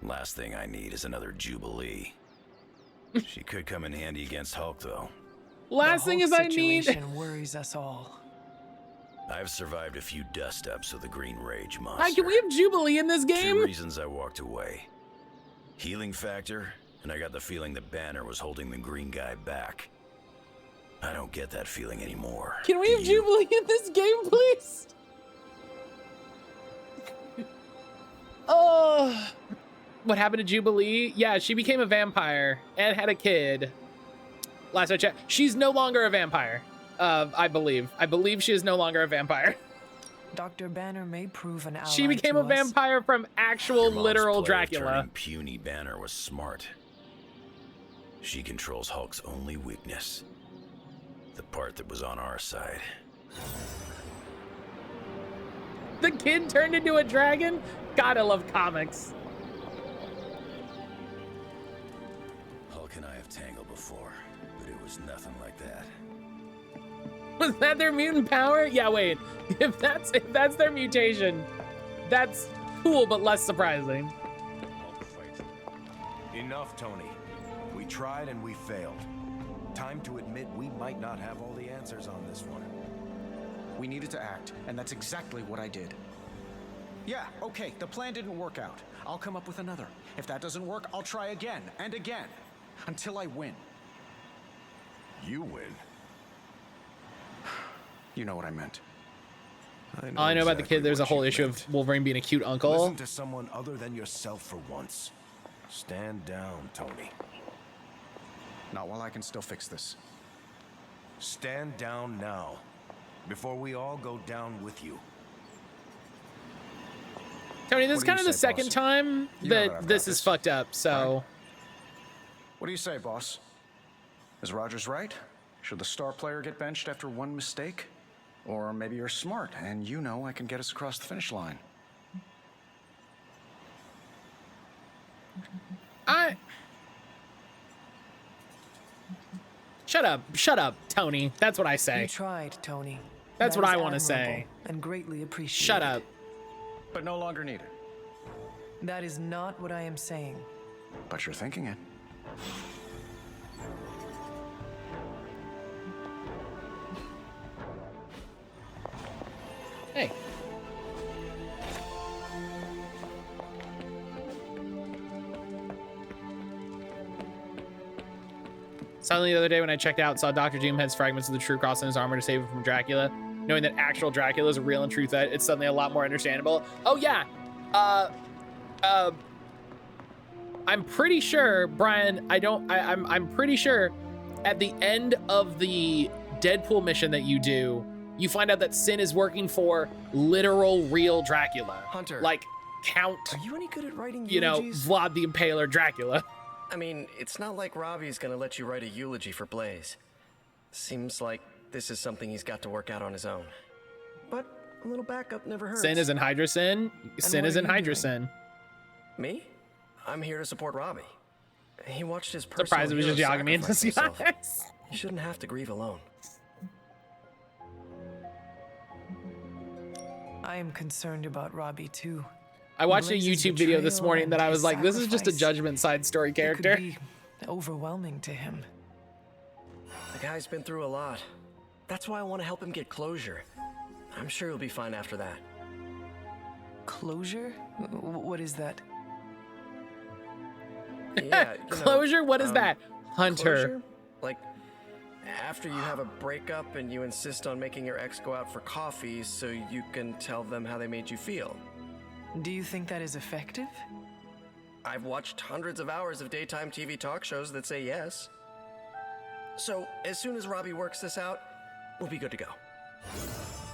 [SPEAKER 12] Last thing I need is another Jubilee. She could come in handy against Hulk, though.
[SPEAKER 1] Last thing is I need...
[SPEAKER 6] situation worries us all.
[SPEAKER 12] I've survived a few dust-ups with the Green Rage monster.
[SPEAKER 1] Hi, can we have Jubilee in this game?
[SPEAKER 12] 2 reasons I walked away. Healing factor, and I got the feeling the banner was holding the green guy back. I don't get that feeling anymore.
[SPEAKER 1] Can we have Jubilee in this game, please? Oh, what happened to Jubilee? Yeah, she became a vampire and had a kid. Last I checked, she's no longer a vampire. I believe. I believe she is no longer a vampire.
[SPEAKER 6] Dr. Banner may prove an ally.
[SPEAKER 1] She became a vampire from actual literal Dracula.
[SPEAKER 12] Turning puny Banner was smart. She controls Hulk's only weakness. The part that was on our side.
[SPEAKER 1] The kid turned into a dragon? God, I love comics.
[SPEAKER 12] Hulk and I have tangled before, but it was nothing like that.
[SPEAKER 1] Was that their mutant power? Yeah, wait. If that's their mutation, that's cool but less surprising.
[SPEAKER 18] Enough, Tony. We tried and we failed. Time to admit we might not have all the answers on this one.
[SPEAKER 5] We needed to act, and that's exactly what I did. Yeah, okay, the plan didn't work out. I'll come up with another. If that doesn't work, I'll try again and again, until I win.
[SPEAKER 18] You win?
[SPEAKER 5] You know what I meant.
[SPEAKER 1] All I know about the kid, there's a whole issue of Wolverine being a cute uncle.
[SPEAKER 18] Listen to someone other than yourself for once. Stand down, Tony.
[SPEAKER 5] Not while I can still fix this.
[SPEAKER 18] Stand down now, before we all go down with you.
[SPEAKER 1] Tony, this is
[SPEAKER 5] What do
[SPEAKER 1] kind
[SPEAKER 5] you
[SPEAKER 1] of the
[SPEAKER 5] say,
[SPEAKER 1] second
[SPEAKER 5] boss?
[SPEAKER 1] time
[SPEAKER 5] You know
[SPEAKER 1] that
[SPEAKER 5] that I've
[SPEAKER 1] this
[SPEAKER 5] got
[SPEAKER 1] is
[SPEAKER 5] this.
[SPEAKER 1] fucked up, so...
[SPEAKER 5] What do you say, boss? Is Rogers right? Should the star player get benched after one mistake? Or maybe you're smart and you know I can get us across the finish line.
[SPEAKER 1] Shut up, Tony. That's what I say.
[SPEAKER 6] You tried, Tony.
[SPEAKER 1] That's
[SPEAKER 6] That
[SPEAKER 1] what
[SPEAKER 6] is
[SPEAKER 1] I want to
[SPEAKER 6] admirable
[SPEAKER 1] say.
[SPEAKER 6] And greatly appreciated.
[SPEAKER 1] Shut up.
[SPEAKER 5] But no longer needed.
[SPEAKER 6] That is not what I am saying.
[SPEAKER 5] But you're thinking it.
[SPEAKER 1] Hey. Suddenly the other day when I checked out, saw Dr. Doom has fragments of the true cross in his armor to save him from Dracula. Knowing that actual Dracula is a real and true threat, it's suddenly a lot more understandable. Oh yeah, I'm pretty sure, Brian. I'm pretty sure at the end of the Deadpool mission that you do, you find out that Sin is working for literal, real Dracula.
[SPEAKER 10] Hunter.
[SPEAKER 1] Like Count.
[SPEAKER 10] Are you any good at writing
[SPEAKER 1] You know,
[SPEAKER 10] eulogies?
[SPEAKER 1] Vlad the Impaler Dracula.
[SPEAKER 10] I mean, it's not like Robbie's gonna let you write a eulogy for Blaze. Seems like this is something he's got to work out on his own. But a little backup never hurts.
[SPEAKER 1] Sin is in Hydra Sin. Sin is in Hydra Sin.
[SPEAKER 10] Me? I'm here to support Robbie. He watched his personal
[SPEAKER 1] Surprised it was just
[SPEAKER 10] hero
[SPEAKER 1] Yagami in
[SPEAKER 10] sacrifice himself.
[SPEAKER 1] disguise.
[SPEAKER 10] You shouldn't have to grieve alone.
[SPEAKER 6] I am concerned about Robbie too.
[SPEAKER 1] I watched a
[SPEAKER 6] Blaze's
[SPEAKER 1] YouTube video this
[SPEAKER 6] betrayal
[SPEAKER 1] morning
[SPEAKER 6] and
[SPEAKER 1] that I
[SPEAKER 6] his
[SPEAKER 1] was like, this is just a
[SPEAKER 6] sacrifice.
[SPEAKER 1] Judgment Side story
[SPEAKER 6] It
[SPEAKER 1] character.
[SPEAKER 6] could be overwhelming to him.
[SPEAKER 10] The guy's been through a lot. That's why I want to help him get closure. I'm sure he'll be fine after that.
[SPEAKER 6] Closure? What is that?
[SPEAKER 10] Yeah, you know,
[SPEAKER 1] Closure? What is that? Hunter.
[SPEAKER 10] Closure? Like, after you have a breakup and you insist on making your ex go out for coffee so you can tell them how they made you feel.
[SPEAKER 6] Do you think that is effective?
[SPEAKER 10] I've watched hundreds of hours of daytime TV talk shows that say yes. So, as soon as Robbie works this out, we'll be good to go.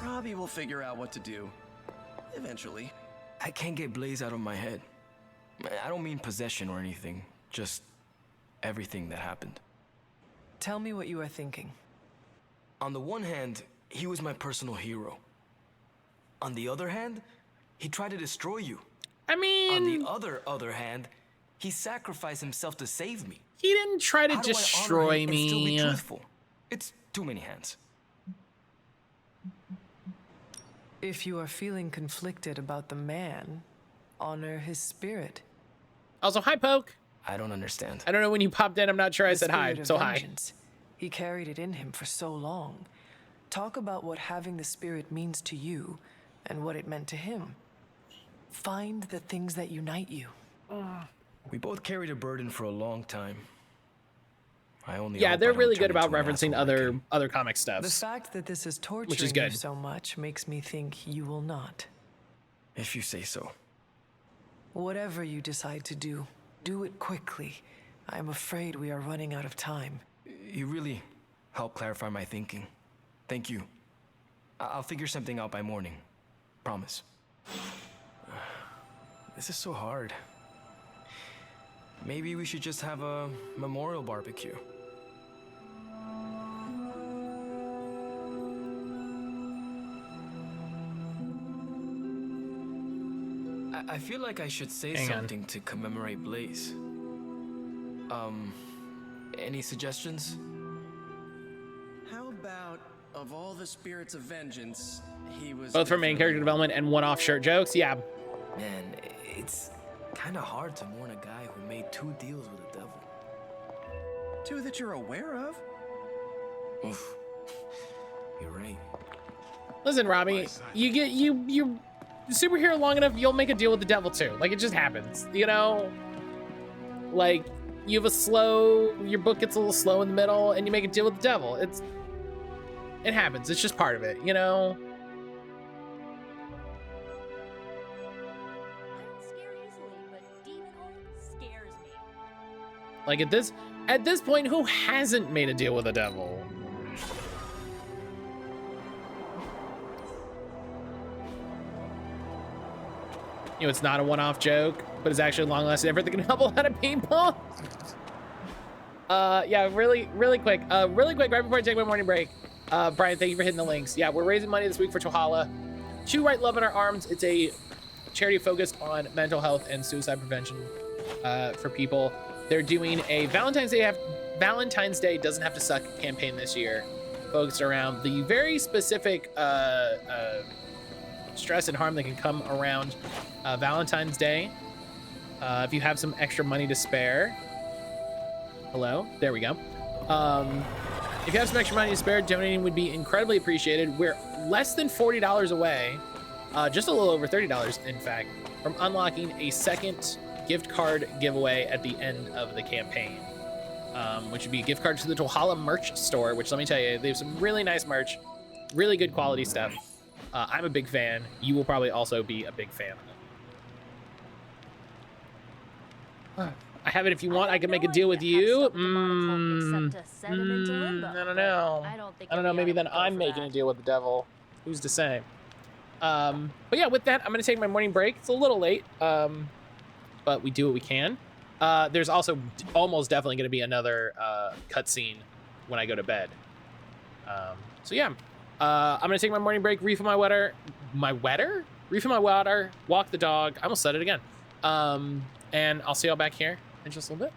[SPEAKER 10] Robbie will figure out what to do. Eventually.
[SPEAKER 9] I can't get Blaze out of my head. I don't mean possession or anything, just everything that happened.
[SPEAKER 6] Tell me what you are thinking.
[SPEAKER 9] On the one hand, he was my personal hero. On the other hand, he tried to destroy you.
[SPEAKER 1] I mean...
[SPEAKER 9] On the other hand, he sacrificed himself to save me.
[SPEAKER 1] He didn't try to
[SPEAKER 9] How do I honor
[SPEAKER 1] destroy
[SPEAKER 9] him and still be
[SPEAKER 1] me.
[SPEAKER 9] truthful? It's too many hands.
[SPEAKER 6] If you are feeling conflicted about the man, honor his spirit.
[SPEAKER 1] Also, hi, Poke.
[SPEAKER 9] I don't understand.
[SPEAKER 1] I don't know when you popped in. I'm not sure I
[SPEAKER 6] The
[SPEAKER 1] said hi.
[SPEAKER 6] spirit of
[SPEAKER 1] So hi.
[SPEAKER 6] vengeance. He carried it in him for so long. Talk about what having the spirit means to you and what it meant to him. Find the things that unite you.
[SPEAKER 9] We both carried a burden for a long time. I only
[SPEAKER 1] Yeah,
[SPEAKER 9] hope
[SPEAKER 1] they're
[SPEAKER 9] I don't
[SPEAKER 1] really
[SPEAKER 9] turn
[SPEAKER 1] good about
[SPEAKER 9] into an
[SPEAKER 1] referencing
[SPEAKER 9] asshole
[SPEAKER 1] other comic
[SPEAKER 6] The
[SPEAKER 1] stuffs.
[SPEAKER 6] fact that this is torturing
[SPEAKER 1] Which is
[SPEAKER 6] you
[SPEAKER 1] good.
[SPEAKER 6] so much makes me think you will not.
[SPEAKER 9] If you say so.
[SPEAKER 6] Whatever you decide to do, do it quickly. I'm afraid we are running out of time.
[SPEAKER 9] You really helped clarify my thinking. Thank you. I'll figure something out by morning. Promise. This is so hard. Maybe we should just have a memorial barbecue. I feel like I should say
[SPEAKER 1] Hang on.
[SPEAKER 9] something to commemorate Blaze. Any suggestions?
[SPEAKER 10] How about, of all the spirits of vengeance, he was...
[SPEAKER 1] Both for main character development and one-off shirt jokes. Yeah.
[SPEAKER 9] Man, it's kind of hard to mourn a guy who made 2 deals with the devil.
[SPEAKER 10] 2 that you're aware of?
[SPEAKER 9] Oof. You're right.
[SPEAKER 1] Listen, Robbie, you superhero long enough, you'll make a deal with the devil too. Like, it just happens, you know? Like, you have your book gets a little slow in the middle and you make a deal with the devil. It happens. It's just part of it, you know? Like, at this point, who hasn't made a deal with the devil? You know, it's not a one-off joke, but it's actually a long-lasting effort that can help a lot of people. Yeah, really quick, right before I take my morning break. Brian, thank you for hitting the links. Yeah, we're raising money this week for Tohala. To Write Love in Our Arms. It's a charity focused on mental health and suicide prevention for people. They're doing a Valentine's Day Doesn't Have to Suck campaign this year, focused around the very specific stress and harm that can come around Valentine's Day. If you have some extra money to spare, hello, there we go. If you have some extra money to spare, donating would be incredibly appreciated. We're less than $40 away, just a little over $30, in fact, from unlocking a second gift card giveaway at the end of the campaign, which would be a gift card to the Tohala merch store, which, let me tell you, they have some really nice merch, really good quality stuff. I'm a big fan. You will probably also be a big fan of it. I have it if you want. I can make a deal with you. I don't know. I don't know. Maybe then I'm making a deal with the devil. Who's to say? But yeah, with that, I'm gonna take my morning break. It's a little late, but we do what we can. There's also almost definitely gonna be another cutscene when I go to bed. So yeah, I'm gonna take my morning break, refill my water, walk the dog. I almost said it again. And I'll see y'all back here in just a little bit.